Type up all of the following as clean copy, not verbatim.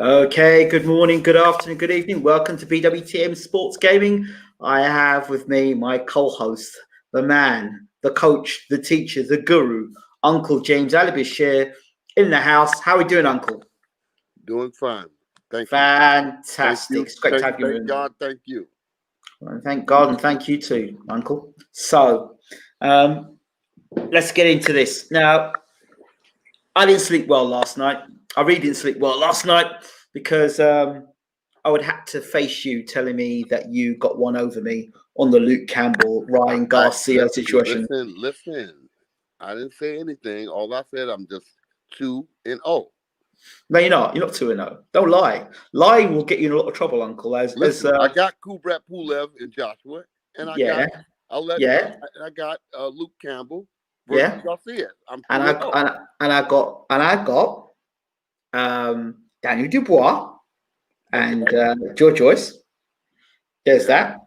Okay, good morning, good afternoon, good evening. Welcome to BWTM Sports Gaming. I have with me my co-host, the man, the coach, the teacher, the guru, Uncle James Bashir in the house. How are we doing, Uncle? Doing fine. Thank you. Fantastic. It's great to have you. Thank God, thank you. And thank God and thank you too, Uncle. So, let's get into this. Now, I didn't sleep well last night. I really didn't sleep well last night because I would have to face you telling me that you got one over me on the Luke Campbell, Ryan Garcia situation. Listen. I didn't say anything. All I said, I'm just 2-0. No, you're not. You're not 2-0. Don't lie. Lying will get you in a lot of trouble, Uncle. I got Kubrat Pulev and Joshua, and I got Luke Campbell versus Garcia. I got Daniel Dubois and George Joyce. There's that.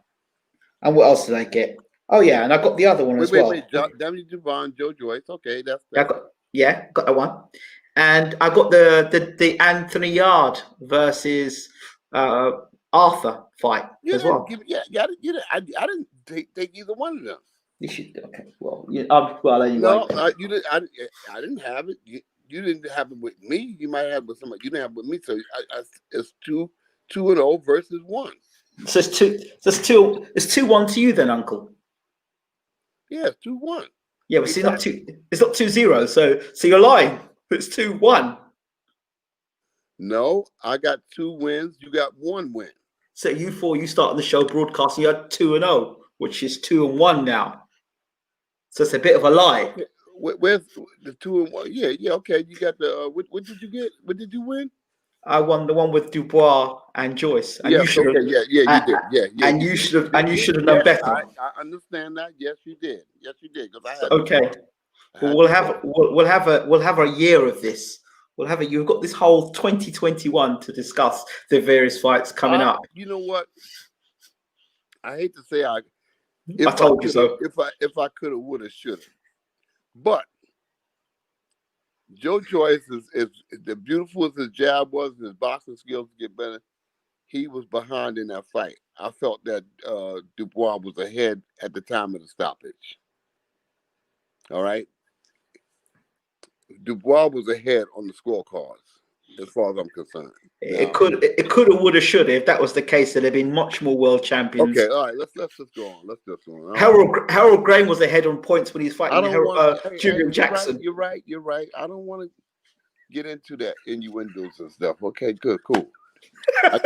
And what else did I get? Oh yeah, and I got the other one as well. Daniel Dubois and George Joyce. Okay, that's got that one. And I got the Anthony Yard versus Arthur fight as well. I didn't take either one of them. You should. Okay. Well, anyway. No, you didn't. I didn't have it. You didn't have it with me. You might have it with somebody. You didn't have it with me. So it's 2-0 versus 1. So it's 2-1 to you then, Uncle. Yeah, it's 2-1. Yeah, but exactly. It's not 2-0. So you're lying. It's 2-1. No, I got 2 wins. You got 1 win. So you started the show broadcasting. You had 2-0, which is 2-1 now. So it's a bit of a lie. Where's the 2-1? Yeah. Okay, you got the. What did you get? What did you win? I won the one with Dubois and Joyce. And you should have. You did. Yeah. And you should have known better. I understand that. Yes, you did. Because I had. Okay. Well, we'll have a year of this. You've got this whole 2021 to discuss the various fights coming up. You know what? I hate to say I told you so. If I could have, would have, should have. But Joe Joyce is the beautiful as his jab was, and his boxing skills get better. He was behind in that fight. I felt that Dubois was ahead at the time of the stoppage. All right. Dubois was ahead on the scorecards, as far as I'm concerned. It could have, would have, should have. If that was the case, there'd have been much more world champions. Okay, all right. Let's just go on. Harold Graham was ahead on points when he's fighting Julian Jackson. You're right. I don't want to get into that innuendos and stuff. Okay, good, cool. I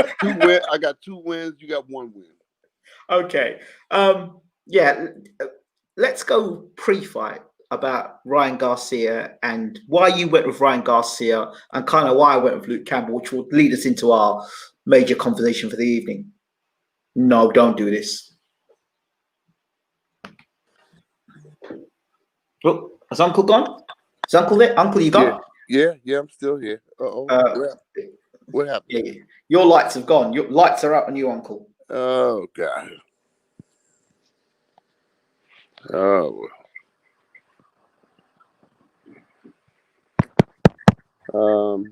got 2 wins. You got 1 win. Okay. Let's go pre-fight about Ryan Garcia and why you went with Ryan Garcia and kind of why I went with Luke Campbell, which will lead us into our major conversation for the evening. No, don't do this. Oh, has Uncle gone? Is Uncle there? Uncle, you gone? Yeah, I'm still here. What happened? Yeah. Your lights have gone. Your lights are out on you, Uncle. Oh, God. Oh. So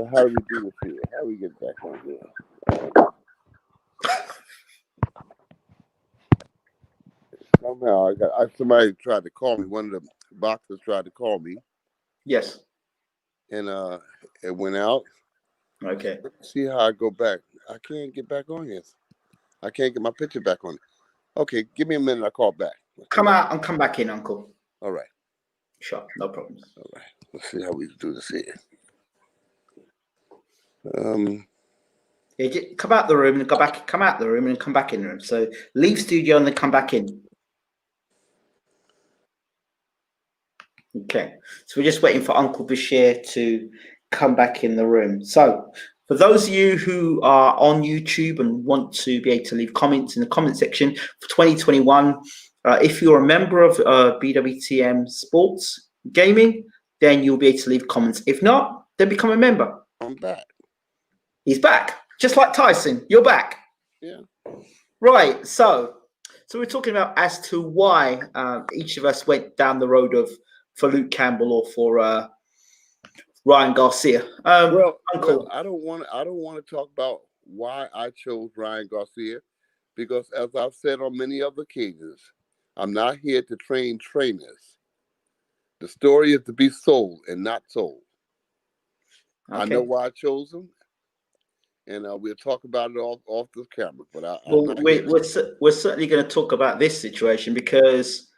how do we do this here? How do we get back on here? Somehow somebody tried to call me. One of the boxers tried to call me. Yes. And it went out. Okay. Let's see how I go back. I can't get back on here. I can't get my picture back on. Okay, give me a minute. I'll call back. Come out and come back in, Uncle. All right. Sure, no problems. All right. Let's see how we do this here. Come out the room and go back. Come out the room and come back in the room. So leave studio and then come back in. Okay. So we're just waiting for Uncle Bashir to come back in the room. So for those of you who are on YouTube and want to be able to leave comments in the comment section for 2021, if you're a member of BWTM Sports Gaming, then you'll be able to leave comments. If not, then become a member. I'm back. He's back. Just like Tyson, you're back. Yeah. Right. So we're talking about as to why each of us went down the road of for Luke Campbell or Ryan Garcia. Well, Uncle. I don't want to talk about why I chose Ryan Garcia, because as I've said on many other occasions, I'm not here to train trainers. The story is to be sold and not told. Okay. I know why I chose him, and we'll talk about it off the camera. But I'm Well, not here. we're certainly going to talk about this situation because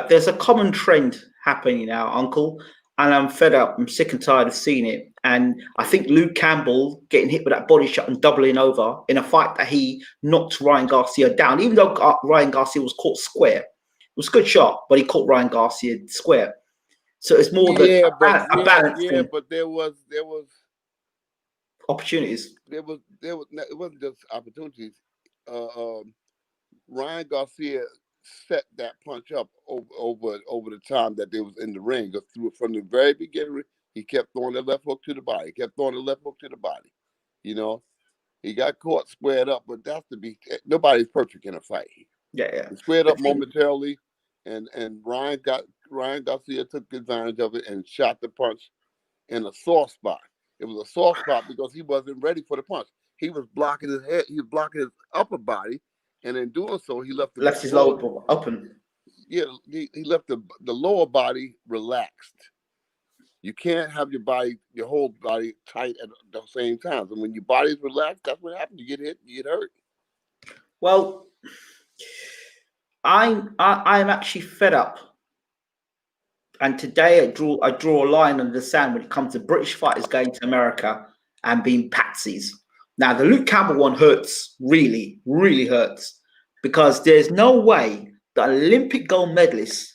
there's a common trend happening now, Uncle, and I'm fed up. I'm sick and tired of seeing it. And I think Luke Campbell getting hit with that body shot and doubling over in a fight that he knocked Ryan Garcia down, even though Ryan Garcia was caught square. It was a good shot, but he caught Ryan Garcia square. So it's more Yeah, a balance thing. but there was Opportunities. it wasn't just opportunities. Ryan Garcia set that punch up over the time that they was in the ring. From the very beginning, he kept throwing the left hook to the body. You know, he got caught squared up, but nobody's perfect in a fight. Yeah. He squared up momentarily, and Ryan Garcia took advantage of it and shot the punch in a soft spot. It was a soft spot because he wasn't ready for the punch. He was blocking his head. He was blocking his upper body, and in doing so, he left his lower body open. Yeah, he left the lower body relaxed. You can't have your whole body tight at the same time. And when your body's relaxed, that's what happens. You get hit, you get hurt. Well, I'm actually fed up. And today I draw a line under the sand when it comes to British fighters going to America and being patsies. Now the Luke Campbell one hurts, really, really hurts, because there's no way that Olympic gold medalists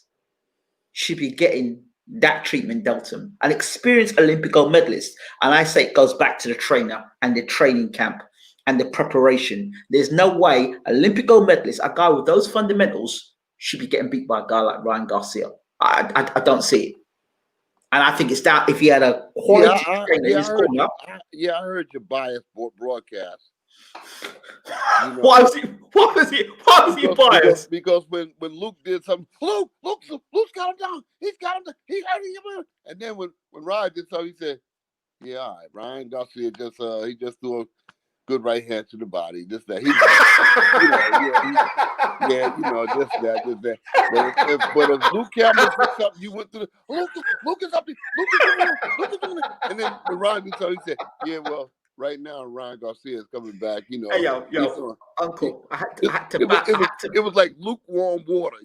should be getting that treatment dealt to them. An experienced Olympic gold medalist, and I say it goes back to the trainer and the training camp and the preparation. There's no way Olympic gold medalist, a guy with those fundamentals, should be getting beat by a guy like Ryan Garcia. I don't see it. And I think it's that if he had a quality trainer in his corner. I heard your biased broadcast. Why was he biased? Because when Luke did something, Luke's got him down. He's got him. He got him. And then when Ryan did something, he said, "Yeah, all right, Ryan Garcia he just threw a good right hand to the body. This that this that. But if Luke Campbell did something, you went through Luke is up there. Luke is doing it. And then when Ryan did something, he said, "Yeah, well." Right now, Ryan Garcia is coming back. Hey, yo, Uncle, it was like lukewarm water,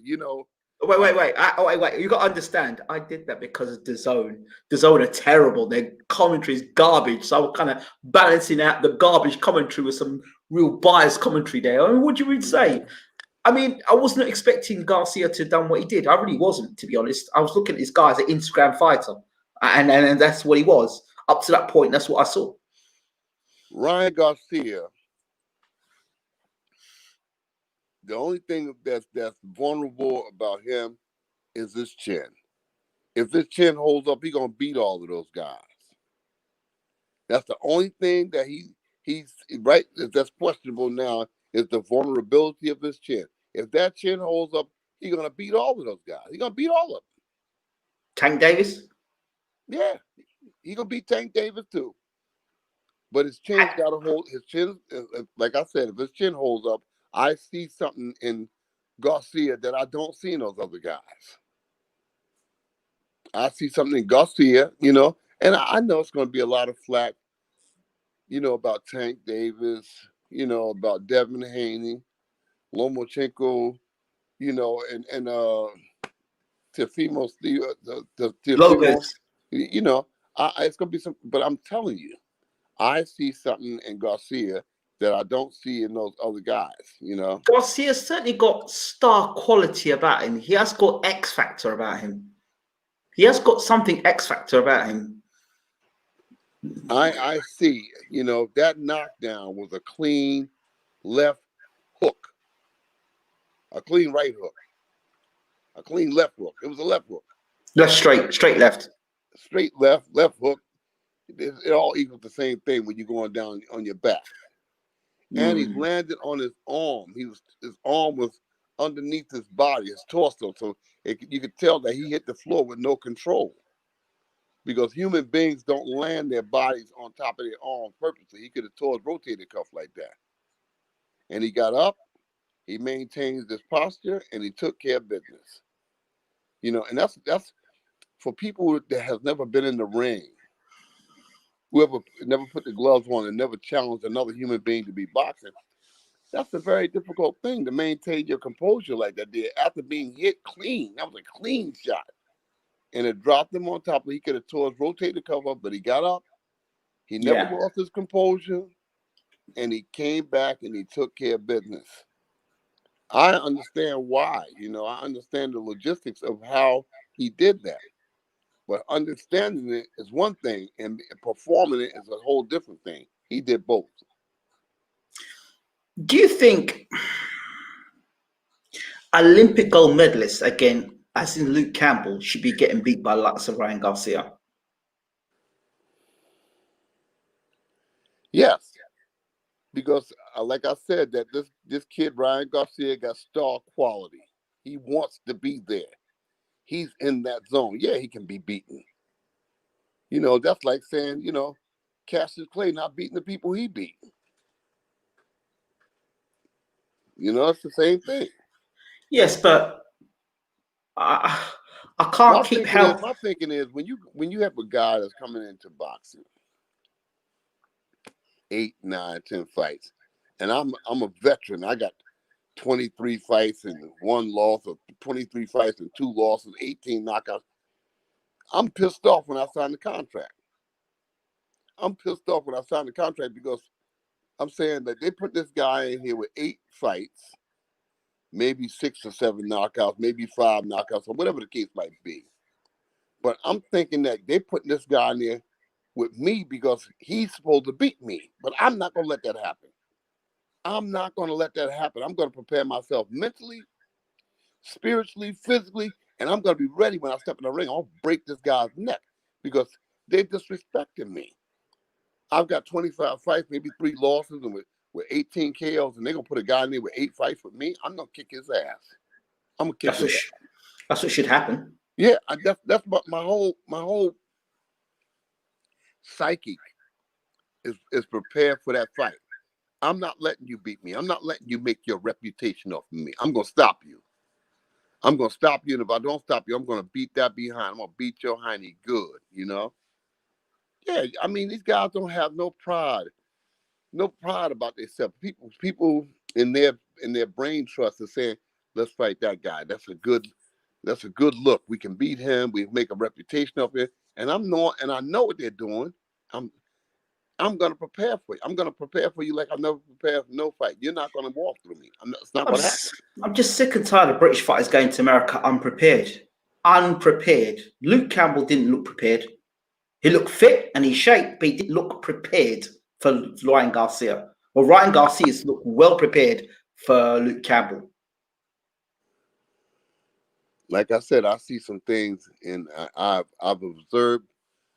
Wait. You got to understand. I did that because of DAZN. DAZN are terrible. Their commentary is garbage. So I was kind of balancing out the garbage commentary with some real biased commentary there. I mean, what do you say? I mean, I wasn't expecting Garcia to have done what he did. I really wasn't, to be honest. I was looking at this guy as an Instagram fighter, and that's what he was. Up to that point, that's what I saw. Ryan Garcia, the only thing that's vulnerable about him is his chin. If his chin holds up, he's gonna beat all of those guys. That's the only thing that he's right. That's questionable now is the vulnerability of his chin. If that chin holds up, he's gonna beat all of those guys. He's gonna beat all of them. Tank Davis? Yeah, he's gonna beat Tank Davis too. But his chin's got to hold. His chin, like I said, if his chin holds up, I see something in Garcia that I don't see in those other guys. I see something in Garcia, and I know it's going to be a lot of flack, about Tank Davis, about Devin Haney, Lomachenko, and Teofimo, Lopez. It's going to be some. But I'm telling you. I see something in Garcia that I don't see in those other guys, Garcia's certainly got star quality about him. He has got X factor about him. He has got something X factor about him. I see, that knockdown was a clean left hook, a clean right hook, a clean left hook. It was a left hook. Left straight left. Straight left hook. It all equals the same thing when you're going down on your back. And he landed on his arm. His arm was underneath his body, his torso. So you could tell that he hit the floor with no control. because human beings don't land their bodies on top of their arms purposely. He could have tore his rotator cuff like that. And he got up, he maintained his posture, and he took care of business. You know, and that's for people that has never been in the ring, whoever never put the gloves on and never challenged another human being to be boxing. That's a very difficult thing to maintain your composure like that did after being hit clean. That was a clean shot. And it dropped him on top. He could have tore his rotator cuff up, but he got up. He never Yeah. lost his composure. And he came back and he took care of business. I understand why. You know, I understand the logistics of how he did that. But understanding it is one thing, and performing it is a whole different thing. He did both. Do you think Olympic gold medalist again, as in Luke Campbell, should be getting beat by lots of Ryan Garcia? Yes, because like I said, that this kid Ryan Garcia got star quality. He wants to be there. He's in that zone. Yeah, he can be beaten. You know, that's like saying, you know, Cassius Clay not beating the people he beat. You know, it's the same thing. Yes, but I can't keep help. My thinking is when you have a guy that's coming into boxing, 8, 9, 10 fights, and I'm a veteran. I got 23 fights and 1 loss, or 23 fights and 2 losses, 18 knockouts. I'm pissed off when I signed the contract. I'm pissed off when I signed the contract because I'm saying that they put this guy in here with 8 fights, maybe 6 or 7 knockouts, maybe 5 knockouts, or whatever the case might be. But I'm thinking that they putting this guy in there with me because he's supposed to beat me. But I'm not going to let that happen. I'm not going to let that happen. I'm going to prepare myself mentally, spiritually, physically, and I'm going to be ready when I step in the ring. I'll break this guy's neck because they're disrespecting me. I've got 25 fights, maybe 3 losses, and with 18 KOs, and they're going to put a guy in there with 8 fights with me. I'm going to kick his ass. I'm going to kick his ass. That's what should happen. Yeah, that's what my whole psyche is prepared for that fight. I'm not letting you beat me. I'm not letting you make your reputation off of me. I'm going to stop you. I'm going to stop you, and if I don't stop you, I'm going to beat that behind. I'm going to beat your hiney good, you know? Yeah, I mean, these guys don't have no pride about themselves. People in their brain trust is saying, let's fight that guy. That's a good look. We can beat him. We make a reputation of it. And I know what they're doing. I'm going to prepare for you. I'm going to prepare for you like I've never prepared for no fight. You're not going to walk through me. It's not going to happen. I'm just sick and tired of British fighters going to America unprepared. Luke Campbell didn't look prepared. He looked fit and he's shaped, but he didn't look prepared for Ryan Garcia. Well, Ryan Garcia's looked well prepared for Luke Campbell. Like I said, I see some things, and I've observed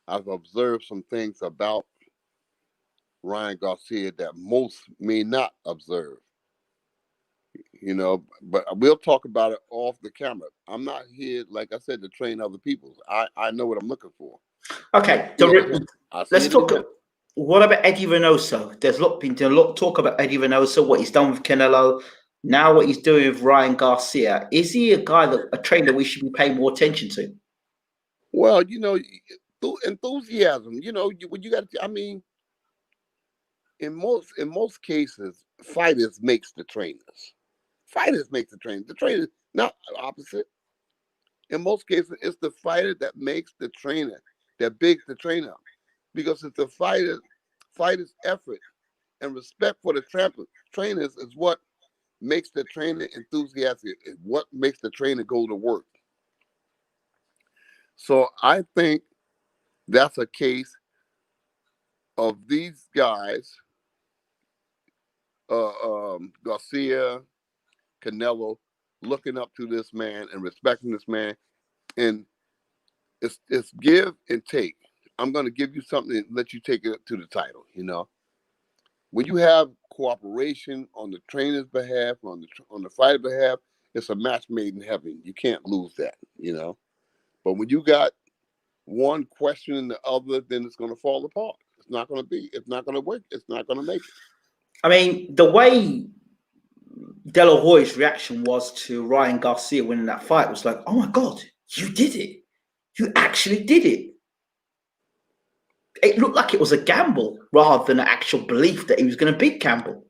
some things about Ryan Garcia that most may not observe. You know, but we'll talk about it off the camera. I'm not here, like I said, to train other people. I know what I'm looking for. Okay, so let's talk. What about Eddie Reynoso? There's been a lot of talk about Eddie Reynoso, what he's done with Canelo, now what he's doing with Ryan Garcia. Is he a trainer we should be paying more attention to? Well, you know, enthusiasm. You know, when you got, I mean, in most cases, fighters makes the trainers. Fighters make the trainers. The trainer, not opposite. In most cases, it's the fighter that makes the trainer, that bigs the trainer up. Because it's the fighter's effort and respect for the trainers is what makes the trainer enthusiastic, is what makes the trainer go to work. So I think that's a case of these guys, Garcia, Canelo, looking up to this man and respecting this man, and it's give and take. I'm going to give you something and let you take it to the title. You know, when you have cooperation on the trainer's behalf, on the fighter's behalf, it's a match made in heaven. You can't lose that. You know, but when you got one questioning the other, then it's going to fall apart. It's not going to be. It's not going to work. It's not going to make it. I mean, the way De La Hoya's reaction was to Ryan Garcia winning that fight was like, "Oh my God, you did it! You actually did it!" It looked like it was a gamble rather than an actual belief that he was going to beat Campbell.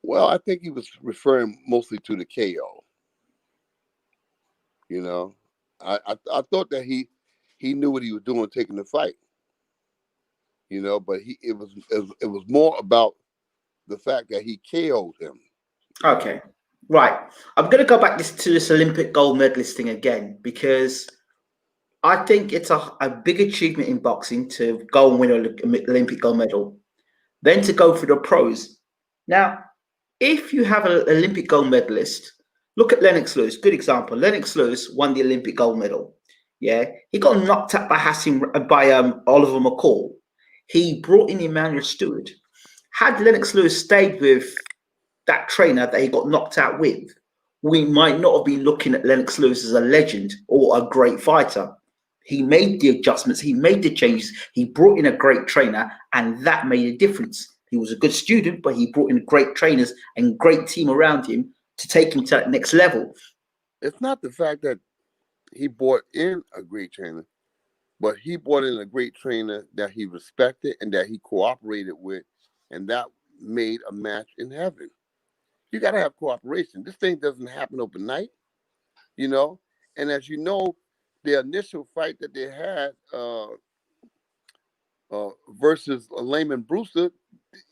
Well, I think he was referring mostly to the KO. You know, I thought that he knew what he was doing taking the fight. You know, but it was more about the fact that he KO'd him. Okay, right. I'm going to go back to this Olympic gold medalist thing again because I think it's a big achievement in boxing to go and win an Olympic gold medal, then to go for the pros. Now, if you have an Olympic gold medalist, look at Lennox Lewis. Good example. Lennox Lewis won the Olympic gold medal. Yeah, he got knocked out by Oliver McCall. He brought in Emmanuel Stewart. Had Lennox Lewis stayed with that trainer that he got knocked out with, we might not have been looking at Lennox Lewis as a legend or a great fighter. He made the adjustments, he made the changes, he brought in a great trainer, and that made a difference. He was a good student, but he brought in great trainers and great team around him to take him to that next level. It's not the fact that he brought in a great trainer, but he brought in a great trainer that he respected and that he cooperated with, and that made a match in heaven. You got to have cooperation. This thing doesn't happen overnight, you know. And as you know, the initial fight that they had versus Layman Brewster,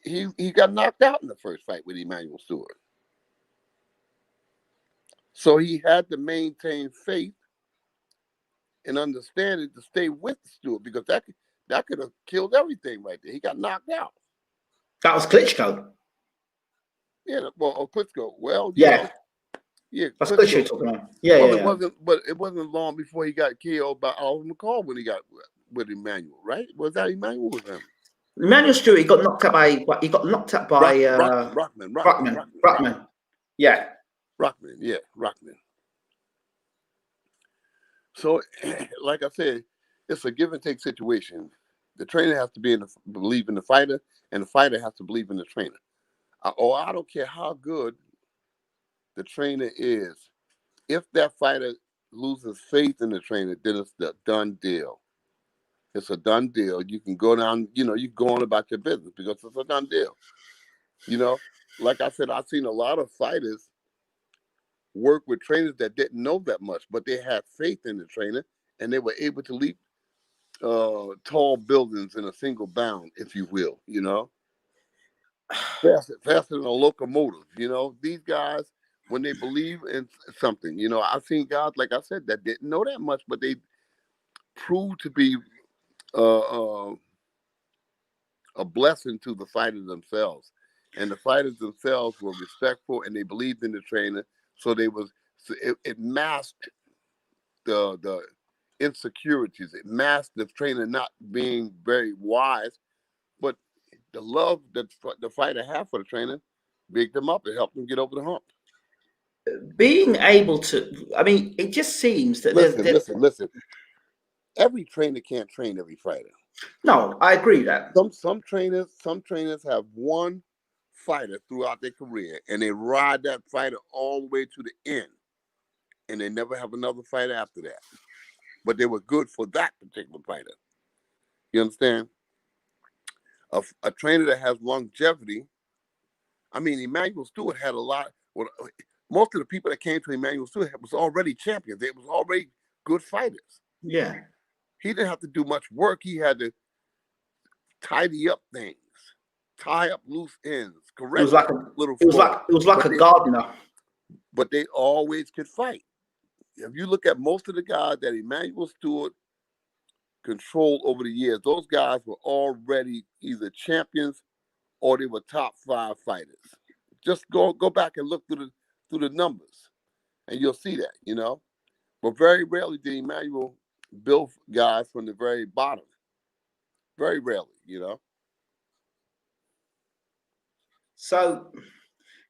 he got knocked out in the first fight with Emmanuel Stewart. So he had to maintain faith and understanding to stay with Stewart because that could have killed everything right there. He got knocked out. That was Klitschko. Yeah, well, Klitschko. Well, yeah, that's Klitschko you're talking about. Yeah, well, yeah, it wasn't long before he got killed by Oliver McCall when he got with Emmanuel, right? Was that Emmanuel with him? Emmanuel Stewart, he got knocked out by Rockman. Yeah. Rockman. So, like I said, it's a give and take situation. The trainer has to believe in the fighter, and the fighter has to believe in the trainer. I don't care how good the trainer is. If that fighter loses faith in the trainer, then it's a done deal. It's a done deal. You can go down, you go on about your business because it's a done deal. Like I said, I've seen a lot of fighters work with trainers that didn't know that much, but they had faith in the trainer, and they were able to leap tall buildings in a single bound, if you will, faster than a locomotive. These guys, when they believe in something, I've seen guys, like I said, that didn't know that much, but they proved to be a blessing to the fighters themselves. And the fighters themselves were respectful, and they believed in the trainer, so it masked the insecurities. It masked the trainer not being very wise, but the love that the fighter had for the trainer bigged them up and helped them get over the hump. Being able to, I mean, it just seems that listen. Every trainer can't train every fighter. No, I agree that some trainers have one fighter throughout their career, and they ride that fighter all the way to the end, and they never have another fighter after that. But they were good for that particular fighter. You understand? A trainer that has longevity. I mean, Emmanuel Stewart had a lot. Well, most of the people that came to Emmanuel Stewart was already champions. They was already good fighters. Yeah. He didn't have to do much work. He had to tidy up things, tie up loose ends, correct. It was like a gardener. But they always could fight. If you look at most of the guys that Emmanuel Stewart controlled over the years, those guys were already either champions or they were top 5 fighters. Just go back and look through the numbers, and you'll see that, But very rarely did Emmanuel build guys from the very bottom. Very rarely, So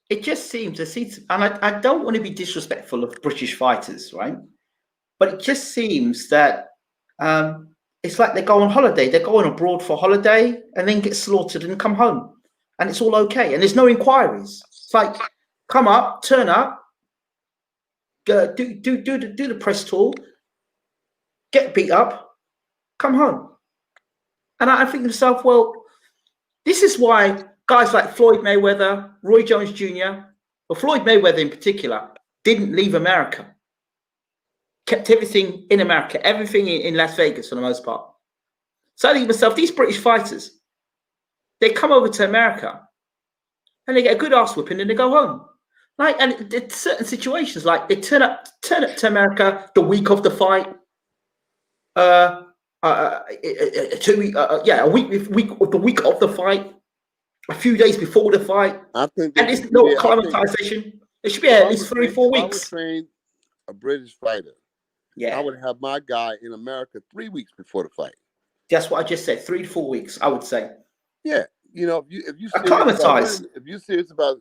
it just seems and I don't want to be disrespectful of British fighters, right? But it just seems that it's like they go on holiday. They go on abroad for holiday and then get slaughtered and come home, and it's all okay. And there's no inquiries. It's like, come up, turn up, do the press tour, get beat up, come home. And I think to myself, well, this is why guys like Floyd Mayweather, Roy Jones Jr., or Floyd Mayweather in particular, didn't leave America. Kept everything in America, everything in Las Vegas for the most part. So I think to myself, these British fighters, they come over to America and they get a good ass whipping and they go home. Like, and it's certain situations, like they turn up to America the week of the fight, a week of the fight, a few days before the fight. I think and there's no acclimatization. It should be at least 3-4 weeks. If I would train a British fighter, I would have my guy in America 3 weeks before the fight. That's what I just said. 3 to 4 weeks, I would say. Yeah, you know, if you serious about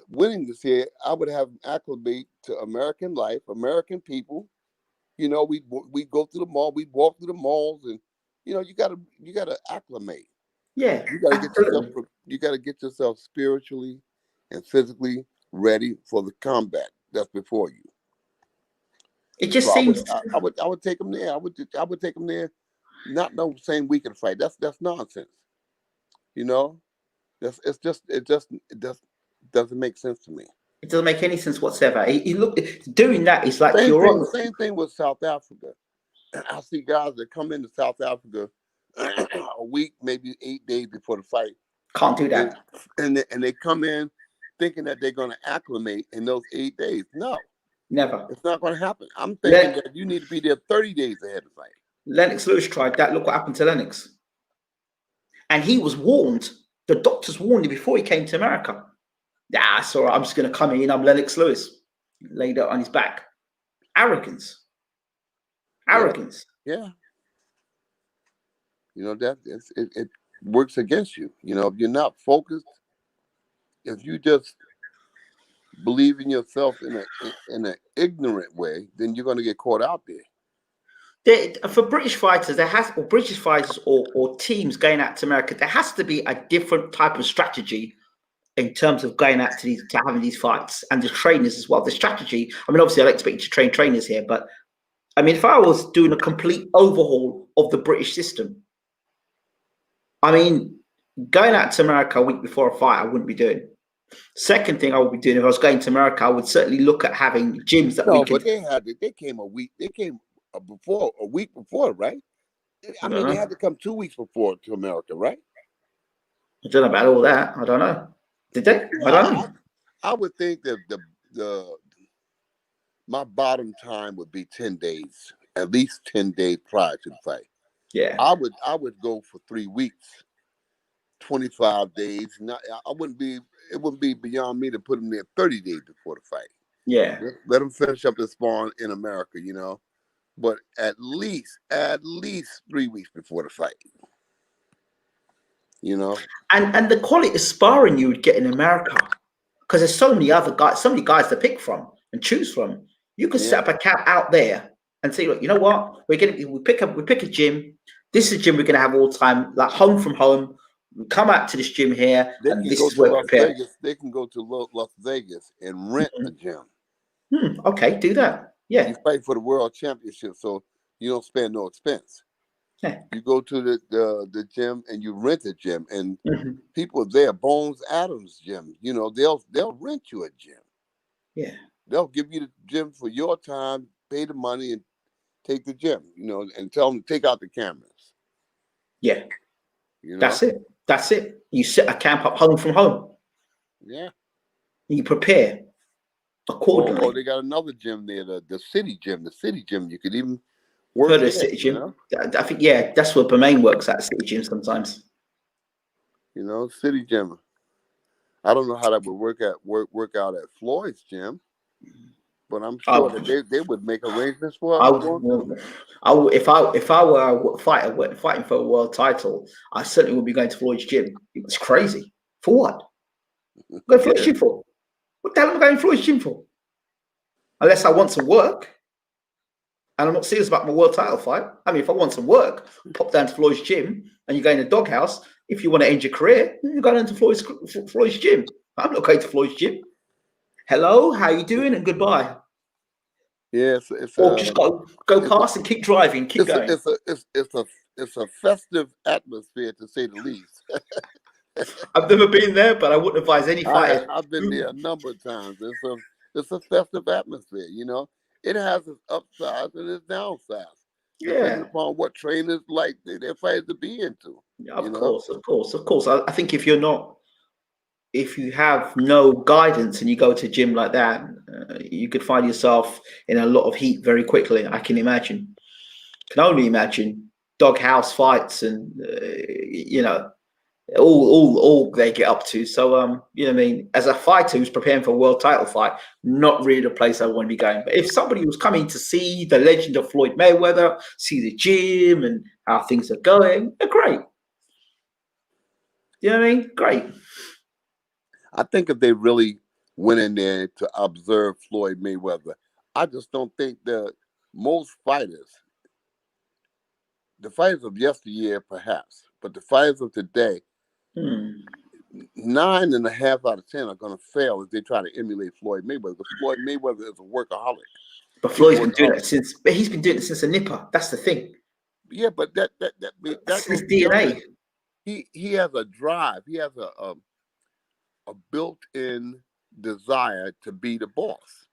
winning this year, I would have him acclimate to American life, American people. You know, we go through the mall, we walk through the malls, and you know, you gotta acclimate. Yeah, you gotta get yourself spiritually and physically ready for the combat that's before you. It just seems I would take him there. I would take him there. Not no same week of the fight. That's nonsense. You know, it doesn't make sense to me. It doesn't make any sense whatsoever. Doing that is like same thing with South Africa. I see guys that come into South Africa a week, maybe 8 days before the fight. Can't do that. And they come in thinking that they're going to acclimate in those 8 days. No, never. It's not going to happen. I'm thinking that you need to be there 30 days ahead of the fight. Lennox Lewis tried that. Look what happened to Lennox. And he was warned. The doctors warned him before he came to America. Nah, it's all right. I'm just going to come in. I'm Lennox Lewis. Laid out on his back. Arrogance. Yeah. You know, that it works against you. You know, if you're not focused, if you just believe in yourself in an ignorant way, then you're going to get caught out there. For British fighters, British fighters or teams going out to America, there has to be a different type of strategy in terms of going out to having these fights, and the trainers as well. The strategy, I mean, obviously I expect you to train trainers here, but I mean, if I was doing a complete overhaul of the British system, I mean, going out to America a week before a fight, I wouldn't be doing. Second thing I would be doing if I was going to America, I would certainly look at having gyms that we could. But they came a week before, right? I mean, they had to come 2 weeks before to America, right? I don't know about all that. I don't know. Did they? I don't know. I would think that my bottom time would be 10 days, at least 10 days prior to the fight. Yeah. I would go for 3 weeks, 25 days. It wouldn't be beyond me to put them there 30 days before the fight. Yeah. Let them finish up the spawn in America, you know. But at least 3 weeks before the fight. You know? And the quality of sparring you would get in America, because there's so many guys to pick from and choose from. You could set up a camp out there and say, look, you know what? We pick a gym. This is a gym we're gonna have all the time, like home from home. We come out to this gym here, and this is where we're prepared. They can go to Las Vegas and rent a gym. Okay, do that. Yeah. You fight for the world championship, so you don't spend no expense. Yeah. You go to the gym and you rent a gym, and people there, Bones Adams gym, you know, they'll rent you a gym. Yeah. They'll give you the gym for your time, pay the money, and take the gym, you know, and tell them to take out the cameras. Yeah. You know? That's it. You set a camp up home from home. Yeah. You prepare accordingly. Oh, they got another gym there, the city gym. The city gym, you could even work for the city gym. You know? I think, yeah, that's where Bermain works at, city gym sometimes. You know, city gym. I don't know how that would work out at Floyd's gym, but I'm sure that they would make arrangements for us. If I were a fighter fighting for a world title, I certainly would be going to Floyd's gym. It's crazy. For what? Go to Floyd's gym for? What the hell am I going to Floyd's gym for? Unless I want some work. And I'm not serious about my world title fight. I mean, if I want some work, pop down to Floyd's gym and you go in a doghouse. If you want to end your career, you go down to Floyd's gym. I'm not going to Floyd's gym. Hello, how you doing? And goodbye. Yes, Or just go past and keep driving, keep going. It's a festive atmosphere, to say the least. I've never been there, but I wouldn't advise any fighters. I've been there a number of times. It's a festive atmosphere, you know. It has its upsides and its downsides, depending upon what trainers like their fighters to be into. Yeah, of course. I think if you have no guidance and you go to a gym like that, you could find yourself in a lot of heat very quickly. I can only imagine doghouse fights and all they get up to. So you know what I mean, as a fighter who's preparing for a world title fight, not really the place I want to be going. But if somebody was coming to see the legend of Floyd Mayweather, see the gym and how things are going, they're great. You know what I mean? Great. I think if they really went in there to observe Floyd Mayweather, I just don't think that most fighters, the fighters of yesteryear perhaps, but the fighters of today, 9.5 out of 10 are going to fail if they try to emulate Floyd Mayweather. Because Floyd Mayweather is a workaholic. But Floyd's been doing it since. But he's been doing it since a nipper. That's the thing. Yeah, but that's his DNA. He has a drive. He has a built-in desire to be the boss,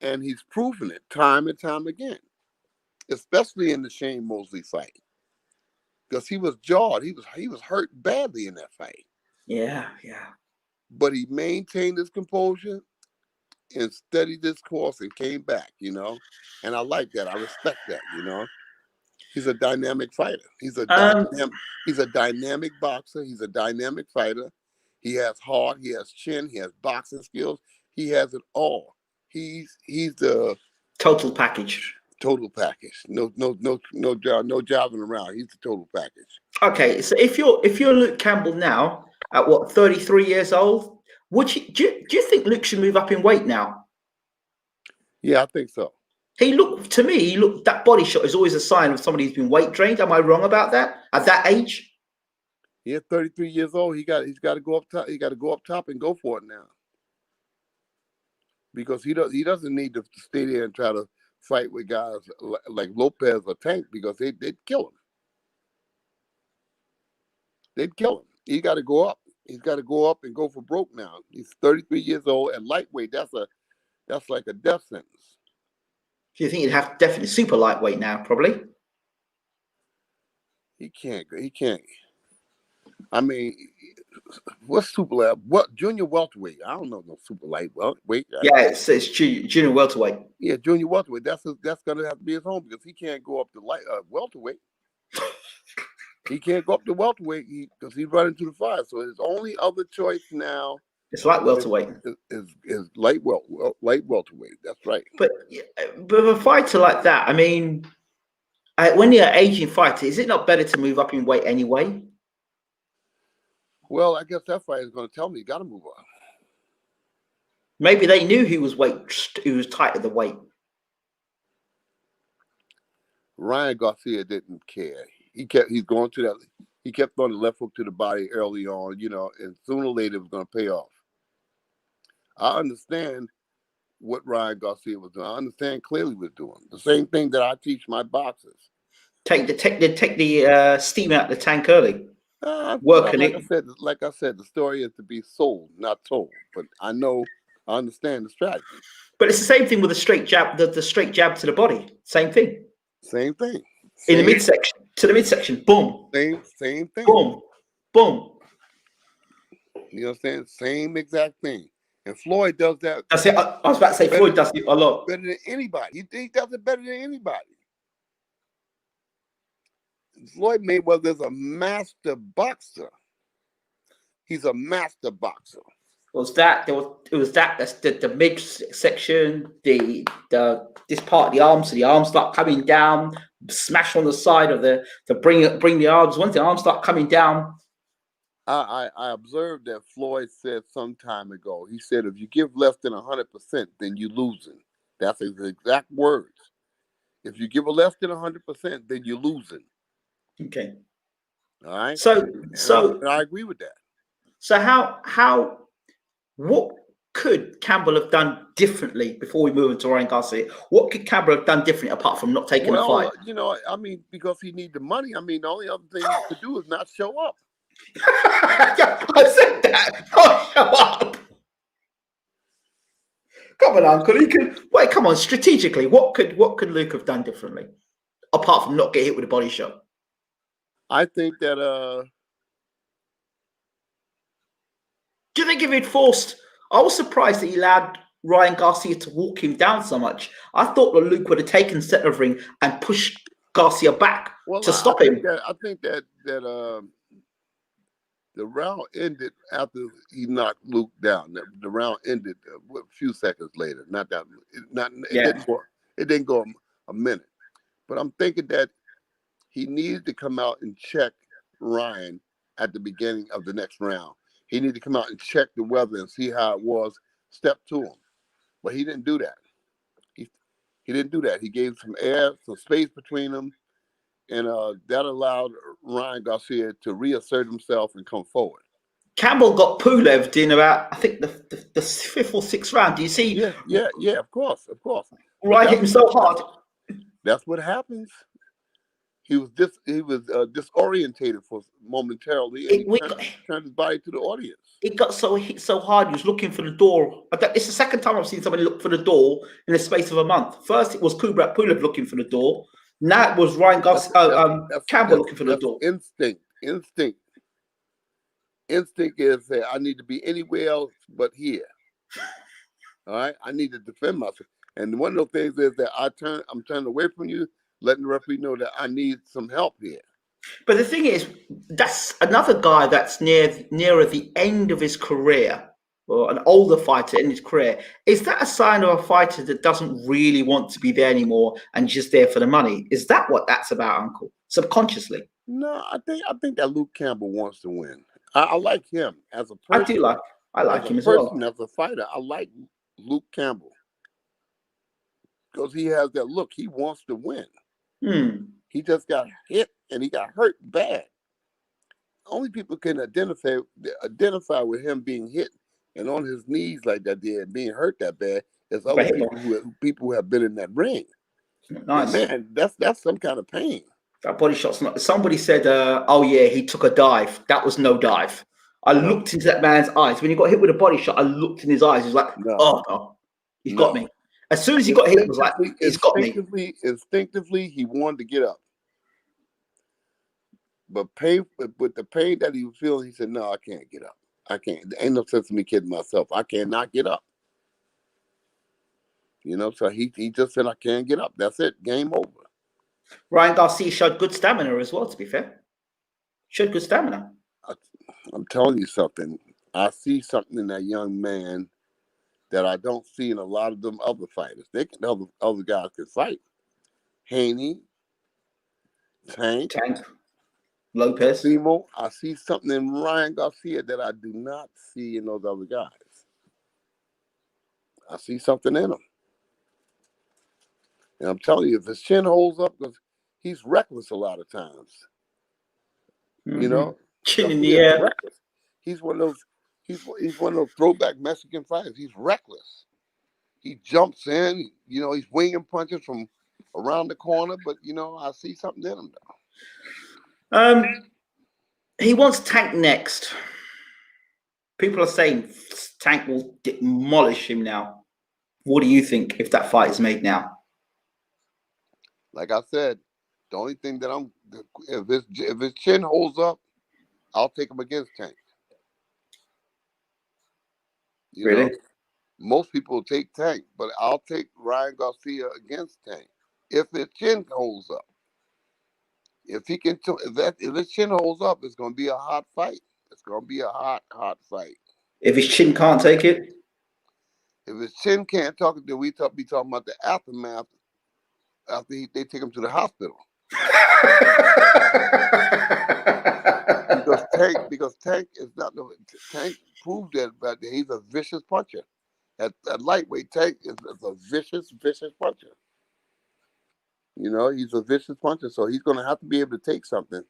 and he's proven it time and time again. Especially in the Shane Mosley fight, because he was jawed. He was hurt badly in that fight. Yeah. But he maintained his composure and studied his course and came back, you know. And I like that. I respect that, you know. He's a dynamic fighter. He's a dynamic boxer. He's a dynamic fighter. He has heart. He has chin. He has boxing skills. He has it all. He's the total package. Total package. No jobbing around. He's the total package. Okay, so if you're Luke Campbell now at what 33 years old, do you think Luke should move up in weight now? Yeah, I think so. That body shot is always a sign of somebody who's been weight drained. Am I wrong about that? At that age? Yeah, 33 years old. He's got to go up top. He got to go up top and go for it now. Because he doesn't need to stay there and try to fight with guys like Lopez or Tank, because they'd kill him. They'd kill him. He got to go up. He's got to go up and go for broke now. He's 33 years old and lightweight. That's like a death sentence. Do you think he'd have definitely super lightweight now? Probably. He can't. I mean, what's super light? What junior welterweight? I don't know no super lightweight. Yeah, it's junior welterweight. Yeah, junior welterweight. That's gonna have to be his home, because he can't go up to welterweight. He can't go up to welterweight because he's running to the fire. So his only other choice now is light welterweight. Is light welterweight. That's right. But a fighter like that, I mean, when you're an aging fighter, is it not better to move up in weight anyway? Well, I guess that fighter is going to tell me you got to move up. Maybe they knew he was tight at the weight. Ryan Garcia didn't care. He kept throwing the left hook to the body early on, you know, and sooner or later it was going to pay off. I understand what Ryan Garcia was doing. I understand clearly was doing the same thing that I teach my boxers. Take the steam out the tank early. Like I said, the story is to be sold, not told. But I understand the strategy. But it's the same thing with the straight jab, the straight jab to the body. Same thing. Same thing. In the midsection, to the midsection, boom. Same thing. Boom. You understand? Same exact thing. And Floyd does that. That's it. I was about to say Floyd does it a lot. Better than anybody. He does it better than anybody. Floyd Mayweather is a master boxer. He's a master boxer. That's the midsection, this part of the arm, so the arms start coming down, smash on the side of to bring the arms. Once the arms start coming down. I observed that Floyd said some time ago. He said, if you give less than 100%, then you're losing. That's his exact words. If you give a less than 100%, then you're losing. Okay. All right. So I agree with that. So what could Campbell have done differently before we move into Ryan Garcia? What could Campbell have done differently apart from not taking the fight? I mean, because he needs the money. I mean, the only other thing he could do is not show up. Yeah, I said that. Oh, show up. Come on, Uncle. He can wait. Come on. Strategically, what could Luke have done differently apart from not get hit with a body shot? I think that Do you think if he'd forced? I was surprised that he allowed Ryan Garcia to walk him down so much. I thought that Luke would have taken center of ring and pushed Garcia back to stop him. I think that the round ended after he knocked Luke down. The round ended a few seconds later. It didn't go a minute. But I'm thinking that he needed to come out and check Ryan at the beginning of the next round. He needed to come out and check the weather and see how it was, step to him. But he didn't do that. He didn't do that. He gave some air, some space between them, and that allowed Ryan Garcia to reassert himself and come forward. Campbell got Pulev'd in about, I think, the fifth or sixth round. Do you see? Yeah, of course. Right, hit him so hard. That's what happens. He was disorientated for momentarily, and he turned his body to the audience. It got hit so hard. He was looking for the door. It's the second time I've seen somebody look for the door in the space of a month. First, it was Kubrat Pulev looking for the door. Now it was Ryan Garcia, Campbell looking for the door. Instinct is that I need to be anywhere else but here. All right, I need to defend myself. And one of those things is that I'm turning away from you, letting the referee know that I need some help here. But the thing is, that's another guy that's nearer the end of his career, or an older fighter in his career. Is that a sign of a fighter that doesn't really want to be there anymore and just there for the money? Is that what that's about, Uncle? Subconsciously? No, I think that Luke Campbell wants to win. I like him as a person. I like him as well. As a fighter, I like Luke Campbell because he has that look. He wants to win. He just got hit and he got hurt bad. Only people can identify with him being hit and on his knees like that there and being hurt that bad is other people who have been in that ring. Nice. And man, that's some kind of pain. That body shot's not. Somebody said, "Oh yeah, he took a dive." That was no dive. I looked into that man's eyes when he got hit with a body shot. I looked in his eyes. He was like, "Oh no, he's got me." As soon as he got hit, it was like, "He's got me." Instinctively, he wanted to get up, but with the pain that he was feeling, he said, "No, I can't get up. I can't. There ain't no sense in me kidding myself. I cannot get up." So he just said, "I can't get up. That's it. Game over." Ryan Garcia showed good stamina as well, to be fair. Showed good stamina. I'm telling you something. I see something in that young man that I don't see in a lot of them other fighters. Other guys can fight. Haney, Tank, Lopez. Simo. I see something in Ryan Garcia that I do not see in those other guys. I see something in him. And I'm telling you, if his chin holds up, because he's reckless a lot of times. Chin in the air. Reckless. He's one of those throwback Mexican fighters. He's reckless. He jumps in. He's winging punches from around the corner. But I see something in him though. He wants Tank next. People are saying Tank will demolish him now. What do you think if that fight is made now? Like I said, the only thing that if his chin holds up, I'll take him against Tank. Really? Most people will take Tank, but I'll take Ryan Garcia against Tank if his chin holds up. If his chin holds up, it's going to be a hot fight. It's going to be a hot fight. If his chin can't take it? If his chin can't talk it, then we be talking about the aftermath after they take him to the hospital. because Tank is not Tank proved that he's a vicious puncher. At lightweight, Tank is a vicious puncher. You know, he's a vicious puncher, so he's going to have to be able to take something.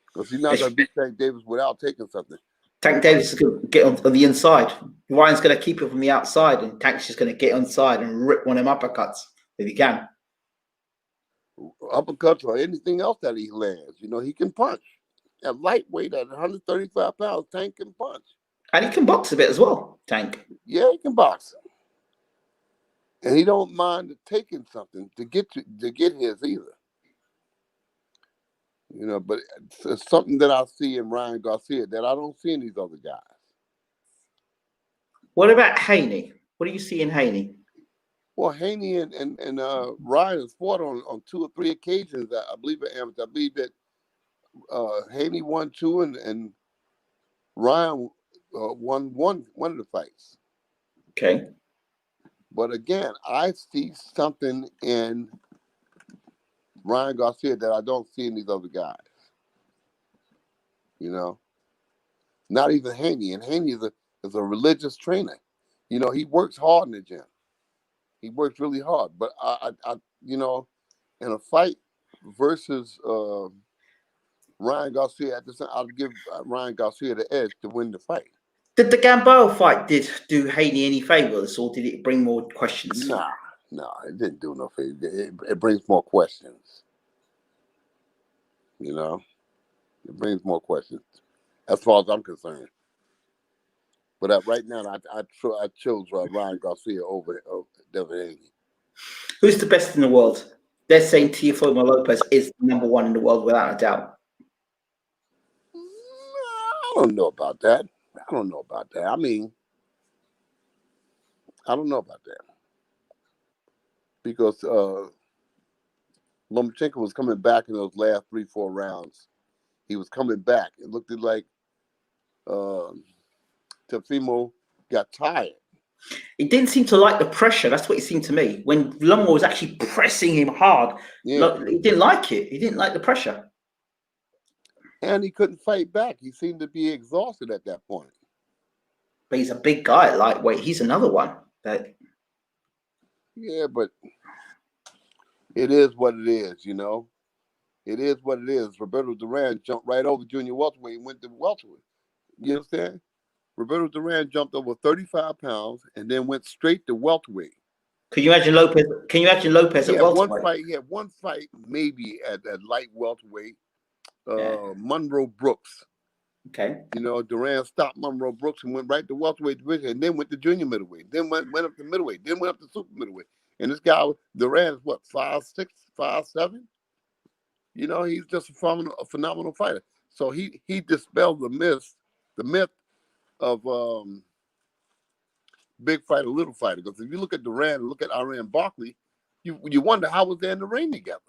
Because he's not going to beat Tank Davis without taking something. Tank Davis is going to get on the inside. Ryan's going to keep it from the outside, and Tank's just going to get inside and rip one of them uppercuts if he can. Uppercuts or anything else that he lands. You know, he can punch. At lightweight, at 135 pounds, Tank can punch. And he can box a bit as well, Tank. Yeah, he can box. And he don't mind taking something to get his either. You know, but it's something that I see in Ryan Garcia that I don't see in these other guys. What about Haney? What do you see in Haney? Well, Haney and Ryan has fought on 2 or 3 occasions. I believe at amateur. I believe that Haney won 2 and Ryan won one of the fights. Okay. But again, I see something in Ryan Garcia that I don't see in these other guys. You know, not even Haney. And Haney is a religious trainer. You know, he works hard in the gym. He works really hard. But I you know, in a fight versus Ryan Garcia at this time, I'll give Ryan Garcia the edge to win the fight. Did the Gamboa fight do Haney any favors, or did it bring more questions? No, it didn't do no favor. It brings more questions. You know, it brings more questions as far as I'm concerned. But right now, I chose Ryan Garcia over Devin Haney. Who's the best in the world? They're saying Teofimo Lopez is #1 in the world without a doubt. I don't know about that. I mean, I don't know about that. Because Lomachenko was coming back in those last 3-4 rounds. He was coming back. It looked like Teofimo got tired. He didn't seem to like the pressure. That's what it seemed to me. When Loma was actually pressing him hard, Yeah. he didn't like it. He didn't like the pressure. And he couldn't fight back. He seemed to be exhausted at that point. But he's a big guy, lightweight. He's another one. Yeah, but it is what it is, you know. It is what it is. Roberto Duran jumped right over junior welterweight and went to welterweight. You understand? Roberto Duran jumped over 35 pounds and then went straight to welterweight. Can you imagine Lopez? At welterweight? He had one fight maybe at light welterweight. Monroe Brooks. Okay. You know, Duran stopped Monroe Brooks and went right to welterweight division, and then went to junior middleweight, then went up to middleweight, then went up to super middleweight. And this guy, Duran, is what, 5'6", 5'7"? You know, he's just a phenomenal fighter. So he dispelled the myth of big fighter, little fighter. Because if you look at Duran and look at Iran Barkley, you wonder how was they in the ring together.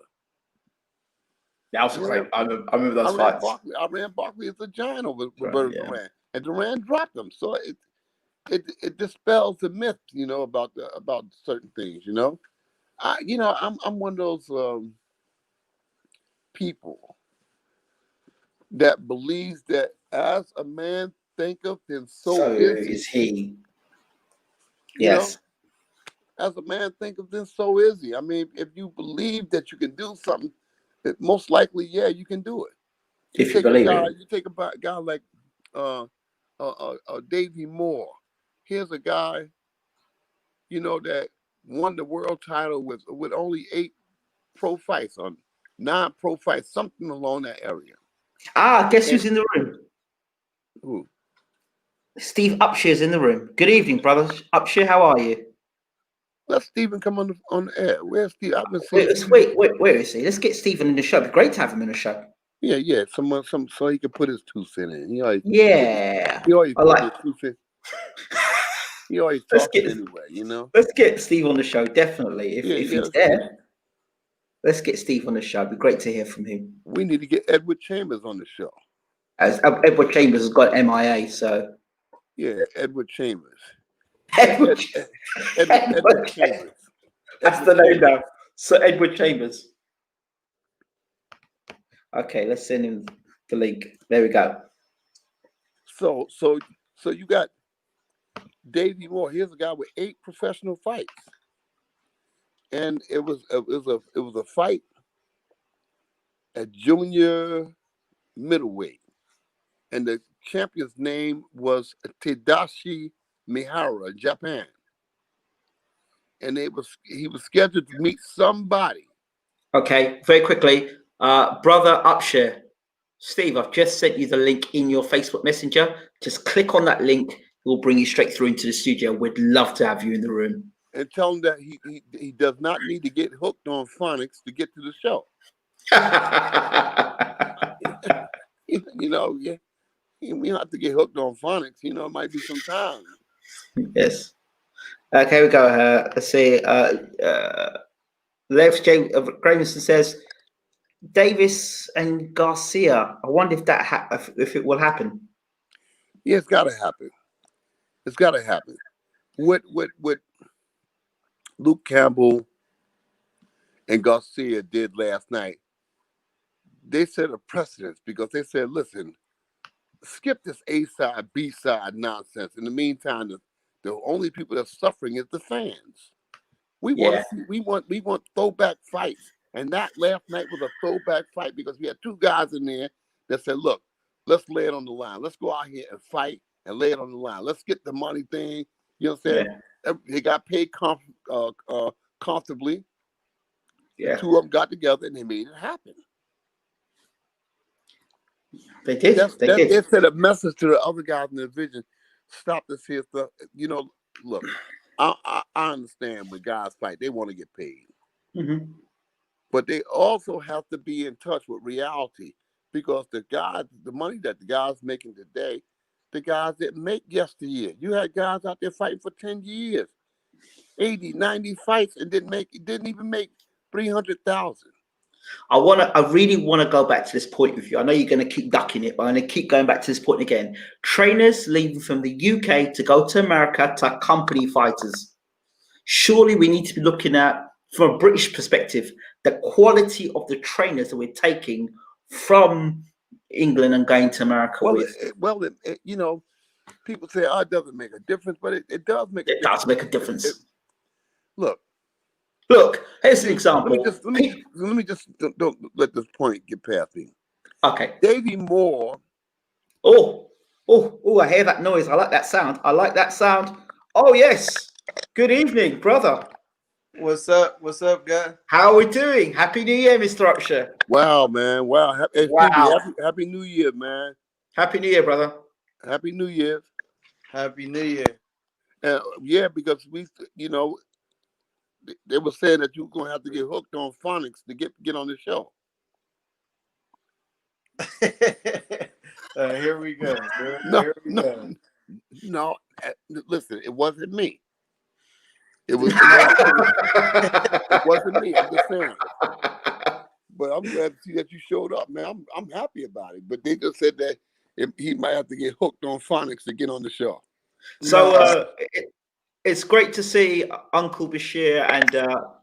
That was great. I remember those fights. Iran Barkley is a giant over Roberto Duran, and Duran dropped him. So it dispels the myth, you know, about certain things. You know, I'm one of those people that believes that as a man thinketh, then so is he. Yes. You know? As a man thinketh, then so is he. I mean, if you believe that you can do something, most likely, yeah, you can do it. If you believe it. You take a guy like Davey Moore. Here's a guy, you know, that won the world title with only 8 pro fights, or 9 pro fights, something along that area. Guess who's in the room? Who? Steve Upsher's in the room. Good evening, brothers. Upsher, how are you? Let Stephen come on the air. Where's Steve? I've been seeing. Wait, where is he? Let's get Stephen in the show. It'd be great to have him in the show. Yeah. So he can put his 2 cents in. He always put his 2 cents. He always talks anyway, you know. Let's get Steve on the show, definitely. If he's there, let's get Steve on the show. It'd be great to hear from him. We need to get Edward Chambers on the show. As Edward Chambers has got MIA, so yeah, Edward Chambers. Edward Chambers. That's the name now. So Edward Chambers. Okay, let's send him the link. There we go. So you got Davey Moore. Here's a guy with 8 professional fights. and it was a fight at junior middleweight, and the champion's name was Tadashi Mihara, Japan, and he was scheduled to meet somebody. Okay, very quickly, brother Upsher, Steve, I've just sent you the link in your Facebook Messenger. Just click on that link; it will bring you straight through into the studio. We'd love to have you in the room. And tell him that he does not need to get hooked on phonics to get to the show. You know, yeah, we have to get hooked on phonics. You know, it might be some time. Yes. Okay, we go. Let's see. Lev J. Gramerson says Davis and Garcia. I wonder if that if it will happen. Yeah, it's got to happen. It's got to happen. What Luke Campbell and Garcia did last night, they set a precedence because they said, listen, skip this A-side, B-side nonsense. In the meantime, the only people that's suffering is the fans. We want throwback fights. And that last night was a throwback fight because we had two guys in there that said, look, let's lay it on the line. Let's go out here and fight and lay it on the line. Let's get the money thing. You know what I'm saying? Yeah. They got paid comfortably. Yeah. The two of them got together and they made it happen. They did. They sent a message to the other guys in the division. Stop this here stuff. You know, look, I understand when guys fight, they want to get paid. Mm-hmm. But they also have to be in touch with reality because the money that the guys making today, the guys didn't make yesteryear. You had guys out there fighting for 10 years, 80, 90 fights, and didn't even make 300,000. I really want to go back to this point with you. I know you're going to keep ducking it, but I'm going to keep going back to this point again. Trainers leaving from the UK to go to America to accompany fighters. Surely we need to be looking at, from a British perspective, the quality of the trainers that we're taking from England and going to America with. You know, people say, oh, it doesn't make a difference, but it does make a difference. It does make a difference. Look, here's an example. Let me just don't let this point get past me. Okay. Davey Moore. Oh, I hear that noise. I like that sound. Oh, yes. Good evening, brother. What's up, guy? How are we doing? Happy New Year, Mr. Upsher. Wow, man. Wow. Happy New Year, man. Happy New Year, brother. Happy New Year. Happy New Year. Yeah, because they were saying that you're going to have to get hooked on phonics to get on the show. Here we go. No, listen, it wasn't me. It wasn't me. I'm just saying. But I'm glad to see that you showed up, man. I'm happy about it. But they just said that he might have to get hooked on phonics to get on the show. So it's great to see Uncle Bashir and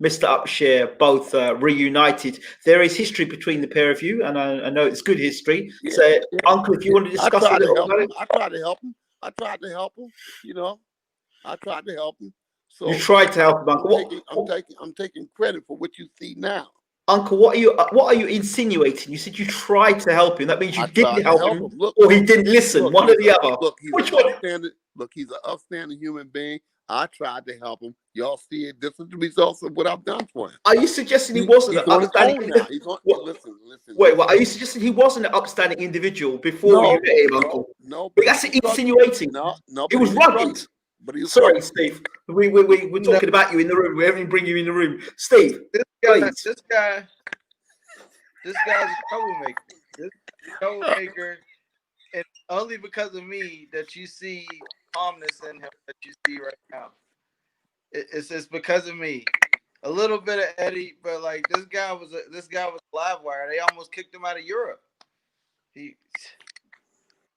Mr. Upsher both reunited. There is history between the pair of you, and I know it's good history. Yeah, so, Uncle, if you want to discuss a little about it. I tried to help him. You know, I tried to help him. So you tried to help him, Uncle. I'm taking credit for what you see now. Uncle, what are you insinuating? You said you tried to help him. That means you didn't help him. Or he didn't listen. One or the other. Look, he's an upstanding human being. I tried to help him. Y'all see it. This is the results of what I've done for him. Are you suggesting he wasn't an upstanding? Listen. Wait, are you suggesting he wasn't an upstanding individual before you met him, Uncle? No. But that's insinuating. No. It was rugged. Sorry, Steve. We're talking about you in the room. We haven't bring you in the room, Steve. This guy's a troublemaker. This troublemaker, and only because of me that you see calmness in him that you see right now. It's just because of me. A little bit of Eddie, but like this guy was a live wire. They almost kicked him out of Europe.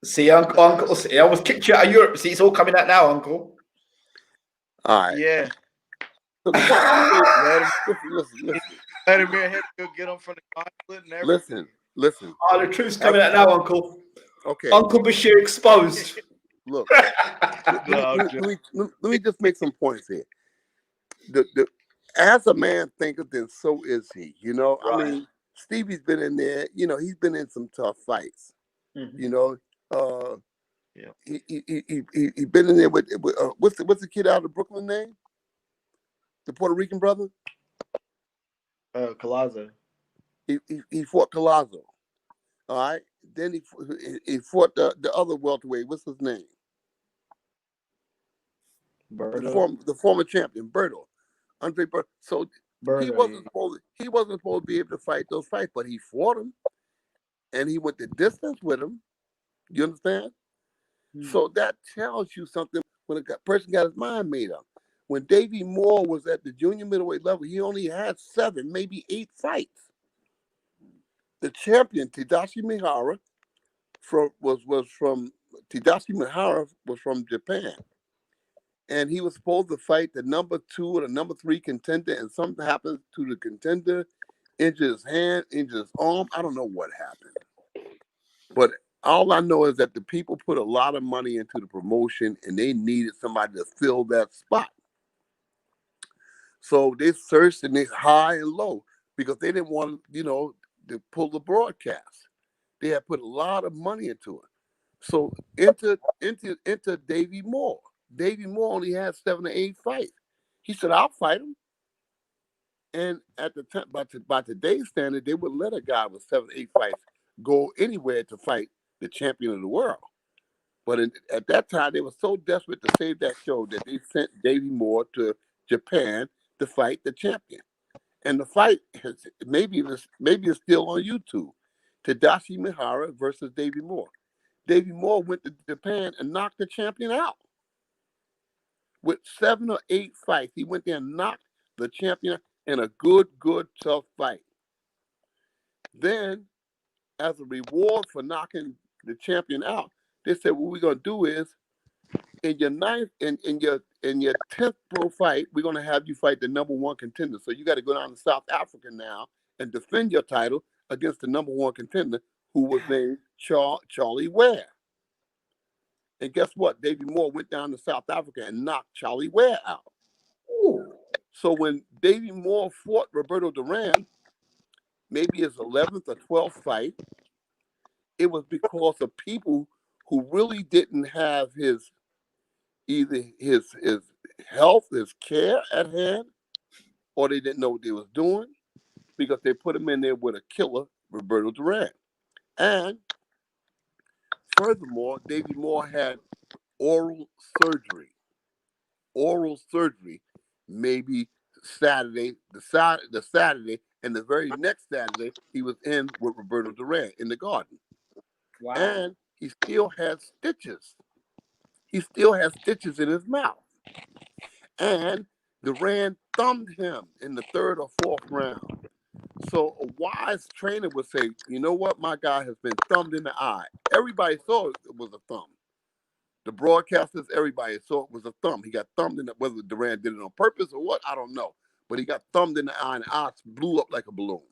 See, Uncle, see, I almost kicked you out of Europe. See, it's all coming out now, Uncle. All right. Yeah. Listen. Go get him from the consulate and everything. Listen. Oh, the truth's coming out now, Uncle. Okay. Uncle Bashir exposed. Look. Let me just make some points here. as a man thinketh, then so is he. You know, I Right. mean, Stevie's been in there. You know, he's been in some tough fights. Mhm. You know, uh, Yeah. he been in there with what's the kid out of Brooklyn name? The Puerto Rican brother. Colazo. He fought Collazo. All right. Then he fought the other welterweight. What's his name? Berto. The former champion, Berto. Andre Berto. So he Berto. wasn't supposed to be able to fight those fights, but he fought him and he went the distance with him. You understand? So that tells you something when a person got his mind made up. When Davey Moore was at the junior middleweight level, he only had 7, maybe 8 fights. The champion, Tadashi Mihara, was from Japan. And he was supposed to fight the number 2 or the number 3 contender, and something happened to the contender, injured his hand, injured his arm. I don't know what happened. But all I know is that the people put a lot of money into the promotion and they needed somebody to fill that spot. So they searched and they high and low because they didn't want, to pull the broadcast. They had put a lot of money into it. So into Davey Moore. Davey Moore only had 7 or 8 fights. He said, "I'll fight him." And at the time, by today's standard, they would let a guy with 7 or 8 fights go anywhere to fight the champion of the world. But at that time, they were so desperate to save that show that they sent Davey Moore to Japan to fight the champion. And the fight maybe it's still on YouTube. Tadashi Mihara versus Davey Moore. Davey Moore went to Japan and knocked the champion out. With 7 or 8 fights, he went there and knocked the champion in a good, tough fight. Then, as a reward for knocking the champion out, they said, "What we're gonna do is, in your 10th pro fight, we're gonna have you fight the number 1 contender. So you got to go down to South Africa now and defend your title against the number 1 contender, who was named Charlie Ware." And guess what? Davey Moore went down to South Africa and knocked Charlie Ware out. Ooh. So when Davey Moore fought Roberto Duran, maybe his 11th or 12th fight, it was because of people who really didn't have either his health, his care at hand, or they didn't know what they was doing because they put him in there with a killer, Roberto Duran. And furthermore, Davey Moore had oral surgery. Maybe Saturday, the Saturday, and the very next Saturday, he was in with Roberto Duran in the garden. Wow. And he still had stitches. He still has stitches in his mouth. And Duran thumbed him in the 3rd or 4th round. So a wise trainer would say, "You know what? My guy has been thumbed in the eye." Everybody saw it was a thumb. The broadcasters, everybody saw it was a thumb. He got thumbed in the, whether Duran did it on purpose or what, I don't know. But he got thumbed in the eye and the eye blew up like a balloon.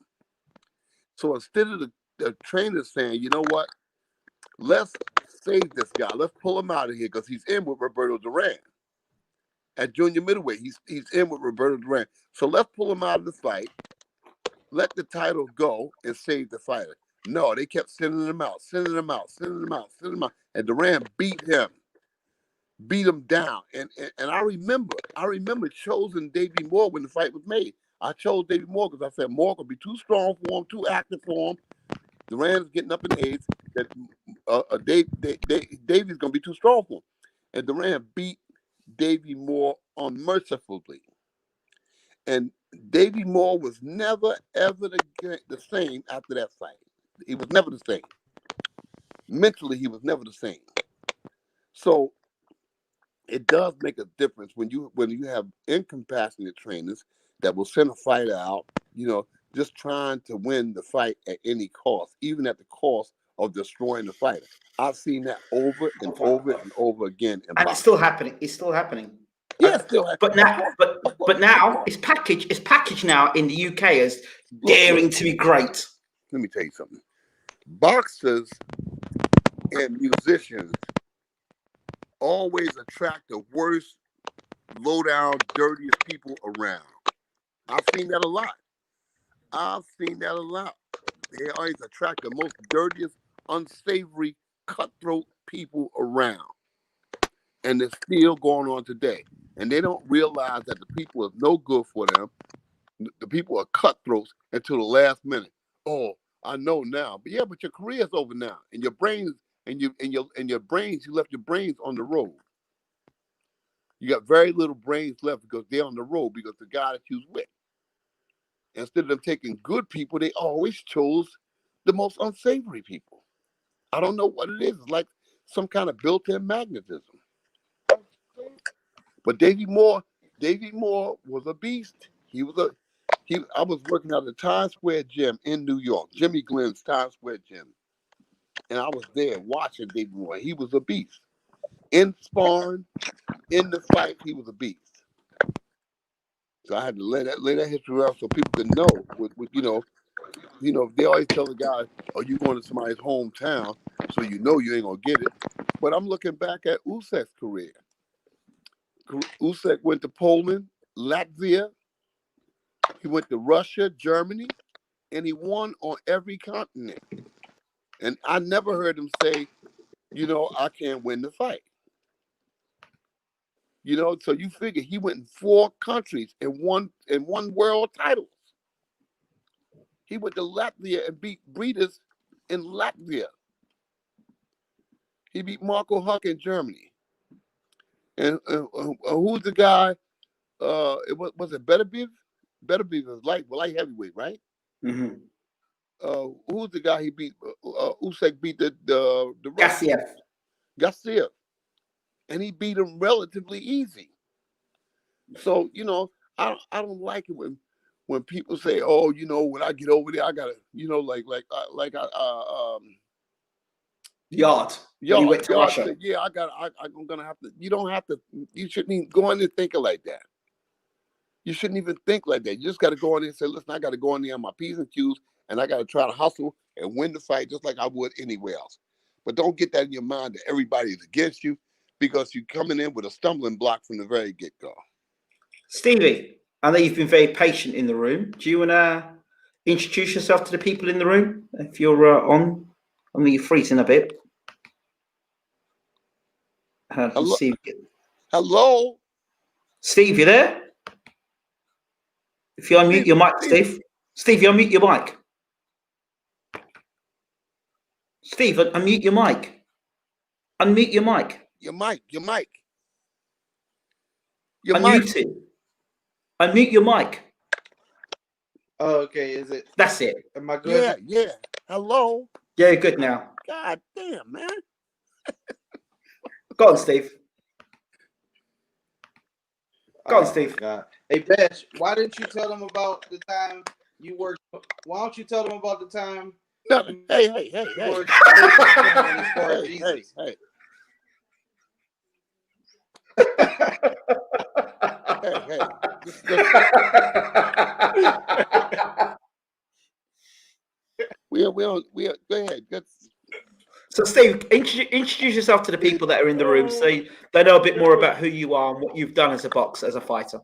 So instead of the trainer saying, "You know what? Let's save this guy. Let's pull him out of here because he's in with Roberto Duran." At junior middleweight, he's in with Roberto Duran. So let's pull him out of the fight, let the title go, and save the fighter. No, they kept sending him out. And Duran beat him down. And I remember choosing Davey Moore when the fight was made. I chose Davey Moore because I said Moore could be too strong for him, too active for him. Duran's getting up in age. That Davey's gonna be too strong for him. And Duran beat Davey Moore unmercifully. And Davey Moore was never, ever the same after that fight. He was never the same. Mentally, he was never the same. So it does make a difference when you have incompassionate trainers that will send a fighter out, just trying to win the fight at any cost, even at the cost of destroying the fighter. I've seen that over and over and over again. And it's still happening. It's still happening. Yeah, it's still happening. But now it's packaged now in the UK as daring to be great. Let me tell you something. Boxers and musicians always attract the worst, low down, dirtiest people around. I've seen that a lot. They always attract the most dirtiest, unsavory, cutthroat people around. And it's still going on today. And they don't realize that the people is no good for them. The people are cutthroats until the last minute. Oh, I know now. But yeah, but your career's over now. And your brains you left your brains on the road. You got very little brains left because they're on the road because the guy that you was with. Instead of them taking good people, they always chose the most unsavory people. I don't know what it is. It's like some kind of built-in magnetism. But Davy Moore was a beast. I was working at the Times Square gym in New York, Jimmy Glenn's Times Square gym. And I was there watching Davy Moore. He was a beast. In sparring, in the fight, he was a beast. So I had to lay that history out so people could know. They always tell the guy, "Oh, you going to somebody's hometown, so you know you ain't gonna get it." But I'm looking back at USYK's career. USYK went to Poland, Latvia. He went to Russia, Germany, and he won on every continent. And I never heard him say, I can't win the fight. So you figure he went in 4 countries and won world titles. He went to Latvia and beat Breeders in Latvia. He beat Marco Huck in Germany. And who's the guy? Was it Beterbiev? Beterbiev was light heavyweight, right? Mm-hmm. Who's the guy he beat? USYK beat the Russian. Garcia. And he beat him relatively easy. So, I don't like it when people say, "Oh, when I get over there, I gotta, Yard. When you went to Russia. Said, yeah, I'm gonna have to. You don't have to. You shouldn't even go in there thinking like that. You shouldn't even think like that. You just got to go in there and say, "Listen, I got to go in there on my P's and Q's, and I got to try to hustle and win the fight just like I would anywhere else." But don't get that in your mind that everybody is against you because you're coming in with a stumbling block from the very get-go. Stevie, I know you've been very patient in the room. Do you want to introduce yourself to the people in the room? If you're on, I mean, you're freezing a bit. Hello? Steve. Hello? Steve, you there? If you unmute your mic, Steve. Steve, you unmute your mic. Steve, unmute your mic. Unmute your mic. Your mic. Unmute it. Unmute your mic. Oh, okay. Is it? That's it. Am I good? Yeah. Hello? Yeah, good now. God damn, man. Go on, Steve. Go on, Steve. God. Hey, Bash, why didn't you tell them about the time you worked? Why don't you tell them about the time? No, hey. Hey. We go ahead. So, Steve, introduce yourself to the people that are in the room so they know a bit more about who you are and what you've done as a boxer, as a fighter.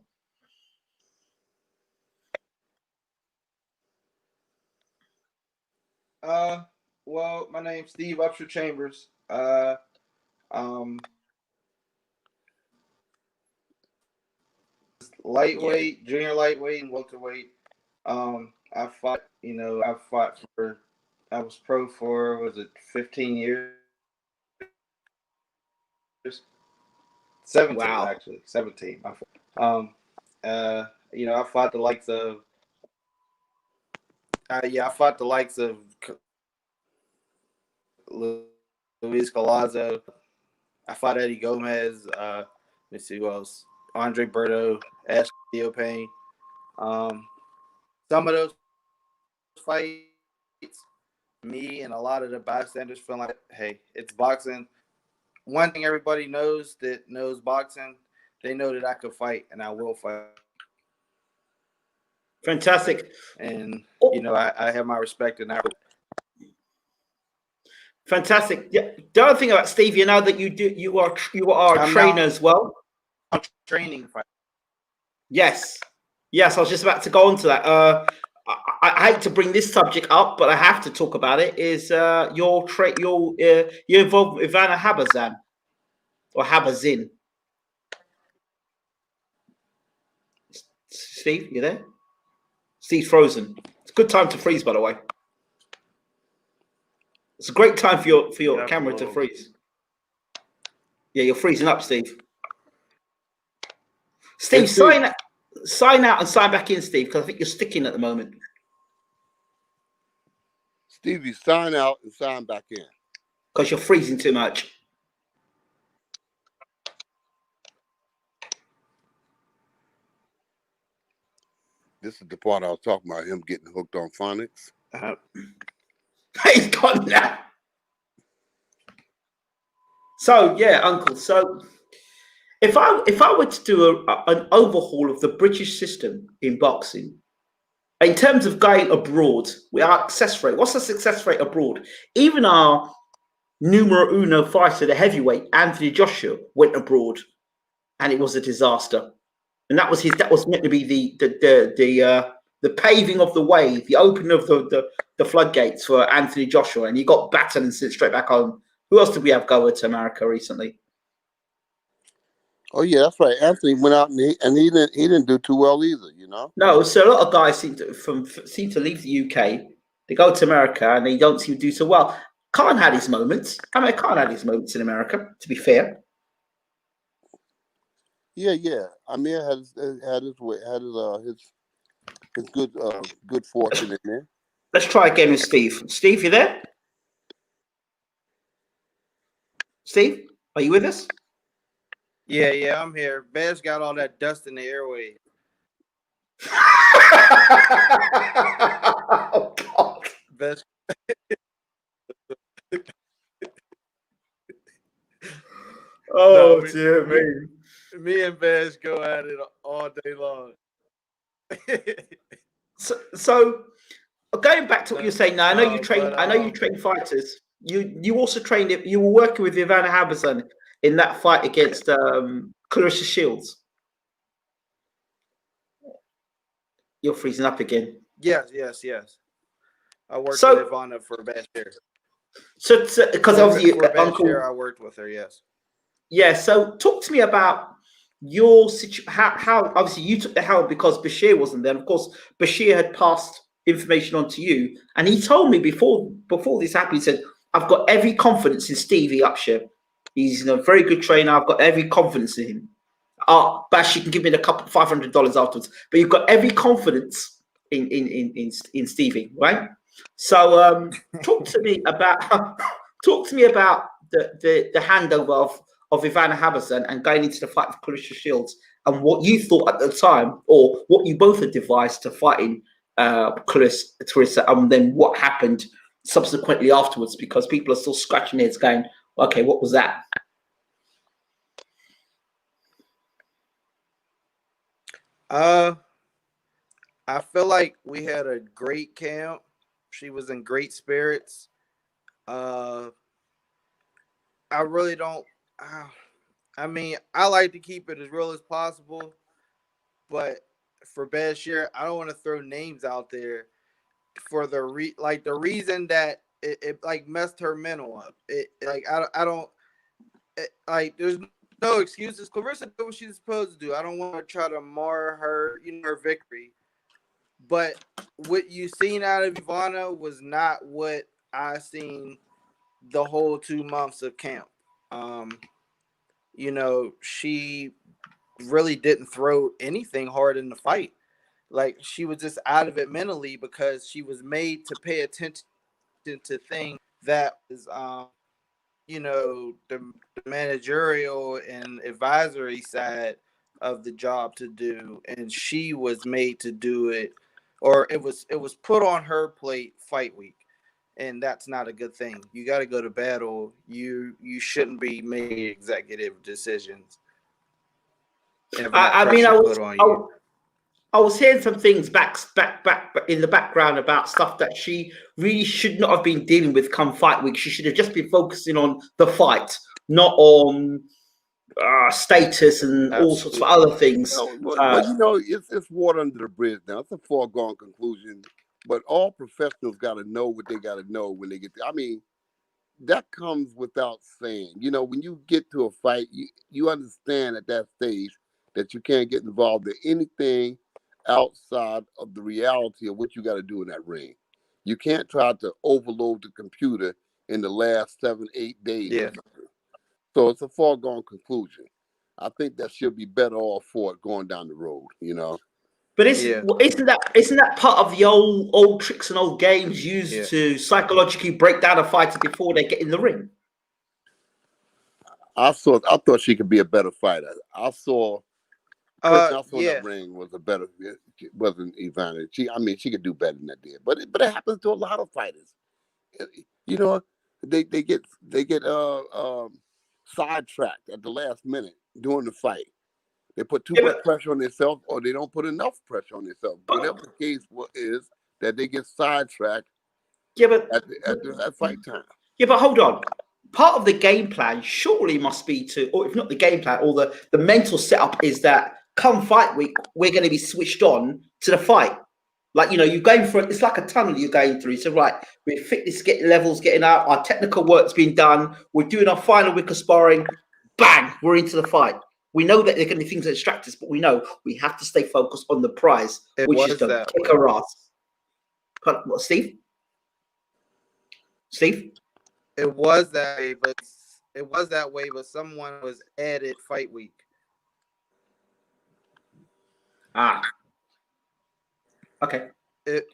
Well, my name's Steve Upsher Chambers. Lightweight, junior lightweight, and welterweight. I fought I was pro for 15 years? 17, wow. Actually 17. I fought the likes of Luis Galazzo. I fought Eddie Gomez. Let's see who else. Andre Berto, Ash Theopane. Some of those fights, me and a lot of the bystanders feel like, hey, it's boxing. One thing everybody knows that knows boxing, they know that I could fight and I will fight. Fantastic. And, I have my respect in that. Fantastic. Yeah. The other thing about Steve, that you are a trainer as well. I'm training fight. Yes. Yes, I was just about to go on to that. I hate to bring this subject up, but I have to talk about it. Is you're involved with Ivana HABAZIN or HABAZIN? Steve, you there? Steve's frozen. It's a good time to freeze, by the way. It's a great time for your camera to freeze. Yeah, you're freezing up, Steve. Steve, sign out and sign back in, Steve, because I think you're sticking at the moment. Stevie, sign out and sign back in. Because you're freezing too much. This is the part I was talking about, him getting hooked on phonics. He's gone now. So yeah, Uncle. So if I were to do an overhaul of the British system in boxing, in terms of going abroad, our success rate. What's the success rate abroad? Even our numero uno fighter, the heavyweight Anthony Joshua, went abroad, and it was a disaster. And that was meant to be the paving of the way, the opening of the floodgates for Anthony Joshua, and he got battered and sent straight back home. Who else did we have go to America recently? Oh yeah, that's right. Anthony went out and he didn't do too well either, you know. No, so a lot of guys seem to leave the UK, they go to America, and they don't seem to do so well. Khan had his moments. I mean, Khan had his moments in America, to be fair. Yeah. Amir had his good fortune in there. Let's try again with Steve. Steve, you there? Steve, are you with us? Yeah, I'm here. Bez got all that dust in the airway. Oh God. Bez. Oh no, dear me. Me and Bez go at it all day long. so going back to what you're saying now, I know you train. I know you train fighters. You also trained it. You were working with Ivana HABAZIN in that fight against Clarissa Shields. You're freezing up again. Yes. I worked with Ivana for Bashir. So because obviously Bashir, I worked with her. Yes. Yeah. So talk to me about your situation. How obviously you took the help because Bashir wasn't there. Of course, Bashir had passed information on to you, and he told me before this happened. He said, "I've got every confidence in Stevie Upsher. He's a very good trainer. I've got every confidence in him. Bash, you can give me $500 afterwards, but you've got every confidence in Stevie, right? So talk to me about the handover of Ivana HABAZIN and going into the fight with Clarissa Shields, and what you thought at the time, or what you both had devised to fighting Clarissa, and then what happened subsequently afterwards, because people are still scratching their heads going, okay, what was that? I feel like we had a great camp. She was in great spirits. I really don't. I mean, I like to keep it as real as possible, but for Bashir, I don't want to throw names out there for the reason that it like messed her mental up. There's no excuses. Clarissa did what she's supposed to do. I don't want to try to mar her, her victory. But what you seen out of Ivana was not what I seen the whole 2 months of camp. She really didn't throw anything hard in the fight. Like, she was just out of it mentally because she was made to pay attention to things that is, the managerial and advisory side of the job to do, and she was made to do it, or it was put on her plate fight week, and that's not a good thing. You got to go to battle. You shouldn't be making executive decisions. I was hearing some things back in the background about stuff that she really should not have been dealing with come fight week. She should have just been focusing on the fight, not on status and all sorts of other things. Well, it's water under the bridge now. It's a foregone conclusion. But all professionals got to know what they got to know when they get there. I mean, that comes without saying. When you get to a fight, you understand at that stage that you can't get involved in anything outside of the reality of what you got to do in that ring. You can't try to overload the computer in the last 7-8 days. Yeah. So it's a foregone conclusion. I think that should be better off for it going down the road, But isn't that part of the old tricks and old games used to psychologically break down a fighter before they get in the ring? I thought she could be a better fighter. I saw that ring wasn't Ivana. She could do better than that did. But it happens to a lot of fighters. They get sidetracked at the last minute during the fight. They put too much pressure on themselves, or they don't put enough pressure on themselves. Whatever the case is, that they get sidetracked at fight time. Yeah, but hold on. Part of the game plan surely must be or if not the game plan, or the mental setup is that come fight week, we're going to be switched on to the fight. Like, you're going for it. It's like a tunnel you're going through. So, right, we're fitness levels getting out. Our technical work's being done. We're doing our final week of sparring. Bang, we're into the fight. We know that there are going to be things that distract us, but we know we have to stay focused on the prize, which is to kick our ass. What, Steve? Steve? It was that way, but someone was added fight week. Okay.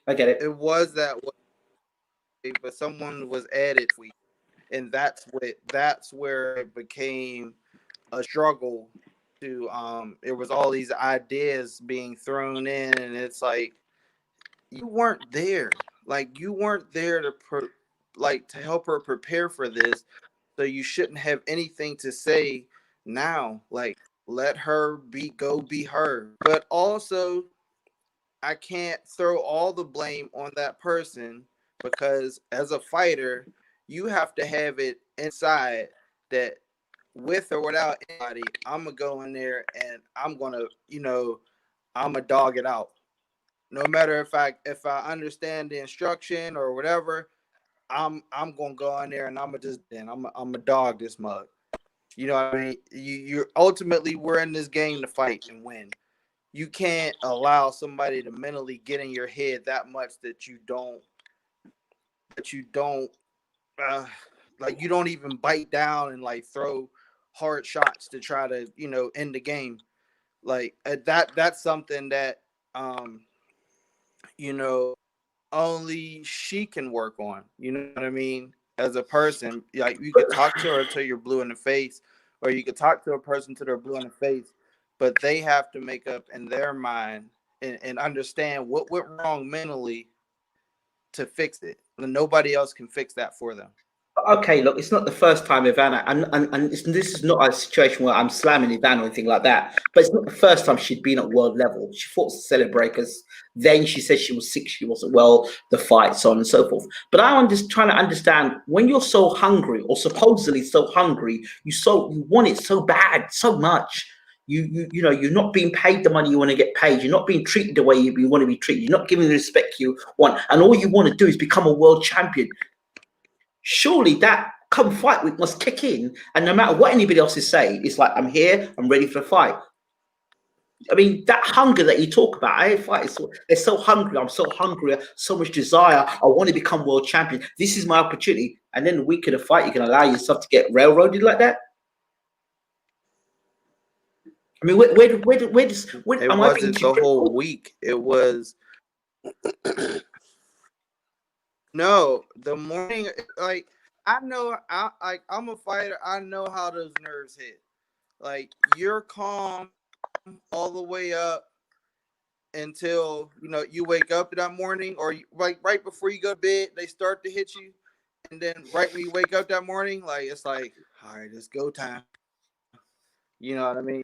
I get it. It was that way, but someone was added week, and that's where it became a struggle. It was all these ideas being thrown in, and it's like you weren't there. Like, you weren't there to help her prepare for this, so you shouldn't have anything to say now. Like, let her be her. But also, I can't throw all the blame on that person, because as a fighter, you have to have it inside that with or without anybody, I'm gonna go in there and I'm gonna dog it out. No matter if I understand the instruction or whatever, I'm gonna go in there and I'm gonna dog this mug. You know what I mean? You're ultimately, we're in this game to fight and win. You can't allow somebody to mentally get in your head that much that you don't you don't even bite down and throw hard shots to try to end the game. That's something that only she can work on. You know what I mean? As a person, you could talk to her till you're blue in the face, or you could talk to a person till they're blue in the face, but they have to make up in their mind and understand what went wrong mentally to fix it. And nobody else can fix that for them. Okay, look, it's not the first time Ivana, and this is not a situation where I'm slamming Ivana or anything like that, but it's not the first time she'd been at world level. She fought Celebreakers, then she said she was sick, she wasn't well, the fight, so on and so forth. But I'm just trying to understand, when you're so hungry, or supposedly so hungry, you want it so bad, so much. You're not being paid the money you want to get paid. You're not being treated the way you want to be treated. You're not given the respect you want, and all you want to do is become a world champion. Surely that come fight week must kick in, and no matter what anybody else is saying, it's like, I'm here, I'm ready for the fight. I mean, that hunger that you talk about, they're so hungry, I'm so hungry, so much desire, I want to become world champion, this is my opportunity, and then the week of the fight, you can allow yourself to get railroaded like that? I mean, where it wasn't the whole week. It was no, the morning. I'm a fighter. I know how those nerves hit. Like, you're calm all the way up until you wake up that morning, or right before you go to bed, they start to hit you, and then right when you wake up that morning, it's like, all right, it's go time. You know what I mean?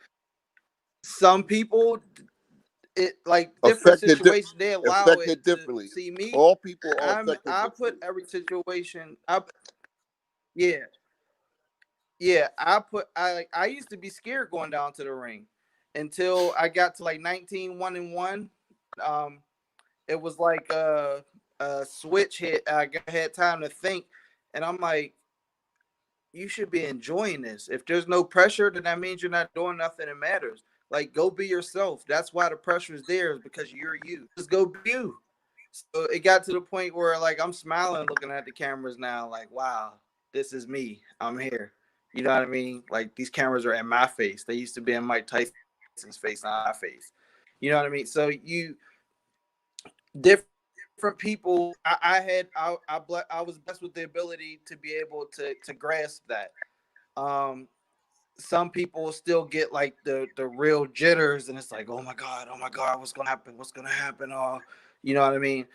Some people, different situations, they allow it differently. See me, all people are I put every situation up. Yeah, Yeah, I used to be scared going down to the ring until I got to like 19, 1-1. Um, it was like a switch hit. I had time to think, and I'm like, you should be enjoying this. If there's no pressure, then that means you're not doing nothing that matters. Like, go be yourself. That's why the pressure is there, is because you're you. Just go be you. So it got to the point where like I'm smiling looking at the cameras now, like, wow, this is me. I'm here. You know what I mean? Like, these cameras are in my face. They used to be in Mike Tyson's face, not my face. You know what I mean? So you different people. I was blessed with the ability to be able to grasp that. Um, some people still get like the real jitters, and it's like, oh my god, what's gonna happen? What's gonna happen? Oh, you know what I mean?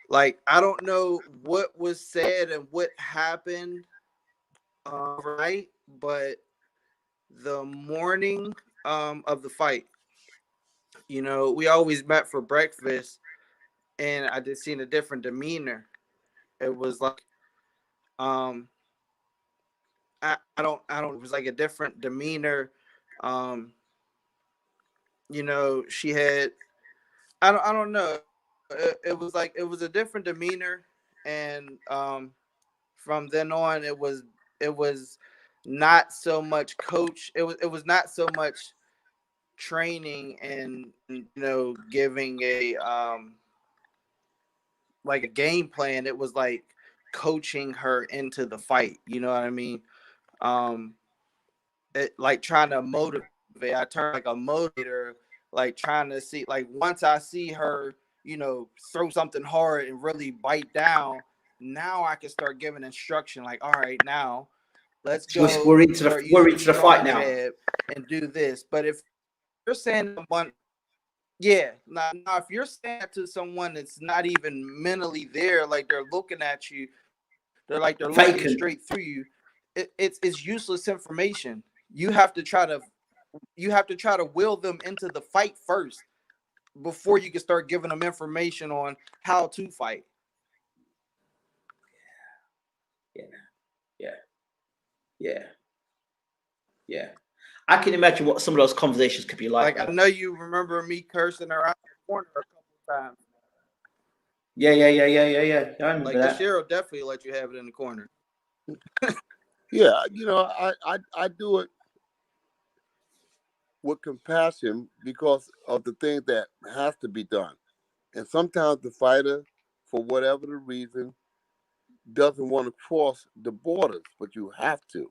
Like, I don't know what was said and what happened overnight, but the morning of the fight, we always met for breakfast, and I just seen a different demeanor. It was like, um, I don't. It was like a different demeanor. Um, she had. I don't know. It was like it was a different demeanor, and from then on, it was not so much coach. It was not so much training and giving a like a game plan. It was like coaching her into the fight. You know what I mean? Um, like trying to motivate. I turn like a motivator, like trying to see, like once I see her, throw something hard and really bite down, now I can start giving instruction. Like, all right, now let's go. We're into Start the using fight strong now. jab and do this. But if you're saying someone, yeah, now if you're saying that to someone that's not even mentally there, like they're looking at you, they're looking Vacant. straight through you, it's useless information. You have to try to will them into the fight first before you can start giving them information on how to fight. Yeah. I can imagine what some of those conversations could be like. Like, I know you remember me cursing her out in the corner a couple times. Yeah. I remember Like, that. Bashir will definitely let you have it in the corner. Yeah, I do it with compassion because of the things that has to be done. And sometimes the fighter, for whatever the reason, doesn't want to cross the borders, but you have to.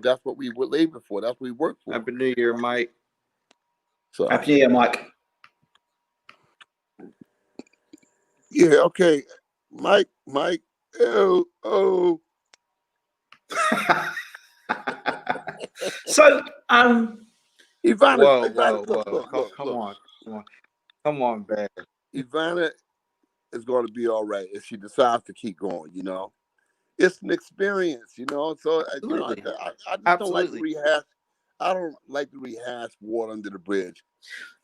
That's what we were labor for. That's what we work for. Happy New Year, Mike. So Happy New Year, Mike. yeah, okay. Mike, oh. So, Ivana, Whoa. look. Come on, man. Ivana is going to be all right if she decides to keep going. It's an experience. So Absolutely. I just don't like to rehash. I don't like to rehash water under the bridge.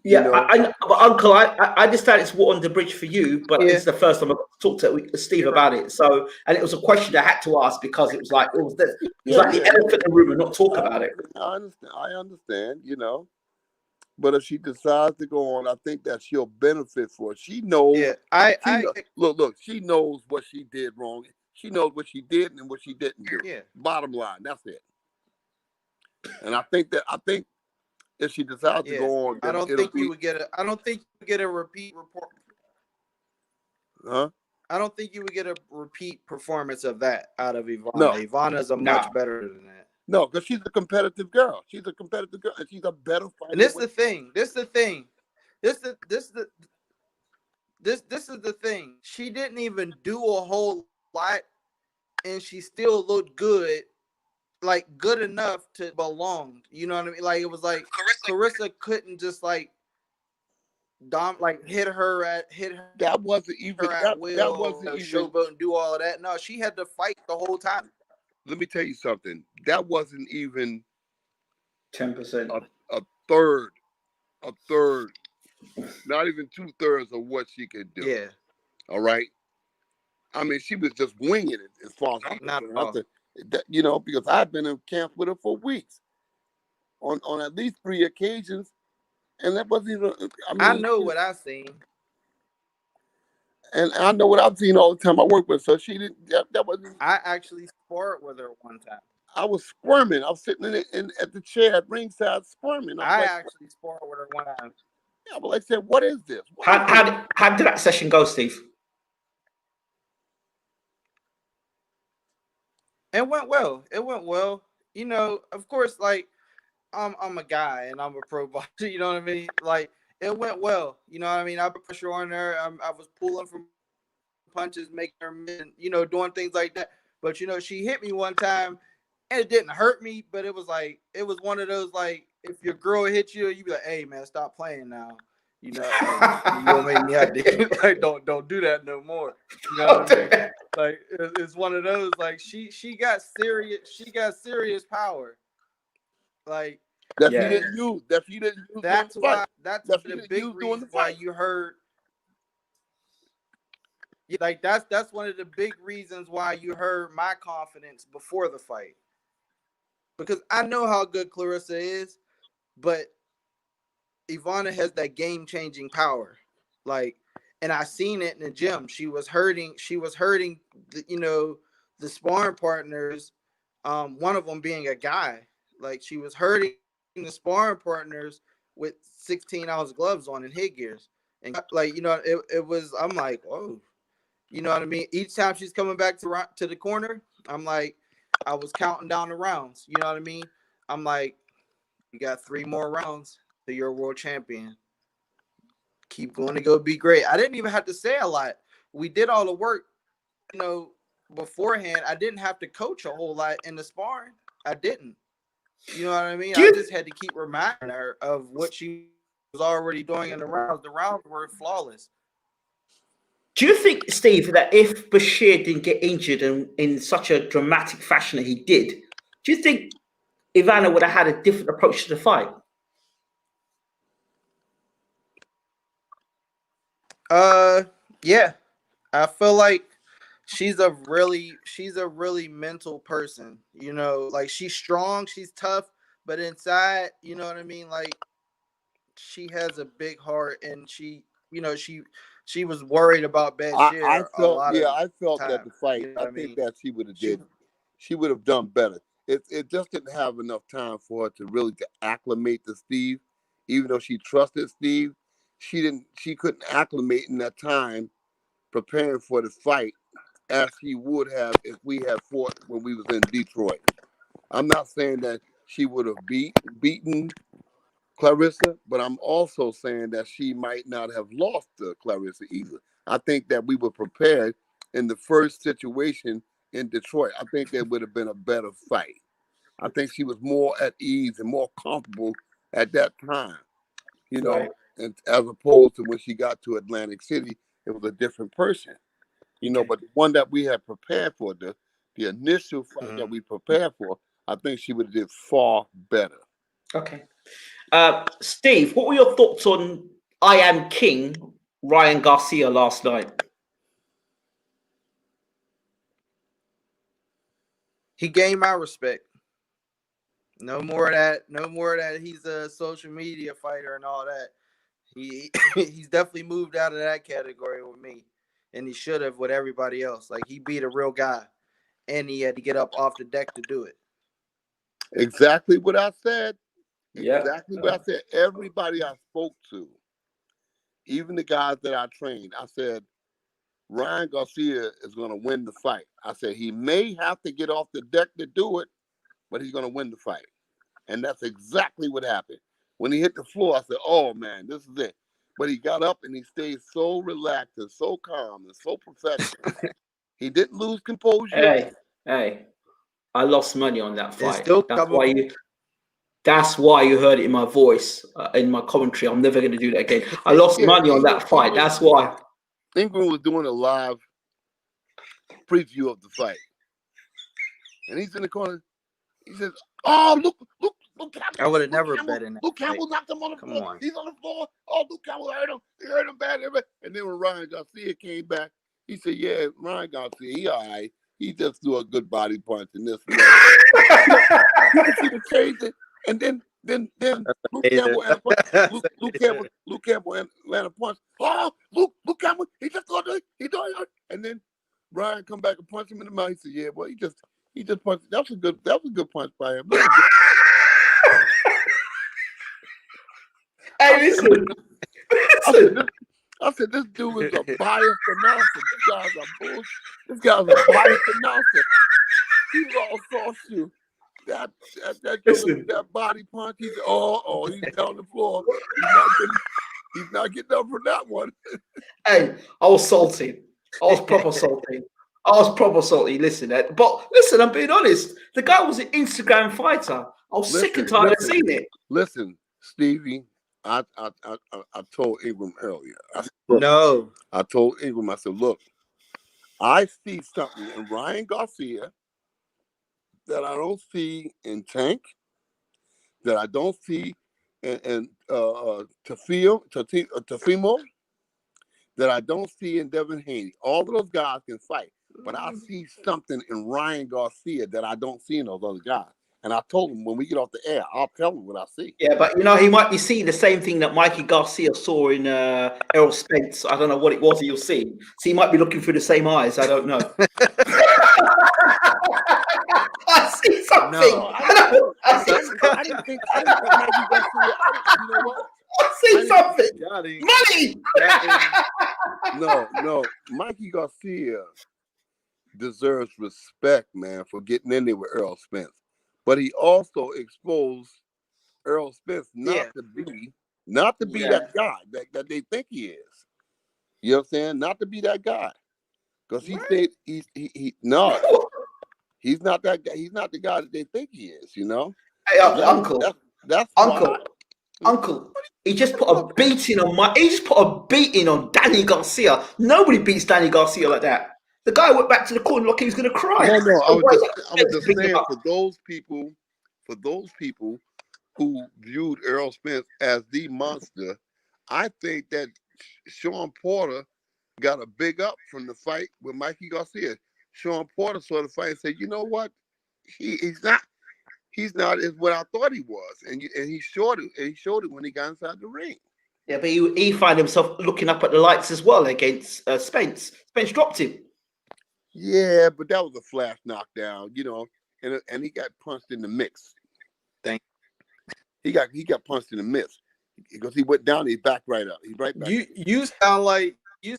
yeah, but Uncle, I understand it's water on the bridge for you, but Yeah. it's the first time I talked to Steve about it. So, and it was a question I had to ask because it was like the elephant in the room and not talk about it. I understand. But if she decides to go on, I think that she'll benefit for it. She knows. Yeah, look. She knows what she did wrong. She knows what she did and what she didn't do. Yeah. Bottom line, that's it. And I think if she decides to go on, I don't think you would get a repeat report. Huh? I don't think you would get a repeat performance of that out of Ivana. No. Ivana's much better than that. No, because she's a competitive girl. And she's a better fighter. And this is the thing. This is the thing. She didn't even do a whole lot, and she still looked good, like good enough to belong. You know what I mean? Like, it was like Carissa couldn't just like hit her. That wasn't even that wasn't even showboat and do all of that. No, she had to fight the whole time. Let me tell you something. That wasn't even 10%. A third, not even 2/3 of what she could do. Yeah. All right. I mean, she was just winging it as far as not at all. You know, because I've been in camp with her for weeks on at least 3 occasions, and that wasn't even. I know what I seen. And I know what I've seen all the time I work with. So she didn't. That wasn't. I actually sparred with her one time. I was squirming. I was sitting at the chair at ringside squirming. I actually sparred with her one time. Yeah, but I said, "What is this?" How did that session go, Steve? It went well. It went well. You know, of course, like I'm a guy and I'm a pro boxer. You know what I mean? Like it went well. You know what I mean? I put pressure on her. I was pulling from punches, making her, you know, doing things like that. But you know, she hit me one time, and it didn't hurt me. But it was like it was one of those like if your girl hit you, you be like, "Hey man, stop playing now." You know, you gonna make me have to like don't do that no more. You know what I mean? Like it's one of those like she got serious power. Like that you didn't use. That you didn't use. That's why. That's the big reason why you heard. Like that's one of the big reasons why you heard my confidence before the fight. Because I know how good Clarissa is, but Ivana has that game-changing power. Like, and I seen it in the gym. She was hurting, you know, the sparring partners, one of them being a guy. Like she was hurting the sparring partners with 16-ounce gloves on and headgears. And like, you know, it was, I'm like, oh, you know what I mean? Each time she's coming back to the corner, I'm like, I was counting down the rounds. You know what I mean? I'm like, you got 3 more rounds to your world champion. Keep going to go be great. I didn't even have to say a lot. We did all the work, you know, beforehand. I didn't have to coach a whole lot in the sparring. I didn't. You know what I mean? I just had to keep reminding her of what she was already doing in the rounds. The rounds were flawless. Do you think, Steve, that if Bashir didn't get injured in such a dramatic fashion that he did, do you think Ivana would have had a different approach to the fight? Yeah. I feel like she's a really mental person. You know, like she's strong, she's tough, but inside, you know what I mean? Like she has a big heart, and she, you know, she was worried about Bashir I felt time, that the fight. you know I think that she would have she would have done better. It just didn't have enough time for her to really acclimate to Steve. Even though she trusted Steve, she couldn't acclimate in that time preparing for the fight as she would have if we had fought when we was in Detroit. I'm not saying that she would have beaten Clarissa, but I'm also saying that she might not have lost to Clarissa either. I think that we were prepared in the first situation in Detroit. I think there would have been a better fight. I think she was more at ease and more comfortable at that time, you know, Right. and as opposed to when she got to Atlantic City, it was a different person, you know. But the one that we had prepared for, the initial fight that we prepared for, I think she would have did far better. Okay. Steve, what were your thoughts on I Am King, Ryan Garcia, last night? He gained my respect. No more of that. No more of that. He's a social media fighter and all that. He's definitely moved out of that category with me, and he should have with everybody else. Like he beat a real guy, and he had to get up off the deck to do it. Exactly what I said. Yeah. Exactly what I said. Everybody I spoke to, even the guys that I trained, I said, Ryan Garcia is going to win the fight. I said, he may have to get off the deck to do it, but he's going to win the fight. And that's exactly what happened. When he hit the floor, I said, oh, man, this is it. But he got up and he stayed so relaxed and so calm and so professional. He didn't lose composure. Hey, I lost money on that fight. Still that's why you heard it in my voice, in my commentary. I'm never going to do that again. I lost money on that fight. That's why. Ingram was doing a live preview of the fight. And he's in the corner. He says, oh, look, Campbell. I would have never bet in that. Luke Campbell knocked him on the floor. He's on the floor. Oh, Luke Campbell hurt him. He hurt him bad. And then when Ryan Garcia came back, he said, yeah, Ryan Garcia, he all right. he just threw a good body punch in this. You can see the change, and then Luke Campbell and Luke Campbell and Atlanta punch. Oh, Luke Campbell, he just got it. He doing it. And then Ryan come back and punch him in the mouth. He said, "Yeah, well, he just punched. That was a good punch by him." Hey, listen. I said, this dude is a biased announcer. This guy's a biased announcer. He's all soft shoe. That body punch. He's he's down the floor. He's not getting up from that one. Hey, I was salty. I was proper salty. Listen, I'm being honest. The guy was an Instagram fighter. I was sick and tired of seeing it. Listen, Stevie, I told Ingram earlier. I told Ingram, I said, look, I see something in Ryan Garcia that I don't see in Tank, that I don't see in Tafimo, that I don't see in Devin Haney. All of those guys can fight, but I see something in Ryan Garcia that I don't see in those other guys. And I told him when we get off the air, I'll tell him what I see. Yeah, but he might be seeing the same thing that Mikey Garcia saw in Errol Spence. I don't know what it was he'll see. So he might be looking through the same eyes. I don't know. I see something. No, I didn't think Mikey Garcia. You know what? I see something. Money. No. Mikey Garcia deserves respect, man, for getting in there with Errol Spence. But he also exposed Errol Spence not to be that guy that they think he is. You know what I'm saying? Not to be that guy. Because he said he's not that guy. He's not the guy that they think he is, you know? Hey, Uncle. That's Uncle. He just put a beating on Danny Garcia. Nobody beats Danny Garcia like that. The guy went back to the corner like he was going to cry. No, I was just saying for those people who viewed Errol Spence as the monster, I think that Sean Porter got a big up from the fight with Mikey Garcia. Sean Porter saw the fight and said, "You know what? He's not as what I thought he was," and he showed it. And he showed it when he got inside the ring. Yeah, but he found himself looking up at the lights as well against Spence. Spence dropped him. Yeah, but that was a flash knockdown, you know, and he got punched in the mix. He got punched in the mix because he went down and he backed right up. He right back. You sound like you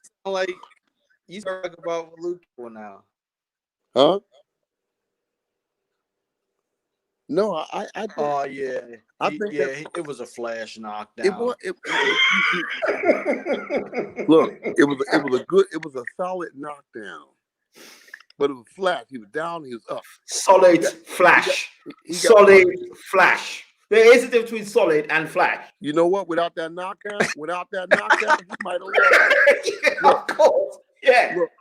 talk about Luke now. Huh? No, I oh yeah. I think it was a flash knockdown. Look, it was a solid knockdown. But it was flash. He was down, he was up. Solid flash. Solid flash. There is a difference between solid and flash. You know what? Without that knockdown, he might have lost. Yeah, of course. Yeah. Look,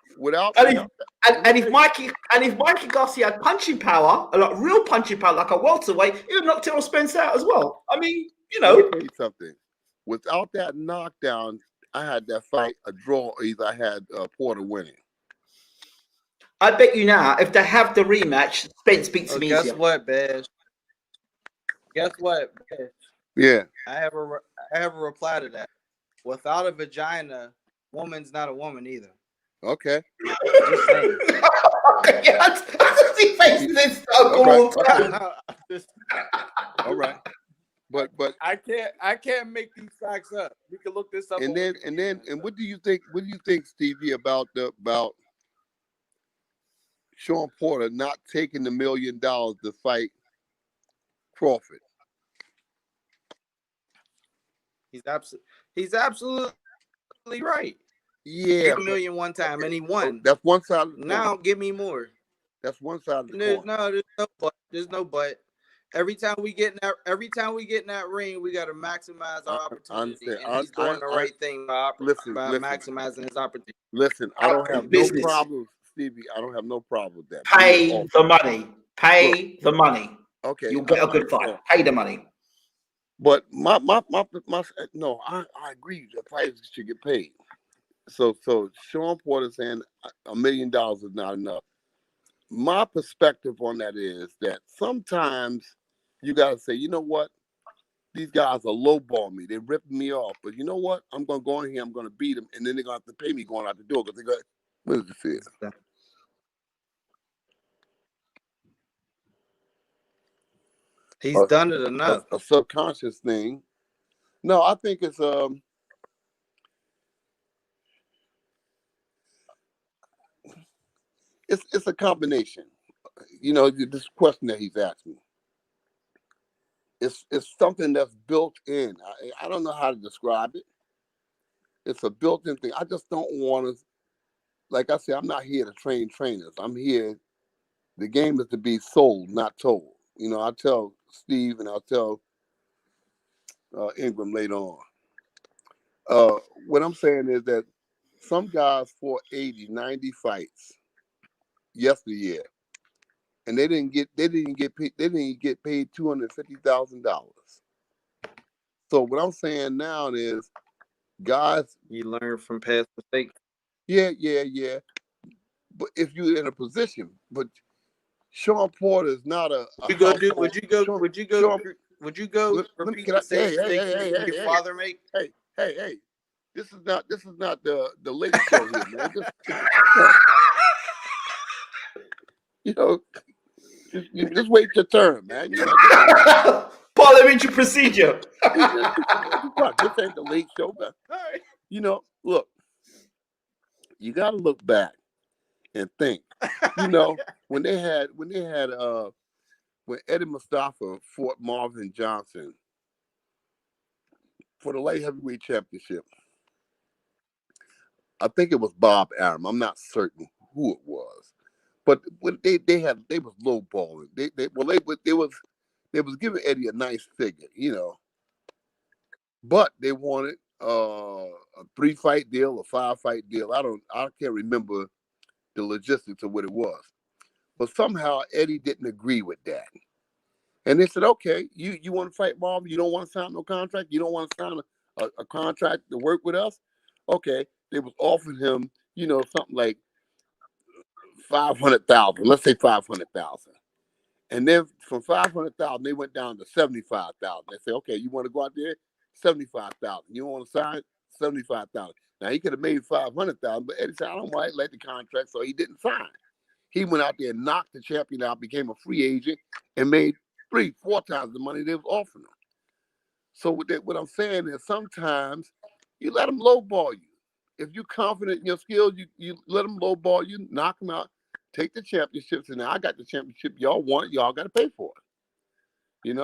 if Mikey Garcia had punching power, like real punching power, like a welterweight, he would knock Errol Spence out as well. I mean, you know. Let me tell you something. Without that knockdown, I had that fight a draw, or either I had Porter winning. I bet you now, if they have the rematch, Spence beats him easier. Guess what, Bash? Yeah. I have a reply to that. Without a vagina, woman's not a woman either. Okay. Just saying. All right. But I can't make these facts up. We can look this up. And what do you think, Stevie, about Sean Porter not taking the $1 million to fight Crawford? He's absolutely right. Yeah, Give $1 million one time and he won. That's one side of the coin. Now give me more. That's one side of the coin. There's no but. Every time we get in that ring, we got to maximize our opportunity. He's doing the right thing by maximizing his opportunity. Listen, I don't have no problem, Stevie. I don't have no problem with that. Pay the money. Pay the money. Okay, you'll get a good fight. Pay the money. But I agree. The fighters should get paid. So Sean Porter saying $1 million is not enough. my perspective on that is that sometimes you got to say, you know what? These guys are lowballing me. They're ripping me off. But you know what? I'm going to go in here. I'm going to beat them. And then they're going to have to pay me going out the door because they got, what is this here? He's done it enough. A subconscious thing. No, I think it's a combination. You know, this question that he's asked me. It's something that's built in. I don't know how to describe it. It's a built-in thing. I just don't want to, like I said, I'm not here to train trainers. I'm here, the game is to be sold, not told. You know, I tell Steve and I'll tell Ingram later on. What I'm saying is that some guys fought 80, 90 fights yesteryear, and they didn't get paid $250,000. So what I'm saying now is, guys, you learn from past mistakes. Yeah. But if you're in a position, but Sean Porter is not a Would you go repeat the same mistake your father made? Hey. This is not the late show here, man. Just wait your turn, man. Parliamentary procedure. This ain't the late show, man. All right. Look, you got to look back and think. When Eddie Mustafa fought Marvin Johnson for the light heavyweight championship, I think it was Bob Arum. I'm not certain who it was, but when they was lowballing. They was giving Eddie a nice figure, but they wanted a 3-fight deal, a 5-fight deal. I can't remember the logistics of what it was, but somehow Eddie didn't agree with that. And they said, okay, you want to fight Marvin? You don't want to sign no contract? You don't want to sign a contract to work with us? Okay. They was offering him, something like $500,000. Let's say $500,000. And then from $500,000, they went down to $75,000. They said, okay, you want to go out there? $75,000. You don't want to sign? $75,000. Now he could have made $500,000, but Eddie said, I don't want to like the contract, so he didn't sign. He went out there, knocked the champion out, became a free agent, and made 3-4 times the money they was offering him. So what I'm saying is, sometimes you let them lowball you. If you're confident in your skills, you let them lowball you, knock them out, take the championships, and now I got the championship. Y'all want it, y'all got to pay for it.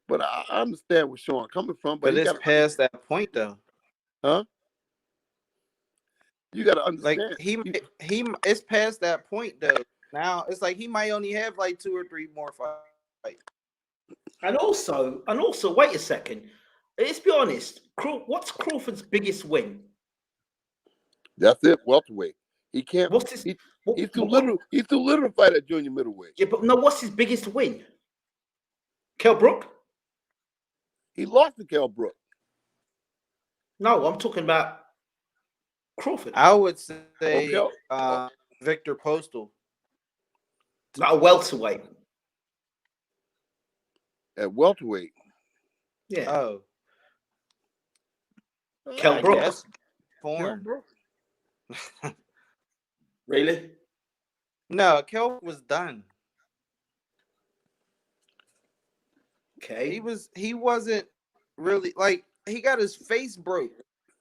But I understand where Sean coming from. But it's past that point, though. Huh? You got to understand. Like it's past that point, though. Now it's like he might only have like 2 or 3 more fights. And also, wait a second. Let's be honest. What's Crawford's biggest win? That's it, welterweight. He can't. What's his? He's too little. He's too little to fight at junior middleweight. Yeah, but no. What's his biggest win? Kell Brook? He lost to Kell Brook. No, I'm talking about Crawford. I would say Victor Postal. Not a welterweight. At welterweight. Yeah. Oh. Kell Brook. Foreign. Really? No, Kell was done. Okay. He wasn't really, like, he got his face broke.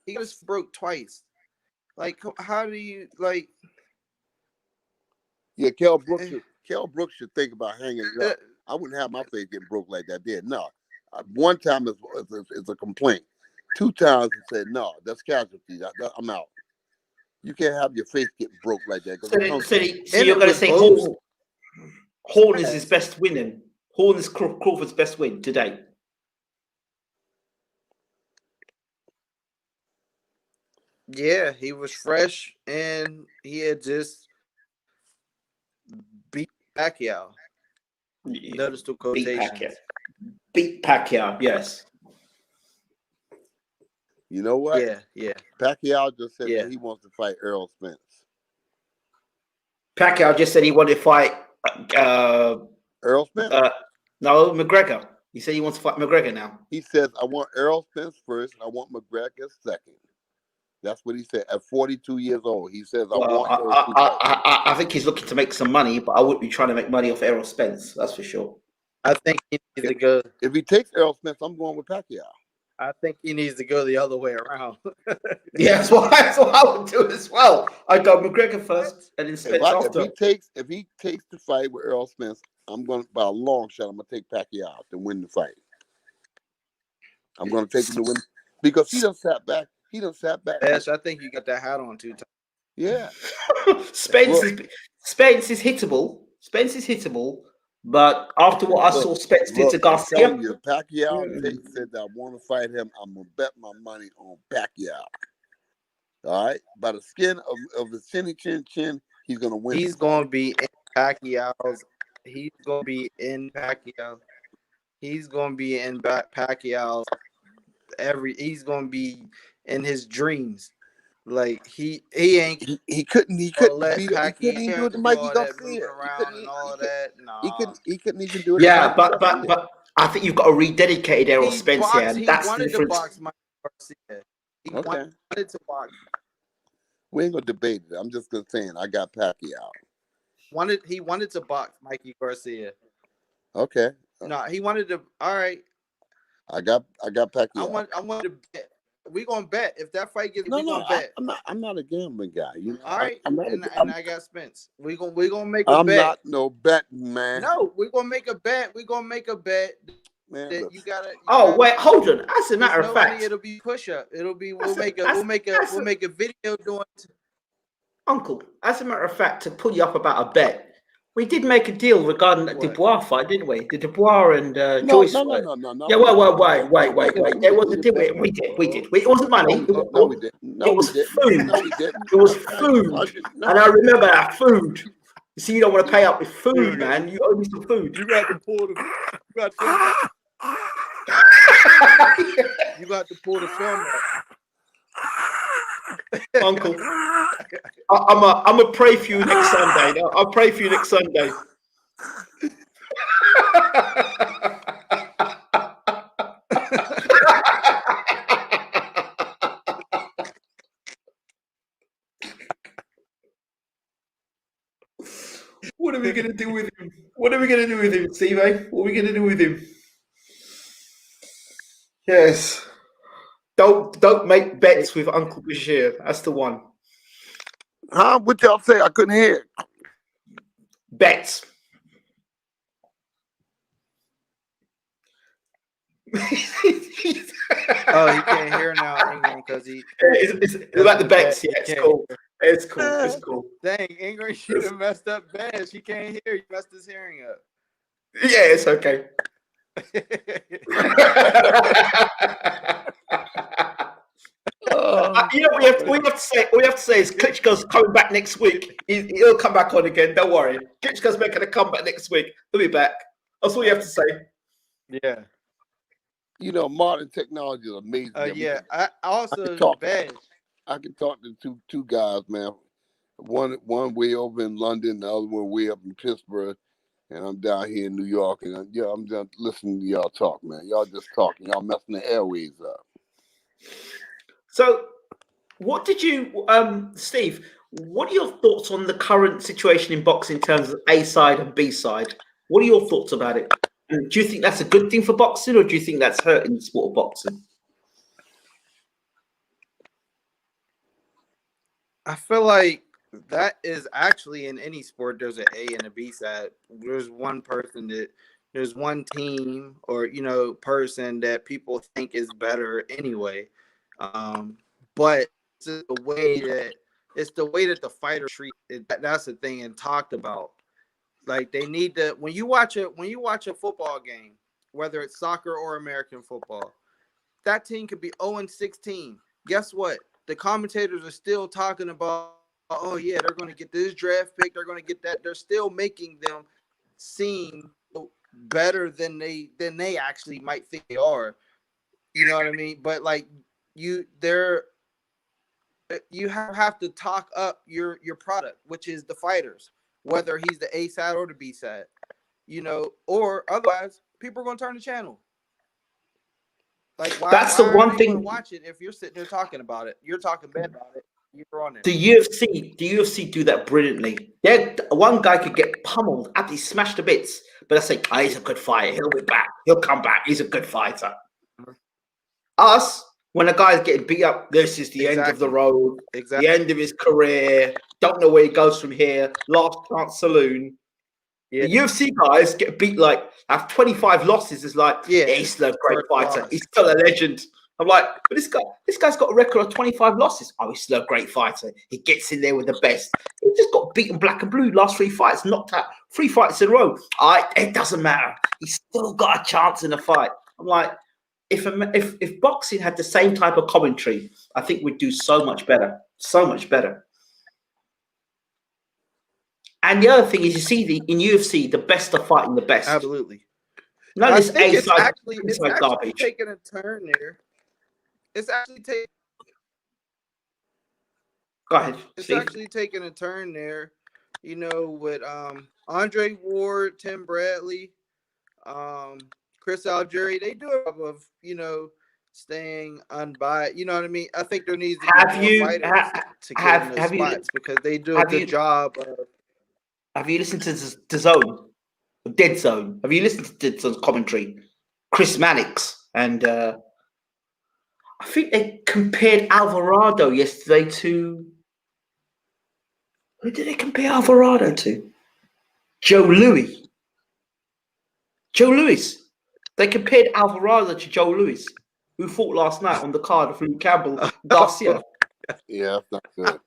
He got his broke twice. Like, how do you, like? Yeah, Kell Brooks should think about hanging it up. I wouldn't have my face getting broke like that there. No. One time is a complaint. 2 times he said, no, that's casualty. I'm out. You can't have your face get broke like that. So you're going to say Horn is his best win then? Horn is Crawford's best win to date? Yeah, he was fresh and he had just beat Pacquiao. Notice the quotation. Beat Pacquiao, yes. You know what? Yeah. Pacquiao just said that he wants to fight Errol Spence. Pacquiao just said he wanted to fight. Earl Spence. No, McGregor. He said he wants to fight McGregor now. He says, I want Earl Spence first, and I want McGregor second. That's what he said at 42 years old. He says, I think he's looking to make some money, but I wouldn't be trying to make money off Errol Spence. That's for sure. I think he needs to go. If he takes Errol Spence, I'm going with Pacquiao. I think he needs to go the other way around. Yeah, that's what I would do as well. I'd go McGregor first and then Spence after. If he takes the fight with Errol Spence, I'm going to, by a long shot, I'm going to take Pacquiao out to win the fight. I'm going to take him to win because he done sat back. Ash, I think you got that hat on too. Yeah. Spence is hittable. Spence is hittable. But after what I saw Spence did to Garcia, Pacquiao said that I want to fight him. I'm gonna bet my money on Pacquiao. All right, by the skin of his chin, he's gonna win. He's gonna be in Pacquiao's. He's gonna be in Pacquiao. He's gonna be in Pacquiao's. He's gonna be in his dreams. Like he couldn't do it to Mikey Garcia around and all that. No, he couldn't even do it. Yeah, but I think you've got a rededicated Errol Spence here, and that's the difference. To box Mikey Garcia. He wanted to box. We ain't gonna debate it. I'm just saying I got Pacquiao. He wanted to box Mikey Garcia. Okay. No, he wanted to. All right. I got Pacquiao. I want to bet. We gonna bet if that fight gets. Bet. I'm not a gambling guy. You know? All right, and I got Spence. We gonna make a bet. I'm not no betting man. No, we gonna make a bet. We gonna make a bet. Man, that you gotta. Wait, hold on. As a matter of fact, it'll be push up. It'll be we'll make a video doing. Uncle, as a matter of fact, to pull you up about a bet, we did make a deal regarding the Dubois fight, didn't we? The Dubois and Joyce fight. No. Yeah, wait. There was a deal. We did. It wasn't money. It was food. It was food. And I remember that food. You see, you don't want to pay up with food, man. You owe me some food. You got to pull the film up. Uncle, I'm a pray for you next Sunday. No? I'll pray for you next Sunday. What are we gonna do with him? Steve? What are we gonna do with him? Yes. Don't make bets with Uncle Bashir. That's the one. Huh? What y'all say? I couldn't hear. Bets. Oh, he can't hear now, Ingram, because it's about the bets. Yeah, it's cool. Dang, Ingram, you done messed up bad. She can't hear. You messed his hearing up. Yeah, it's okay. You know, we have to say is Klitschko's coming back next week. He'll come back on again. Don't worry. Klitschko's making a comeback next week. He'll be back. That's all you have to say. Yeah. You know, modern technology is amazing. Yeah. I can talk to two guys, man. One way over in London, the other one way up in Pittsburgh, and I'm down here in New York, and I'm just listening to y'all talk, man. Y'all just talking. Y'all messing the airways up. So, what did you, Steve? What are your thoughts on the current situation in boxing in terms of A side and B side? What are your thoughts about it? And do you think that's a good thing for boxing, or do you think that's hurting the sport of boxing? I feel like that is actually in any sport. There's an A and a B side. There's one team or person that people think is better anyway. But it's the way that the fighters treat it. That's the thing and talked about. Like they need to when you watch a football game, whether it's soccer or American football, that team could be 0-16. Guess what? The commentators are still talking about, oh yeah, they're going to get this draft pick, they're going to get that. They're still making them seem better than they actually might think they are. You know what I mean? But like you have to talk up your product, which is the fighters. whether he's the A side or the B side, you know, or otherwise people are going to turn the channel. Like, why That's the are one they thing. going to watch it if you're sitting there talking about it? You're talking bad about it. You're on it. The UFC do that brilliantly. One guy could get pummeled, absolutely smashed to bits, but I say, oh, he's a good fighter. He'll be back. He'll come back. He's a good fighter. Us, when a guy's getting beat up, this is the end of the road, the end of his career. Don't know where he goes from here. Last chance saloon. Yeah. The UFC guys get beat have 25 losses. It's like, yeah, he's still a great fighter. He's still a legend. I'm like, but this guy's got a record of 25 losses. Oh, he's still a great fighter. He gets in there with the best. He just got beaten black and blue last 3 fights, knocked out 3 fights in a row. It doesn't matter. He's still got a chance in a fight. I'm like, if boxing had the same type of commentary, I think we'd do so much better. So much better. And the other thing is, you see, in UFC, the best are fighting the best. Absolutely. None of this it's actually garbage. Taking a turn there. It's actually taking. Go ahead. It's Steve. actually taking a turn there. You know, with Andre Ward, Tim Bradley, Chris Algieri, they do a job of, you know, staying unbiased. You know what I mean? I think there needs to be more fighters to get in those spots because they do a good job of. Have you listened to the Zone, Dead Zone? Have you listened to Dead Zone's commentary? Chris Mannix and I think they compared Alvarado yesterday to. Who did they compare Alvarado to? Joe Louis. Joe Louis. They compared Alvarado to Joe Louis, who fought last night on the card of Luke Campbell, Garcia. Yeah, that's not good.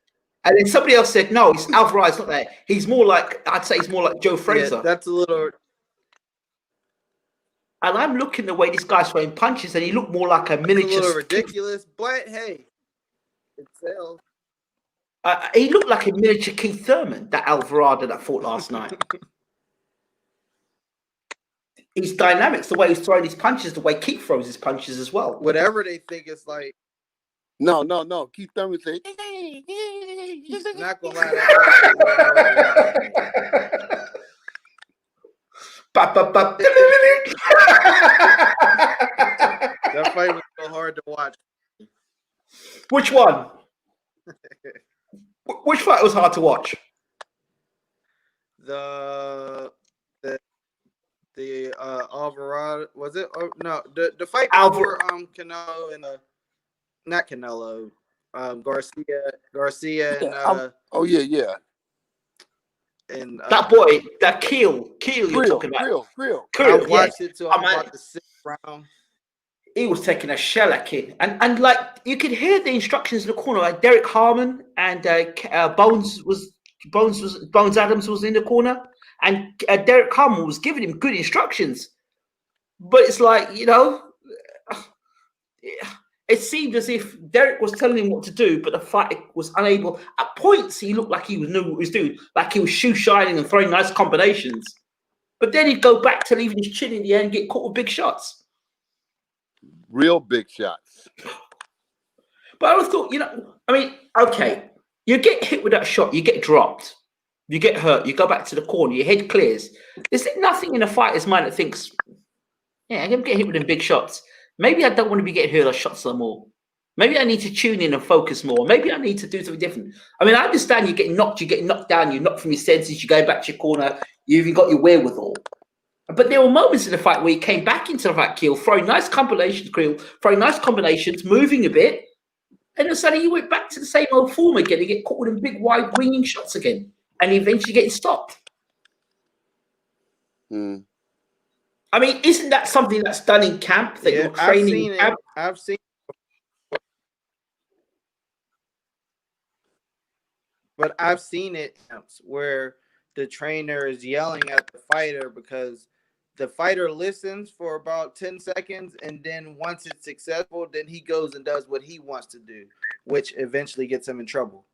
And then somebody else said, no, it's Alvarado's not there. He's more like, I'd say he's more like Joe Fraser. Yeah, that's a little. And I'm looking the way this guy's throwing punches, and he looked more like a miniature. A little ridiculous, but hey, it sells. He looked like a miniature Keith Thurman, that Alvarado that fought last night. His dynamics, the way he's throwing his punches, the way Keith throws his punches as well. Whatever they think it's like. No. Keith Thurman say, He's not gonna lie. That fight was so hard to watch. Which one? Which fight was hard to watch? The Alvarado, was it? Oh, no, the fight before Canelo and not Canelo, Garcia and oh yeah. And that boy, that Keel you're talking about. Krill. I watched it till about the 6th round. He was taking a shellacking, and like you could hear the instructions in the corner. Like Derek Harmon and Bones Adams was in the corner, and Derek Harmon was giving him good instructions. But it's like, you know, it seemed as if Derek was telling him what to do, but the fight was unable. At points, he looked like he knew what he was doing, like he was shoe shining and throwing nice combinations. But then he'd go back to leaving his chin in the air and get caught with big shots. Real big shots. But I always thought, you know, I mean, okay, you get hit with that shot, you get dropped, you get hurt, you go back to the corner, your head clears. Is there nothing in a fighter's mind that thinks, yeah, I'm going to get hit with them big shots. Maybe I don't want to be getting hit with shots no more. Maybe I need to tune in and focus more. Maybe I need to do something different. I mean, I understand you get knocked down, you're knocked from your senses, you go back to your corner, you even got your wherewithal. But there were moments in the fight where he came back into the fight, Keel, throwing nice combinations, moving a bit, and then suddenly he went back to the same old form again. He get caught with them big, wide, winging shots again, and eventually getting stopped. Mm. I mean, isn't that something that's done in camp, that you're training in camp? I've seen But I've seen it where the trainer is yelling at the fighter because the fighter listens for about 10 seconds, and then once it's successful, then he goes and does what he wants to do, which eventually gets him in trouble.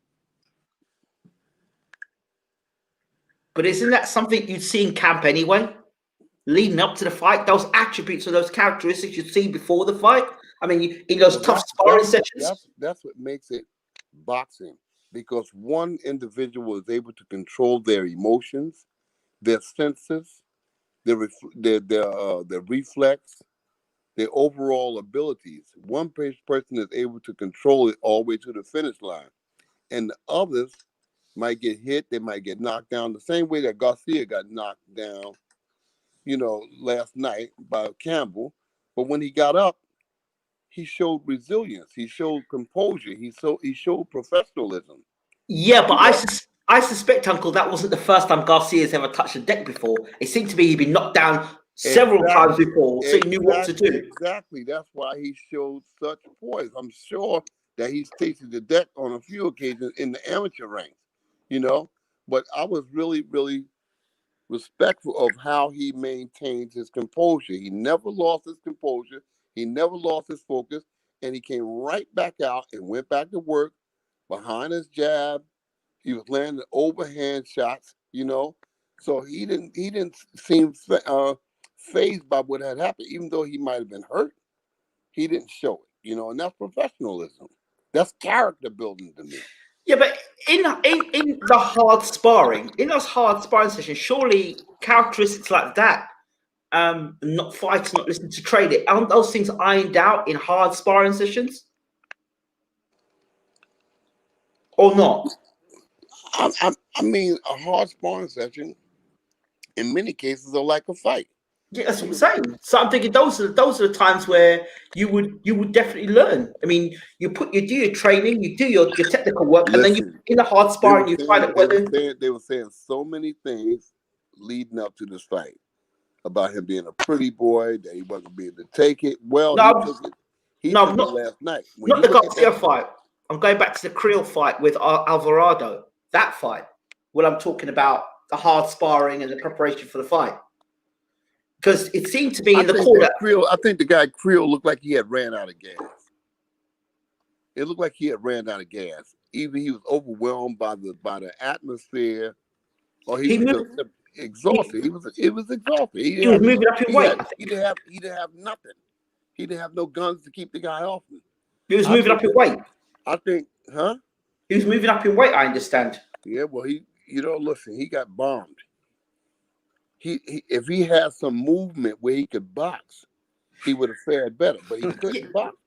But isn't that something you'd see in camp anyway? Leading up to the fight, those attributes or those characteristics you'd see before the fight. I mean, in those tough sparring sessions. That's what makes it boxing. because one individual is able to control their emotions, their senses, their reflex, their overall abilities. One person is able to control it all the way to the finish line, and the others might get hit. They might get knocked down the same way that Garcia got knocked down, last night by Campbell. But when he got up, he showed resilience. He showed composure. He showed professionalism. Yeah, but I suspect, Uncle, that wasn't the first time Garcia's ever touched a deck before. It seemed to be he'd been knocked down several times before, so he knew what to do. Exactly. That's why he showed such poise. I'm sure that he's tasted the deck on a few occasions in the amateur ranks, But I was really, really respectful of how he maintained his composure. He never lost his composure. He never lost his focus, and he came right back out and went back to work behind his jab. He was landing overhand shots, So he didn't seem phased by what had happened, even though he might have been hurt. He didn't show it, and that's professionalism. That's character building to me. Yeah, but in the hard sparring, in those hard sparring sessions, surely characteristics like that, not fighting, not listening to trade, aren't those things ironed out in hard sparring sessions? Or not? I mean, a hard sparring session, in many cases, are like a fight. Yeah, that's what I'm saying. So I'm thinking those are the times where you would definitely learn. I mean, you do your training, you do your technical work, and then you in a hard sparring, you find out whether they were saying so many things leading up to this fight about him being a pretty boy, that he wasn't being able to take it. Well, he took it. He took it last night. Not the Garcia fight. I'm going back to the Creel fight with Alvarado. That fight. What I'm talking about, the hard sparring and the preparation for the fight. Because it seemed to be in the corner. I think the guy Creel looked like he had ran out of gas. It looked like he had ran out of gas. Either he was overwhelmed by the atmosphere, or he was just exhausted. He was exhausted. He was moving up in weight. He didn't have nothing. He didn't have no guns to keep the guy off him. He was moving up in weight. I think, huh? He was moving up in weight, I understand. Yeah, well, listen, he got bombed. If he had some movement where he could box, he would have fared better. But he couldn't box.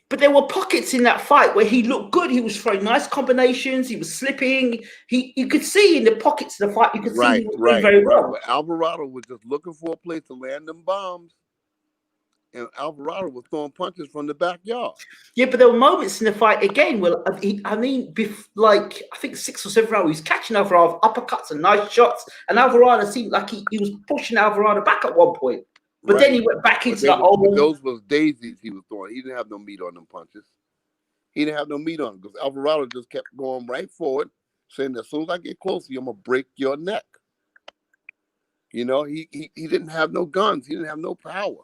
But there were pockets in that fight where he looked good. He was throwing nice combinations. He was slipping. You could see in the pockets of the fight. You could see he was doing very well. But Alvarado was just looking for a place to land them bombs, and Alvarado was throwing punches from the backyard. Yeah, but there were moments in the fight again where I think 6 or 7 rounds, he was catching Alvarado uppercuts and nice shots, and Alvarado seemed like he was pushing Alvarado back at one point. But then he went back into those was daisies he was throwing. He didn't have no meat on them punches. He didn't have no meat on them because Alvarado just kept going right forward, saying, as soon as I get close to you, I'm going to break your neck. He didn't have no guns. He didn't have no power.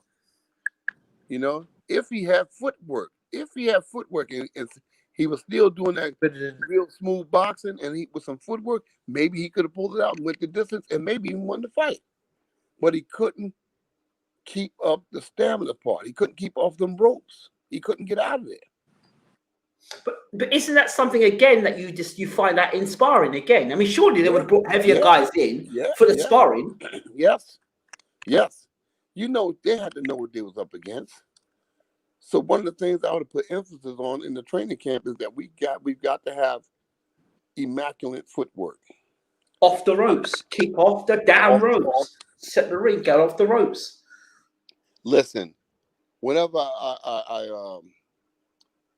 If he had footwork, and he was still doing that real smooth boxing, and he with some footwork, maybe he could have pulled it out and went the distance and maybe even won the fight. But he couldn't keep up the stamina part. He couldn't keep off them ropes. He couldn't get out of there. But isn't that something again that you find that in sparring again? I mean, surely they would have brought heavier guys in for the sparring. Yes. They had to know what they was up against. So one of the things I would have put emphasis on in the training camp is that we've got to have immaculate footwork. Off the ropes, keep off the down ropes, set the ring, get off the ropes. Listen, whenever I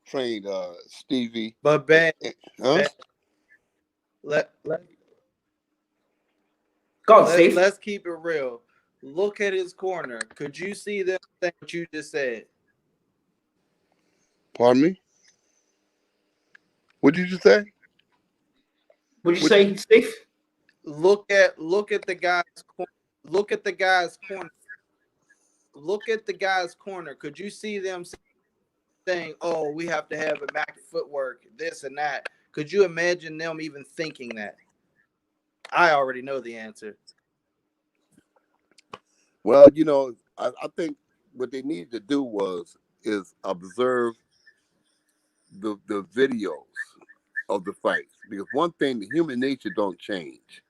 trained Stevie, but Ben, huh? Let's keep it real. Look at his corner. Could you see them saying what you just said? Pardon me? What did you say? What did you say, Steve? Look at the guy's corner. Look at the guy's corner. Look at the guy's corner. Could you see them saying, "Oh, we have to have immaculate footwork, this and that"? Could you imagine them even thinking that? I already know the answer. Well, I think what they needed to do is observe the videos of the fights, because one thing, the human nature don't change.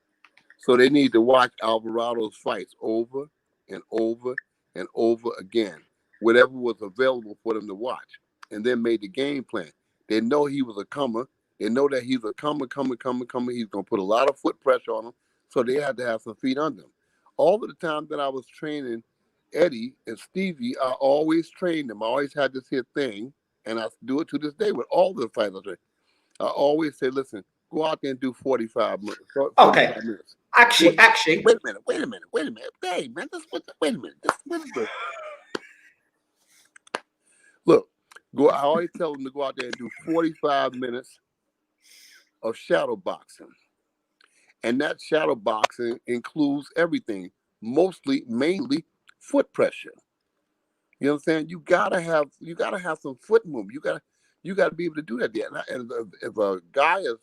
So they need to watch Alvarado's fights over and over and over again, whatever was available for them to watch, and then made the game plan. They know he was a comer. They know that he's a comer. He's going to put a lot of foot pressure on him, so they had to have some feet under him. All of the time that I was training Eddie and Stevie, I always trained them. I always had this here thing, and I do it to this day with all the fighters. I always say, listen, go out there and do 45 minutes. 45 minutes. Actually, wait a minute. Hey, man, wait a minute. What is this? Look, I always tell them to go out there and do 45 minutes of shadow boxing. And that shadow boxing includes everything, mainly foot pressure. You know what I'm saying? You gotta have some foot movement. You gotta be able to do that there. And if a guy is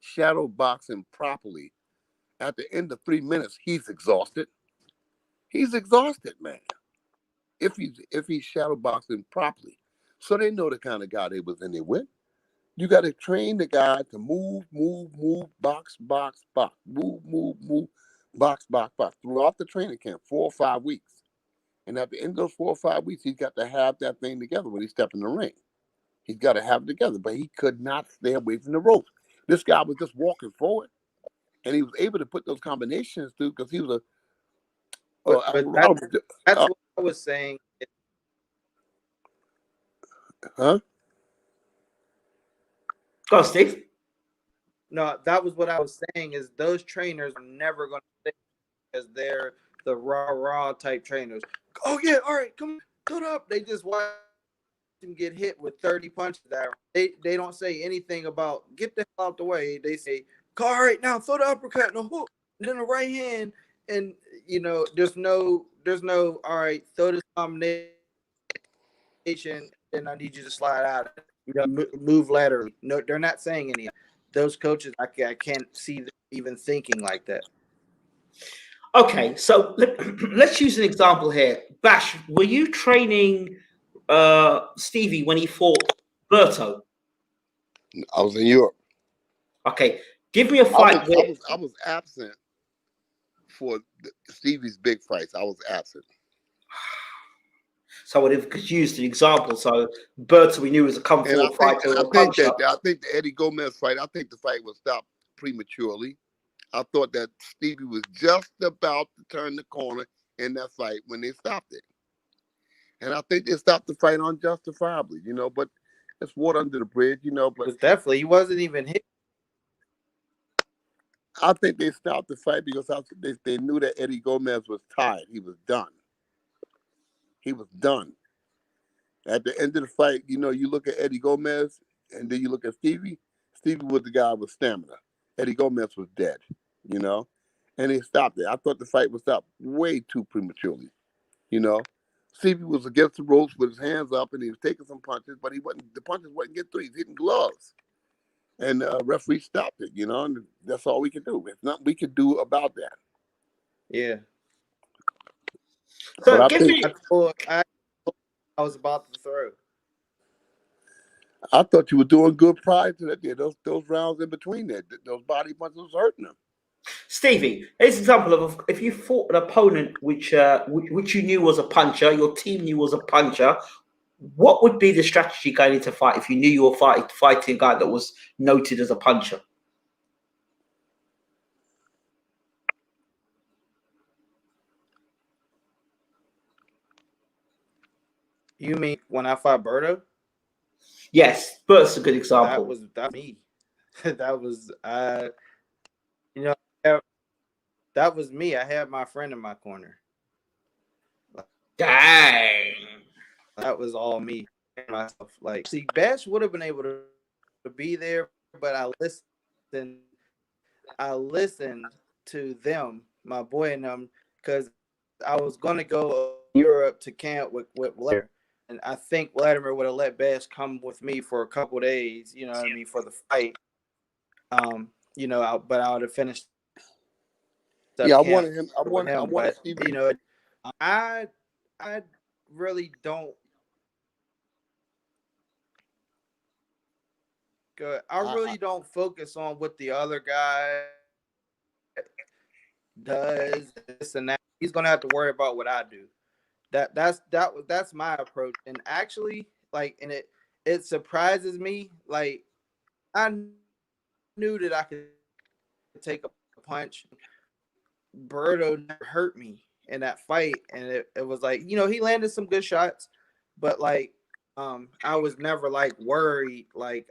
shadow boxing properly, at the end of 3 minutes, he's exhausted. He's exhausted, man. If he's shadow boxing properly. So they know the kind of guy they was in there with. You got to train the guy to move, box, move, box, throughout the training camp, 4 or 5 weeks. And at the end of those 4 or 5 weeks, he's got to have that thing together when he stepped in the ring. He's got to have it together, but he could not stay away from the ropes. This guy was just walking forward, and he was able to put those combinations through because he was that's what I was saying. Huh? Go on, Steve. No, that was what I was saying. Is those trainers are never going to stay because they're the raw type trainers. Oh yeah, all right, come on, put up. They just watch him get hit with 30 punches. They don't say anything about get the hell out the way. They say, all right, now throw the uppercut and the hook, and then the right hand, and there's no all right, throw this combination, and I need you to slide out. Move laterally. No, they're not saying any. Those coaches, I can't see them even thinking like that. Okay, so let's use an example here. Bash, were you training Stevie when he fought Berto? I was in Europe. Okay, give me a fight. I was absent for Stevie's big fights. I was absent. So I would have used the example. So Berto, we knew was a kung fu fighter. I think the Eddie Gomez fight, I think the fight was stopped prematurely. I thought that Stevie was just about to turn the corner in that fight when they stopped it. And I think they stopped the fight unjustifiably, but it's water under the bridge, but it was definitely, he wasn't even hit. I think they stopped the fight because they knew that Eddie Gomez was tired. He was done. At the end of the fight, you look at Eddie Gomez and then you look at Stevie. Stevie was the guy with stamina. Eddie Gomez was dead, and they stopped it. I thought the fight was stopped way too prematurely, Stevie was against the ropes with his hands up and he was taking some punches, but the punches wasn't getting through. He's hitting gloves. And the referee stopped it, and that's all we could do. There's nothing we could do about that. Yeah. So but I was about to throw. I thought you were doing good prior to that. Yeah, those rounds in between there, those body punches was hurting them. Stevie, here's an example of if you fought an opponent which you knew was a puncher, your team knew was a puncher. What would be the strategy going into fight if you knew you were fighting a guy that was noted as a puncher? You mean when I fought Berto? Yes, Bert's a good example. That was me. That was me. I had my friend in my corner. Dang. That was all me. Myself. See, Bash would have been able to be there, but I listened to them, my boy and them, because I was going to go Europe to camp with Vladimir. And I think Vladimir would have let Bash come with me for a couple of days, for the fight. But I would have finished. Yeah, I wanted him. I wanted Stevie. I really don't. Good. I really don't focus on what the other guy does and this and that. He's gonna have to worry about what I do. That's my approach. And actually, like, and it surprises me. Like, I knew that I could take a punch. Berto never hurt me in that fight, and it was like, he landed some good shots, but like, I was never like worried. Like,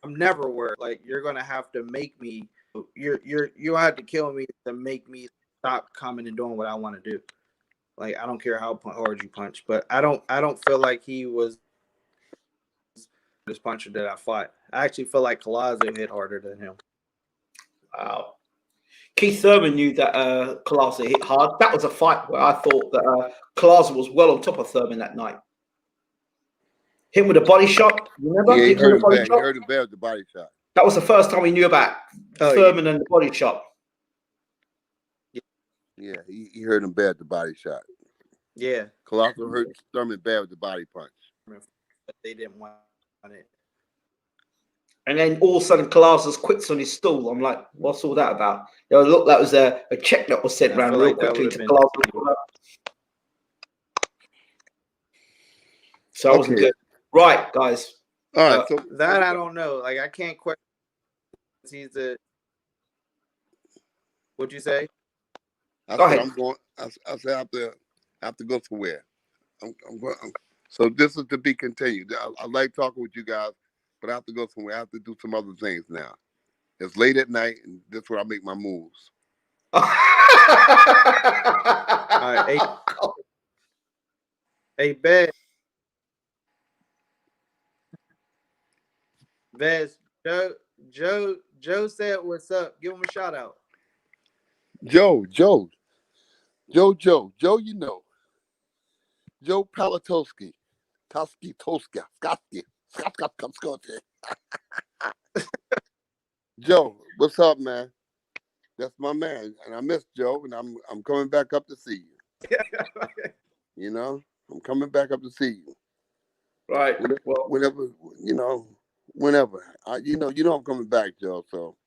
I'm never worried. Like, you're gonna have to make me. You have to kill me to make me stop coming and doing what I want to do. Like, I don't care how hard you punch, but I don't feel like he was this puncher that I fought. I actually feel like Collazo hit harder than him. Wow. Keith Thurman knew that Collazo hit hard. That was a fight where I thought that Collazo was well on top of Thurman that night. Hit him with a body shot. Remember? Yeah, he hurt him bad. He hurt him bad with the body shot. That was the first time we knew about Thurman and the body shot. Yeah, he hurt him bad with the body shot. Yeah. Collazo hurt Thurman bad with the body punch. But they didn't want it. And then all of a sudden, Collazo quits on his stool. I'm like, what's all that about? Look, that was a check that was sent around real quickly to Collazo. So I wasn't good. Right, guys. All right. So that I don't know. Like, I can't question. He's the. What'd you say? Go ahead. I'm going. I said I have to go somewhere. I'm going. So this is to be continued. I like talking with you guys, but I have to go somewhere. I have to do some other things now. It's late at night, and this is where I make my moves. All right, hey, Ben. Vez, Joe said, "What's up?" Give him a shout out. Joe, you know. Joe Palatowski. Joe, what's up, man? That's my man, and I miss Joe, and I'm coming back up to see you. You know, I'm coming back up to see you. Right. Whenever, whenever. You know I'm coming back, Joe. So,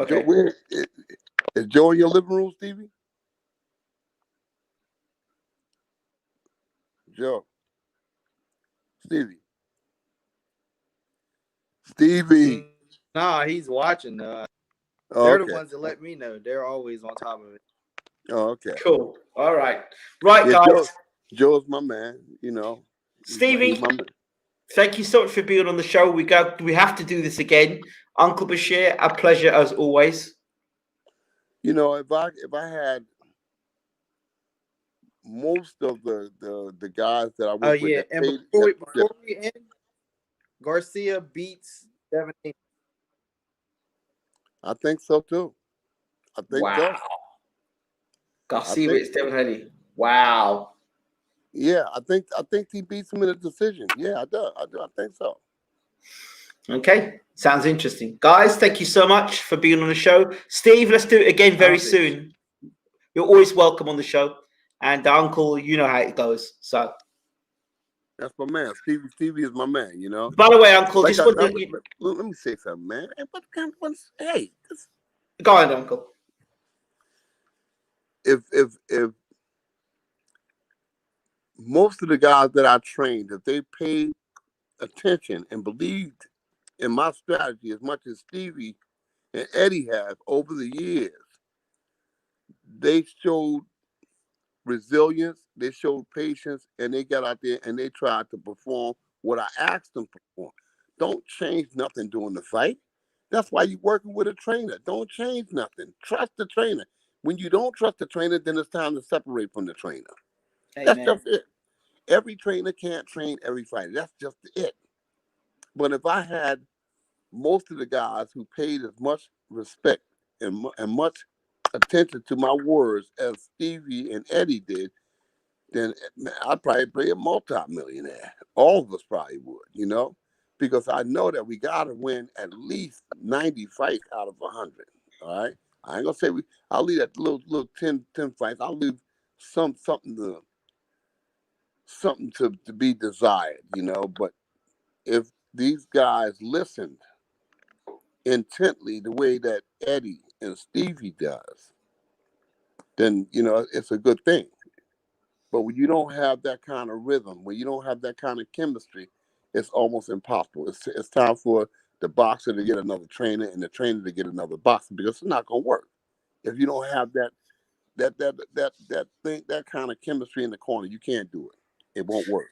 okay. Joe, is Joe in your living room, Stevie? Joe. Stevie. Nah, he's watching. They're okay. the ones that let me know. They're always on top of it. Oh, okay. Cool. All right. Right, yeah, guys. Joe's my man, Stevie, thank you so much for being on the show. We have to do this again. Uncle Bashir, a pleasure as always. If I had most of the guys that I work with. And before we end, Garcia beats 17. I think so too. I think so. Garcia beats Devin Haney. Wow. Yeah, I think he beats him in a decision. Yeah, I do. I think so. Okay, sounds interesting, guys. Thank you so much for being on the show, Steve. Let's do it again very soon. You're always welcome on the show, and Uncle, you know how it goes. So that's my man. Stevie is my man. By the way, Uncle, let me say something, man. Hey, go ahead, Uncle. If most of the guys that I trained, if they paid attention and believed in my strategy as much as Stevie and Eddie have over the years, they showed resilience, they showed patience, and they got out there and they tried to perform what I asked them to perform. Don't change nothing during the fight. That's why you're working with a trainer. Don't change nothing. Trust the trainer. When you don't trust the trainer, then it's time to separate from the trainer. Amen. That's just it. Every trainer can't train every fighter. That's just it. But if I had most of the guys who paid as much respect and much attention to my words as Stevie and Eddie did, then I'd probably be a multi-millionaire. All of us probably would, because I know that we got to win at least 90 fights out of 100. All right. I ain't gonna say I'll leave that little 10 fights. I'll leave something to be desired, but if these guys listened intently the way that Eddie and Stevie does, then it's a good thing. But when you don't have that kind of rhythm, when you don't have that kind of chemistry, it's almost impossible. It's time for the boxer to get another trainer and the trainer to get another boxer, because it's not going to work if you don't have that kind of chemistry in the corner. You can't do it. It won't work.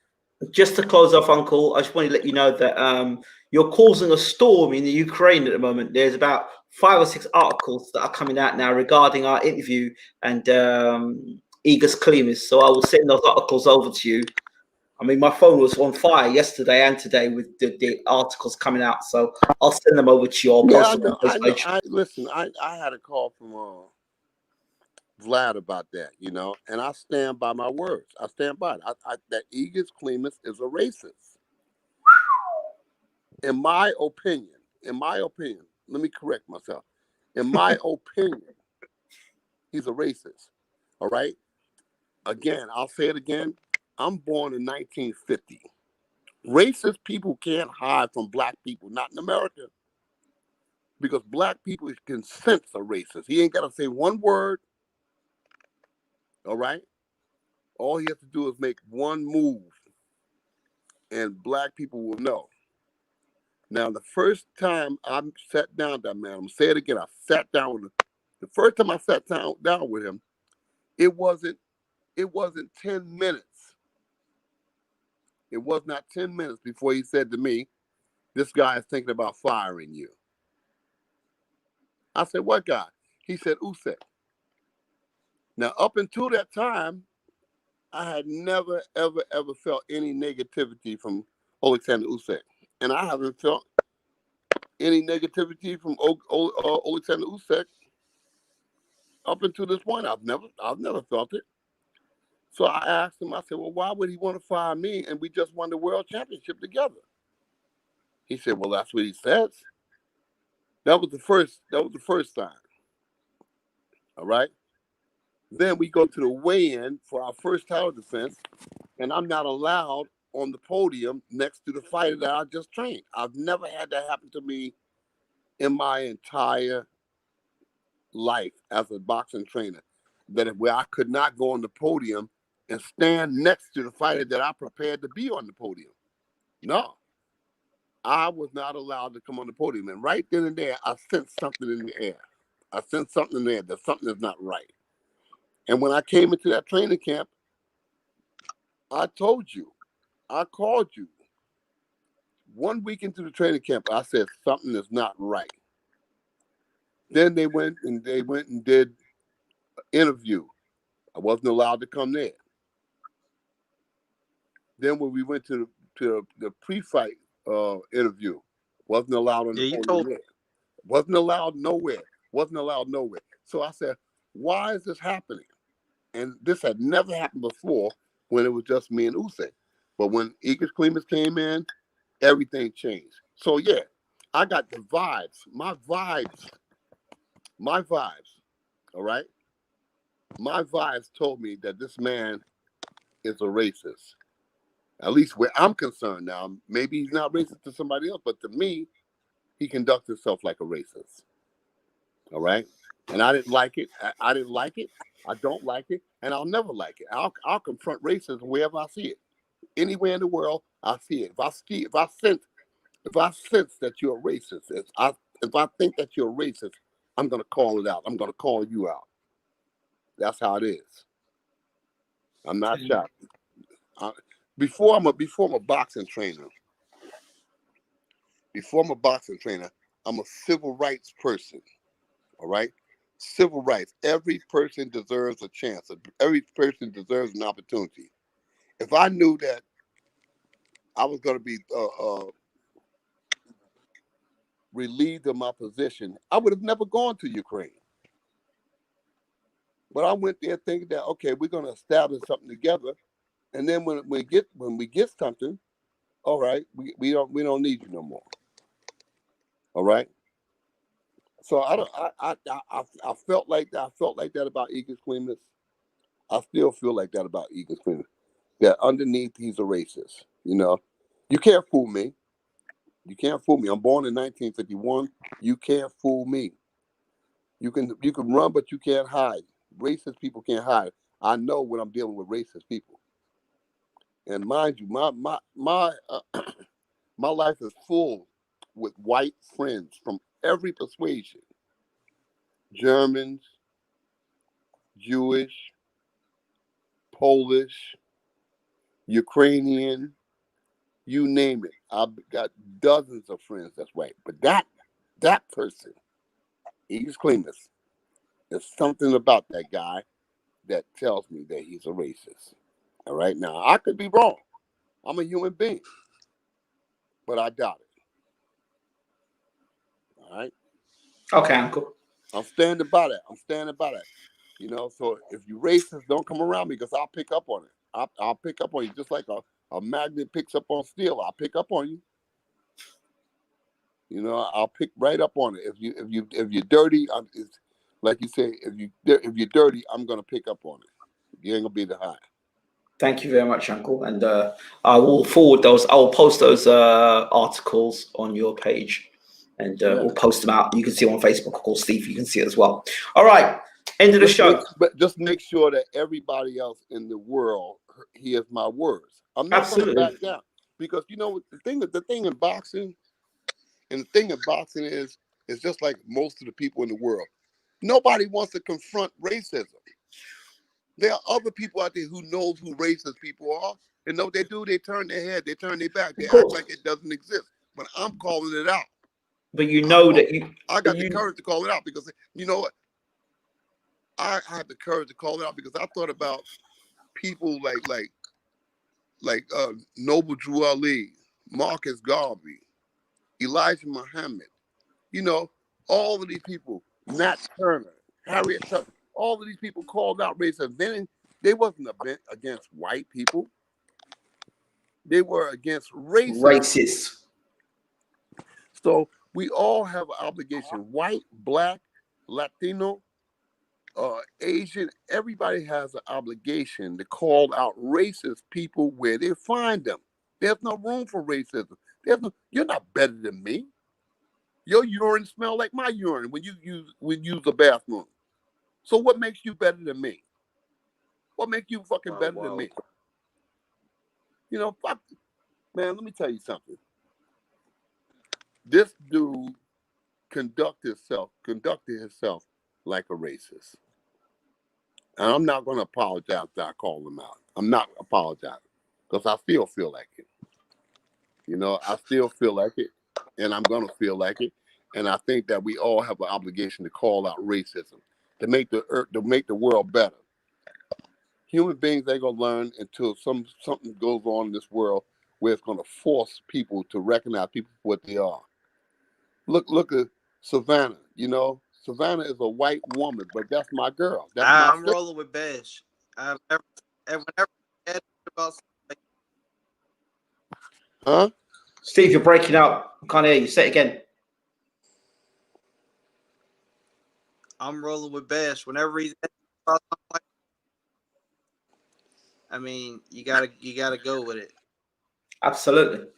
Just to close off, Uncle, I just want to let you know that you're causing a storm in the Ukraine at the moment. There's about 5 or 6 articles that are coming out now regarding our interview and Egis Klimas. So I will send those articles over to you. I mean, my phone was on fire yesterday and today with the articles coming out. So I'll send them over to you. I'll post them on I know. page. Listen, I had a call from Vlad about that, and I stand by my words. I stand by it. That Egis Klimas is a racist. In my opinion, let me correct myself. In my opinion, he's a racist. All right. Again, I'll say it again. I'm born in 1950. Racist people can't hide from black people, not in America, because black people can sense a racist. He ain't got to say one word. All right. All he has to do is make one move, and black people will know. Now, the first time I sat down with that man, I'm gonna say it again. I sat down with him. The first time I sat down with him, it wasn't 10 minutes. It was not 10 minutes before he said to me, "This guy is thinking about firing you." I said, "What guy?" He said, "USYK." Now, up until that time, I had never, ever, ever felt any negativity from OLEKSANDR USYK. And I haven't felt any negativity from OLEKSANDR USYK up until this point. I've never felt it. So I asked him, I said, "Well, why would he want to fire me? And we just won the world championship together." He said, "Well, that's what he says." That was the first time. All right. Then we go to the weigh-in for our first title defense, and I'm not allowed on the podium next to the fighter that I just trained. I've never had that happen to me in my entire life as a boxing trainer, where I could not go on the podium and stand next to the fighter that I prepared to be on the podium. No, I was not allowed to come on the podium. And right then and there, I sensed something in the air. I sensed something in there that something is not right. And when I came into that training camp, I told you, I called you. 1 week into the training camp, I said something is not right. Then they went and did an interview. I wasn't allowed to come there. Then when we went to the pre-fight interview, wasn't allowed on the podium there. Wasn't allowed nowhere. So I said, "Why is this happening?" And this had never happened before when it was just me and USYK. But when Egis Klimas came in, everything changed. So yeah, I got the vibes. My vibes. All right? My vibes told me that this man is a racist. At least where I'm concerned now. Maybe he's not racist to somebody else, but to me, he conducts himself like a racist. All right? And I didn't like it. I didn't like it. I don't like it, and I'll never like it. I'll confront racism wherever I see it. Anywhere in the world, I see it. If I sense that you're a racist, if I think that you're a racist, I'm gonna call it out. I'm gonna call you out. That's how it is. I'm not shocked. Before I'm a boxing trainer. I'm a civil rights person. All right? Civil rights. Every person deserves a chance. Every person deserves an opportunity. If I knew that I was going to be relieved of my position, I would have never gone to Ukraine. But I went there thinking that, okay, we're going to establish something together, and then when we get something, all right, we don't need you no more. All right. So I felt like that. I felt like that about Egis Klimas. I still feel like that about Egis Klimas. That underneath he's a racist. You can't fool me. You can't fool me. I'm born in 1951. You can't fool me. You can run, but you can't hide. Racist people can't hide. I know when I'm dealing with racist people. And mind you, my life is full with white friends from every persuasion. Germans, Jewish, Polish, Ukrainian, you name it. I've got dozens of friends that's white. But that person, Egis Klimas, there's something about that guy that tells me that he's a racist. All right, now I could be wrong. I'm a human being, but I doubt it. All right. Okay, Uncle. I'm standing by that. I'm standing by that. You know, so if you racist, don't come around me because I'll pick up on it. I'll pick up on you just like a magnet picks up on steel. I'll pick up on you. You know, I'll pick right up on it. If you're dirty, it's like you say. If you're dirty, I'm gonna pick up on it. You ain't gonna be the high. Thank you very much, Uncle. And I will forward those. I will post those articles on your page, and we'll post them out. You can see them on Facebook. Of course, Steve, you can see it as well. All right, end of the show. But just make sure that everybody else in the world hears my words. I'm not going to back down because you know the thing in boxing, and the thing in boxing is just like most of the people in the world. Nobody wants to confront racism. There are other people out there who knows who racist people are, and know what they do. They turn their head, they turn their back, they act like it doesn't exist. But I'm calling it out. But you know I got the courage to call it out because you know what? I had the courage to call it out because I thought about people like Noble Drew Ali, Marcus Garvey, Elijah Muhammad. You know, all of these people, Nat Turner, Harriet Tubman, all of these people called out racism. Then they wasn't against white people. They were against racists. So we all have an obligation, white, black, Latino, Asian, everybody has an obligation to call out racist people where they find them. There's no room for racism. You're not better than me. Your urine smells like my urine when you use the bathroom. So what makes you better than me? What makes you fucking better than me? You know, fuck, man, let me tell you something. This dude conducted himself like a racist. And I'm not going to apologize that I called him out. I'm not apologizing because I still feel like it. You know, I still feel like it, and I'm going to feel like it. And I think that we all have an obligation to call out racism to make the world better. Human beings ain't going to learn until something goes on in this world where it's going to force people to recognize people for what they are. Look at Savannah. You know, Savannah is a white woman, but that's my girl. I'm rolling with Bash. Whenever about huh? Steve, you're breaking up. I can't hear you. Say it again. I'm rolling with Bash. Whenever he's about something like, I mean, you gotta go with it. Absolutely.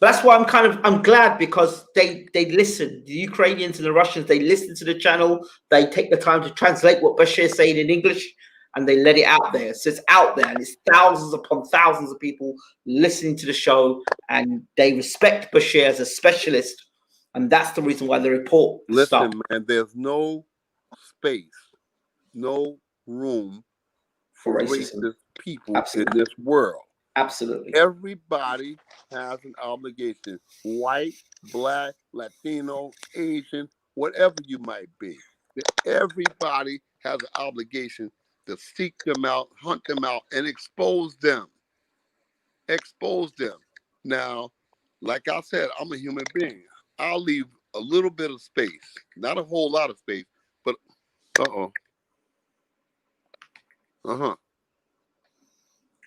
But that's why I'm glad because they listen. The Ukrainians and the Russians, they listen to the channel. They take the time to translate what Bashir is saying in English, and they let it out there. So it's out there, and it's thousands upon thousands of people listening to the show, and they respect Bashir as a specialist, and that's the reason why the report. Listen, man, there's no space, no room for racist people in this world. Absolutely. Everybody has an obligation. White, black, Latino, Asian, whatever you might be. Everybody has an obligation to seek them out, hunt them out, and expose them. Expose them. Now, like I said, I'm a human being. I'll leave a little bit of space. Not a whole lot of space, but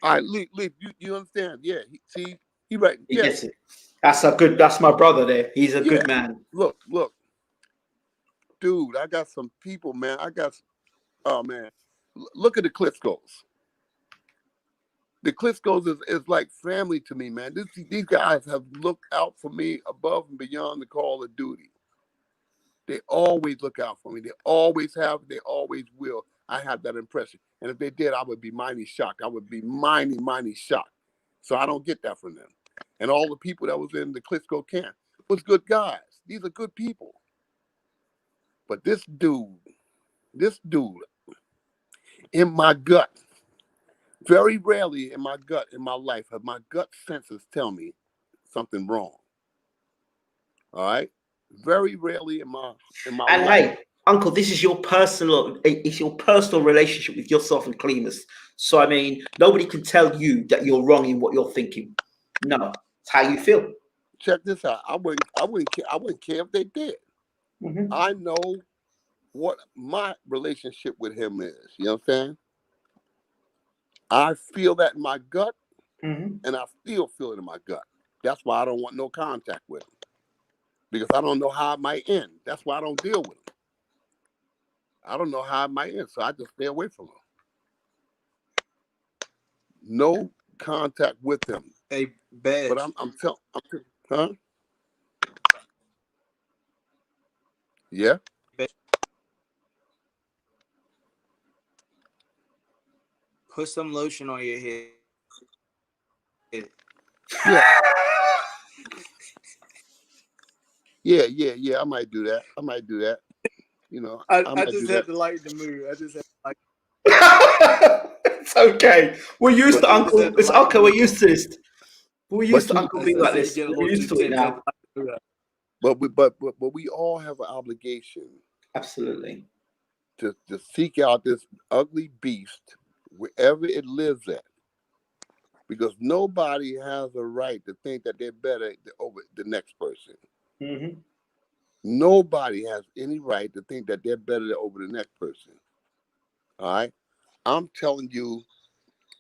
all right, leave. You understand? Yeah. He right. He gets it. That's my brother there. He's a good man. Look. Dude, I got some people, man. Oh man. Look at the Klitschko's. The Klitschko's is like family to me, man. These guys have looked out for me above and beyond the call of duty. They always look out for me. They always have. They always will. I have that impression. And if they did, I would be mighty shocked. I would be mighty shocked. So I don't get that from them. And all the people that was in the Klitschko camp was good guys. These are good people. But this dude, in my gut, very rarely in my gut, in my life, have my gut senses tell me something wrong. All right? Very rarely in my And life. hey, Uncle, this is your personal relationship with yourself and Klimas. So I mean, nobody can tell you that you're wrong in what you're thinking. No, it's how you feel. Check this out. I wouldn't care if they did. Mm-hmm. I know what my relationship with him is. You know what I'm saying? I feel that in my gut, Mm-hmm. and I still feel it in my gut. That's why I don't want no contact with him. Because I don't know how it might end. That's why I don't deal with him. I don't know how it might end, so I just stay away from him. No contact with him. Hey, Badge. But I'm telling, huh? Yeah. Put some lotion on your head. Yeah. Yeah. I might do that. You know, I just had to lighten the mood. It's okay. We're used to Uncle. It's okay. We're used to this. We're used to Uncle being like this. We're used to it now. But we all have an obligation. Absolutely. To seek out this ugly beast wherever it lives at. Because nobody has a right to think that they're better over the next person. Mm-hmm. Nobody has any right to think that they're better over the next person. All right? I'm telling you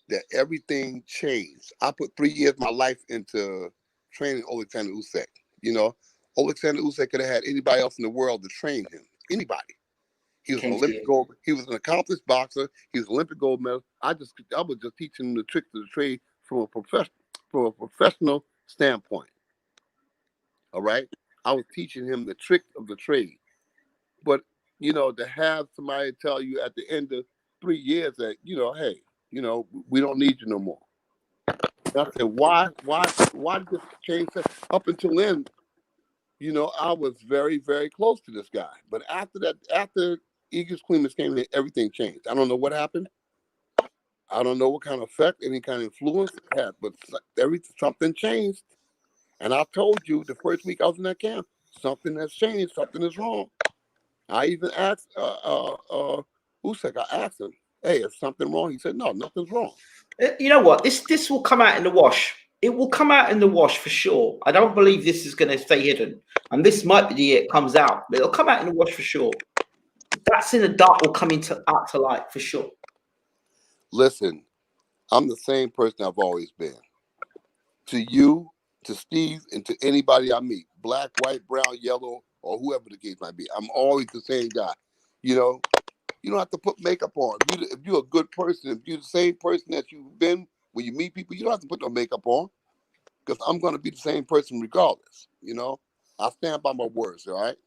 that everything changed. I put 3 years of my life into training OLEKSANDR USYK. You know, OLEKSANDR USYK could have had anybody else in the world to train him. Anybody. He was an Olympic gold. He was an accomplished boxer. He was an Olympic gold medal. I was just teaching him the tricks of the trade from a professional standpoint. All right, I was teaching him the trick of the trade. But you know, to have somebody tell you at the end of 3 years that hey, we don't need you no more. And I said, why did this change? Up until then, I was very, very close to this guy. But after Egis Klimas came in, everything changed. I don't know what happened. I don't know what kind of effect, any kind of influence it had, but something changed. And I told you the first week I was in that camp, something has changed, something is wrong. I even asked USYK, I asked him, hey, is something wrong? He said, no, nothing's wrong. You know what? This will come out in the wash. It will come out in the wash for sure. I don't believe this is going to stay hidden. And this might be the year it comes out. But it'll come out in the wash for sure. That's in the dark will come out to light for sure. Listen, I'm the same person I've always been. To you, to Steve, and to anybody I meet, black, white, brown, yellow, or whoever the case might be, I'm always the same guy. You don't have to put makeup on. If you're a good person, if you're the same person that you've been when you meet people, you don't have to put no makeup on, because I'm going to be the same person regardless. I stand by my words, all right?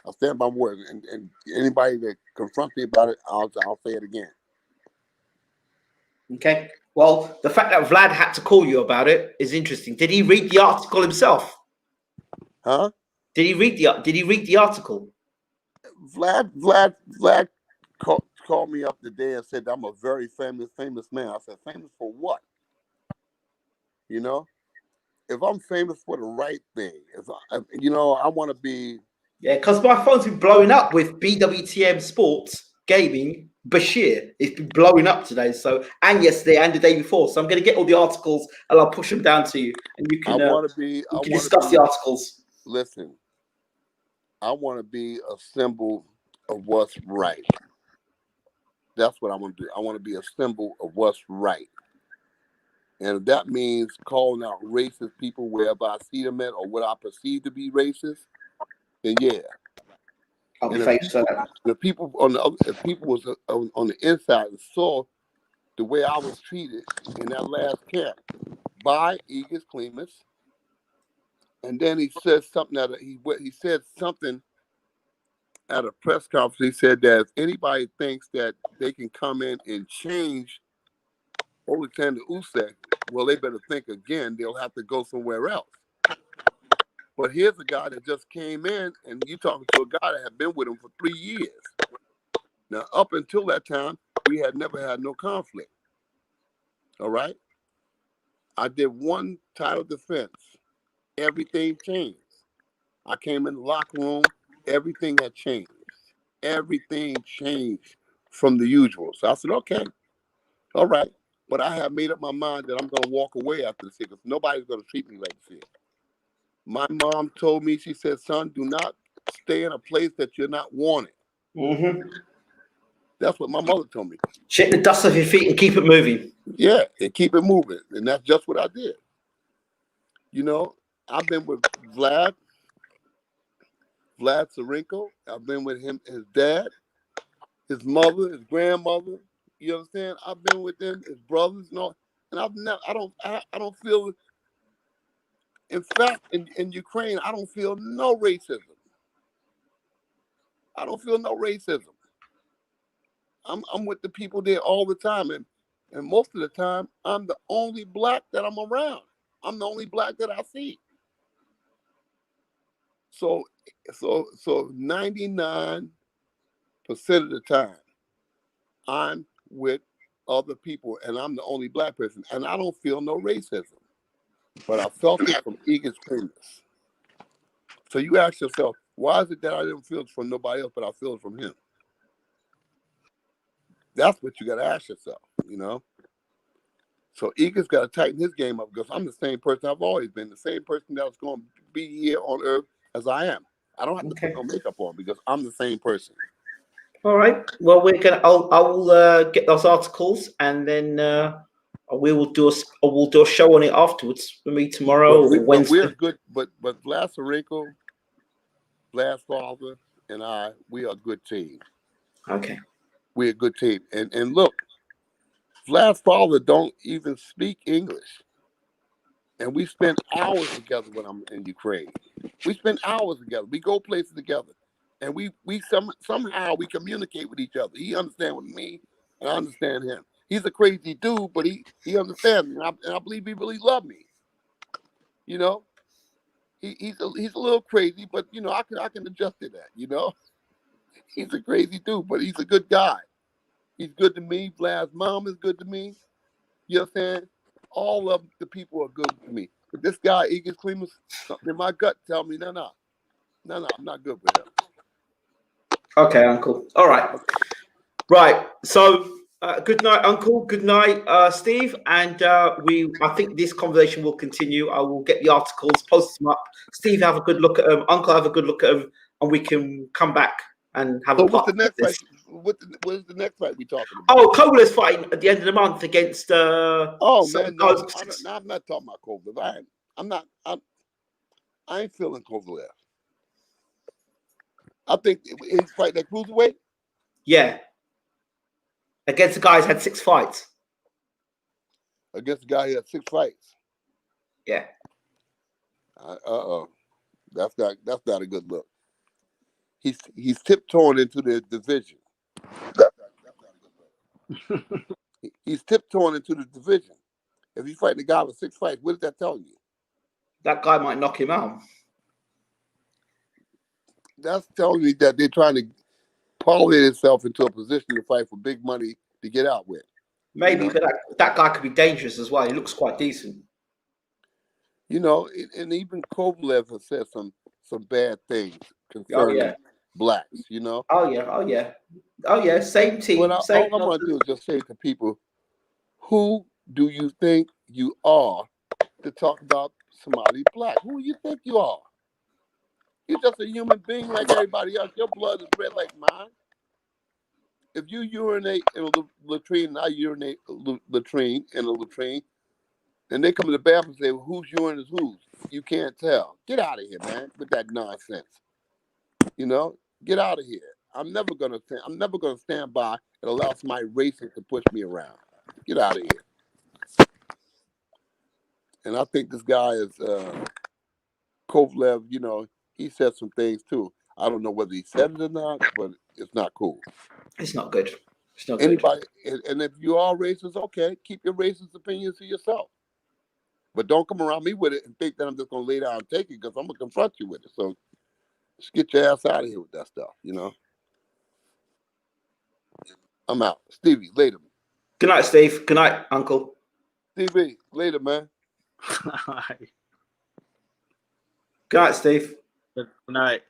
I stand by my words, and anybody that confronts me about it, I'll say it again. Okay. Well, the fact that Vlad had to call you about it is interesting. Did he read the article himself? Huh? Did he read the article? Vlad called me up today and said I'm a very famous man. I said, famous for what? If I'm famous for the right thing, I want to be. Yeah, because my phone's been blowing up with BWTM Sports Gaming. Bashir, it's been blowing up today. So, and yesterday and the day before. So I'm going to get all the articles and I'll push them down to you, and you can. Discuss the articles. Listen, I want to be a symbol of what's right. That's what I want to do. I want to be a symbol of what's right. And if that means calling out racist people wherever I see them at, or what I perceive to be racist, then yeah. I'll be famous for that. The people on the inside and saw the way I was treated in that last camp by Egis Klimas. And then he said something he said something at a press conference. He said that if anybody thinks that they can come in and change OLEKSANDR USYK, well, they better think again. They'll have to go somewhere else. But here's a guy that just came in, and you talking to a guy that had been with him for 3 years. Now, up until that time, we had never had no conflict. All right? I did one title defense. Everything changed. I came in the locker room. Everything had changed. Everything changed from the usual. So I said, okay, all right. But I have made up my mind that I'm going to walk away after this because nobody's going to treat me like this. My mom told me, she said, son, do not stay in a place that you're not wanted. Mm-hmm. That's what my mother told me. Shake the dust off your feet and keep it moving. Yeah, and keep it moving. And that's just what I did. You know, I've been with Vlad Tsarenko. I've been with him, his dad, his mother, his grandmother. You understand? I've been with them, his brothers, and all. And I don't feel. In fact, in Ukraine, I don't feel no racism. I don't feel no racism. I'm with the people there all the time, and most of the time, I'm the only black that I'm around. I'm the only black that I see. So 99% of the time, I'm with other people, and I'm the only black person, and I don't feel no racism. But I felt it from Egis Klimas. So you ask yourself, why is it that I didn't feel it from nobody else, but I feel it from him? That's what you got to ask yourself, you know? So Egis got to tighten his game up because I'm the same person I've always been, the same person that's going to be here on earth as I am. I don't have to put no makeup on because I'm the same person. All right. Well, I'll get those articles and then we'll do a show on it afterwards for me tomorrow or Wednesday. We're good, but Vlad Tsarenko, Vlad's father, and we are a good team. Okay. We're a good team. And look, Vlad's father don't even speak English. And we spend hours together when I'm in Ukraine. We spend hours together. We go places together. And we somehow we communicate with each other. He understands with me, and I understand him. He's a crazy dude, but he understands me, and I believe he really loves me. You know, he's a little crazy, but you know I can adjust to that. You know, he's a crazy dude, but he's a good guy. He's good to me. Vlad's mom is good to me. You know what I'm saying? All of the people are good to me. But this guy, Egis Klimas, something in my gut tell me, no, I'm not good with him. Okay, Uncle. All right. Right. So good night, Uncle. Good night, Steve. And I think this conversation will continue. I will get the articles, post them up. Steve, have a good look at them. Uncle, have a good look at them, and we can come back and have a part. What's the next fight? What is the next fight we talking about? Oh, Kovale's fighting at the end of the month against. I'm not talking about Kovalev. I ain't feeling Kovalev. I think he's fighting that cruiserweight. Yeah. Against the guy who's had 6 fights. Against the guy who had 6 fights. Yeah. That's not a good look. He's tiptoeing into the division. That's not a good look. He's tiptoeing into the division. If he's fighting a guy with 6 fights, what is that telling you? That guy might knock him out. That's telling me that they're trying to parlay itself into a position to fight for big money to get out with. Maybe, you know? But that guy could be dangerous as well. He looks quite decent. You know, and even Kovalev has said some bad things concerning blacks, you know? Oh, yeah. Same team. All I'm going to do is just say to people, who do you think you are to talk about somebody black? Who do you think you are? You're just a human being like everybody else. Your blood is red like mine. If you urinate in a latrine and I urinate latrine in a latrine, and they come to the bathroom and say, well, whose urine is whose? You can't tell. Get out of here, man, with that nonsense. You know, get out of here. I'm never gonna stand by and allow somebody racist to push me around. Get out of here. And I think this guy is Kovalev, you know, he said some things too. I don't know whether he said it or not, but it's not cool. It's not good. It's not good. Anybody, and if you are racist, okay, keep your racist opinions to yourself. But don't come around me with it and think that I'm just gonna lay down and take it, because I'm gonna confront you with it. So just get your ass out of here with that stuff, you know. I'm out. Stevie, later. Good night, Steve. Good night, Uncle. Stevie, later, man. Good night, Steve. Good night.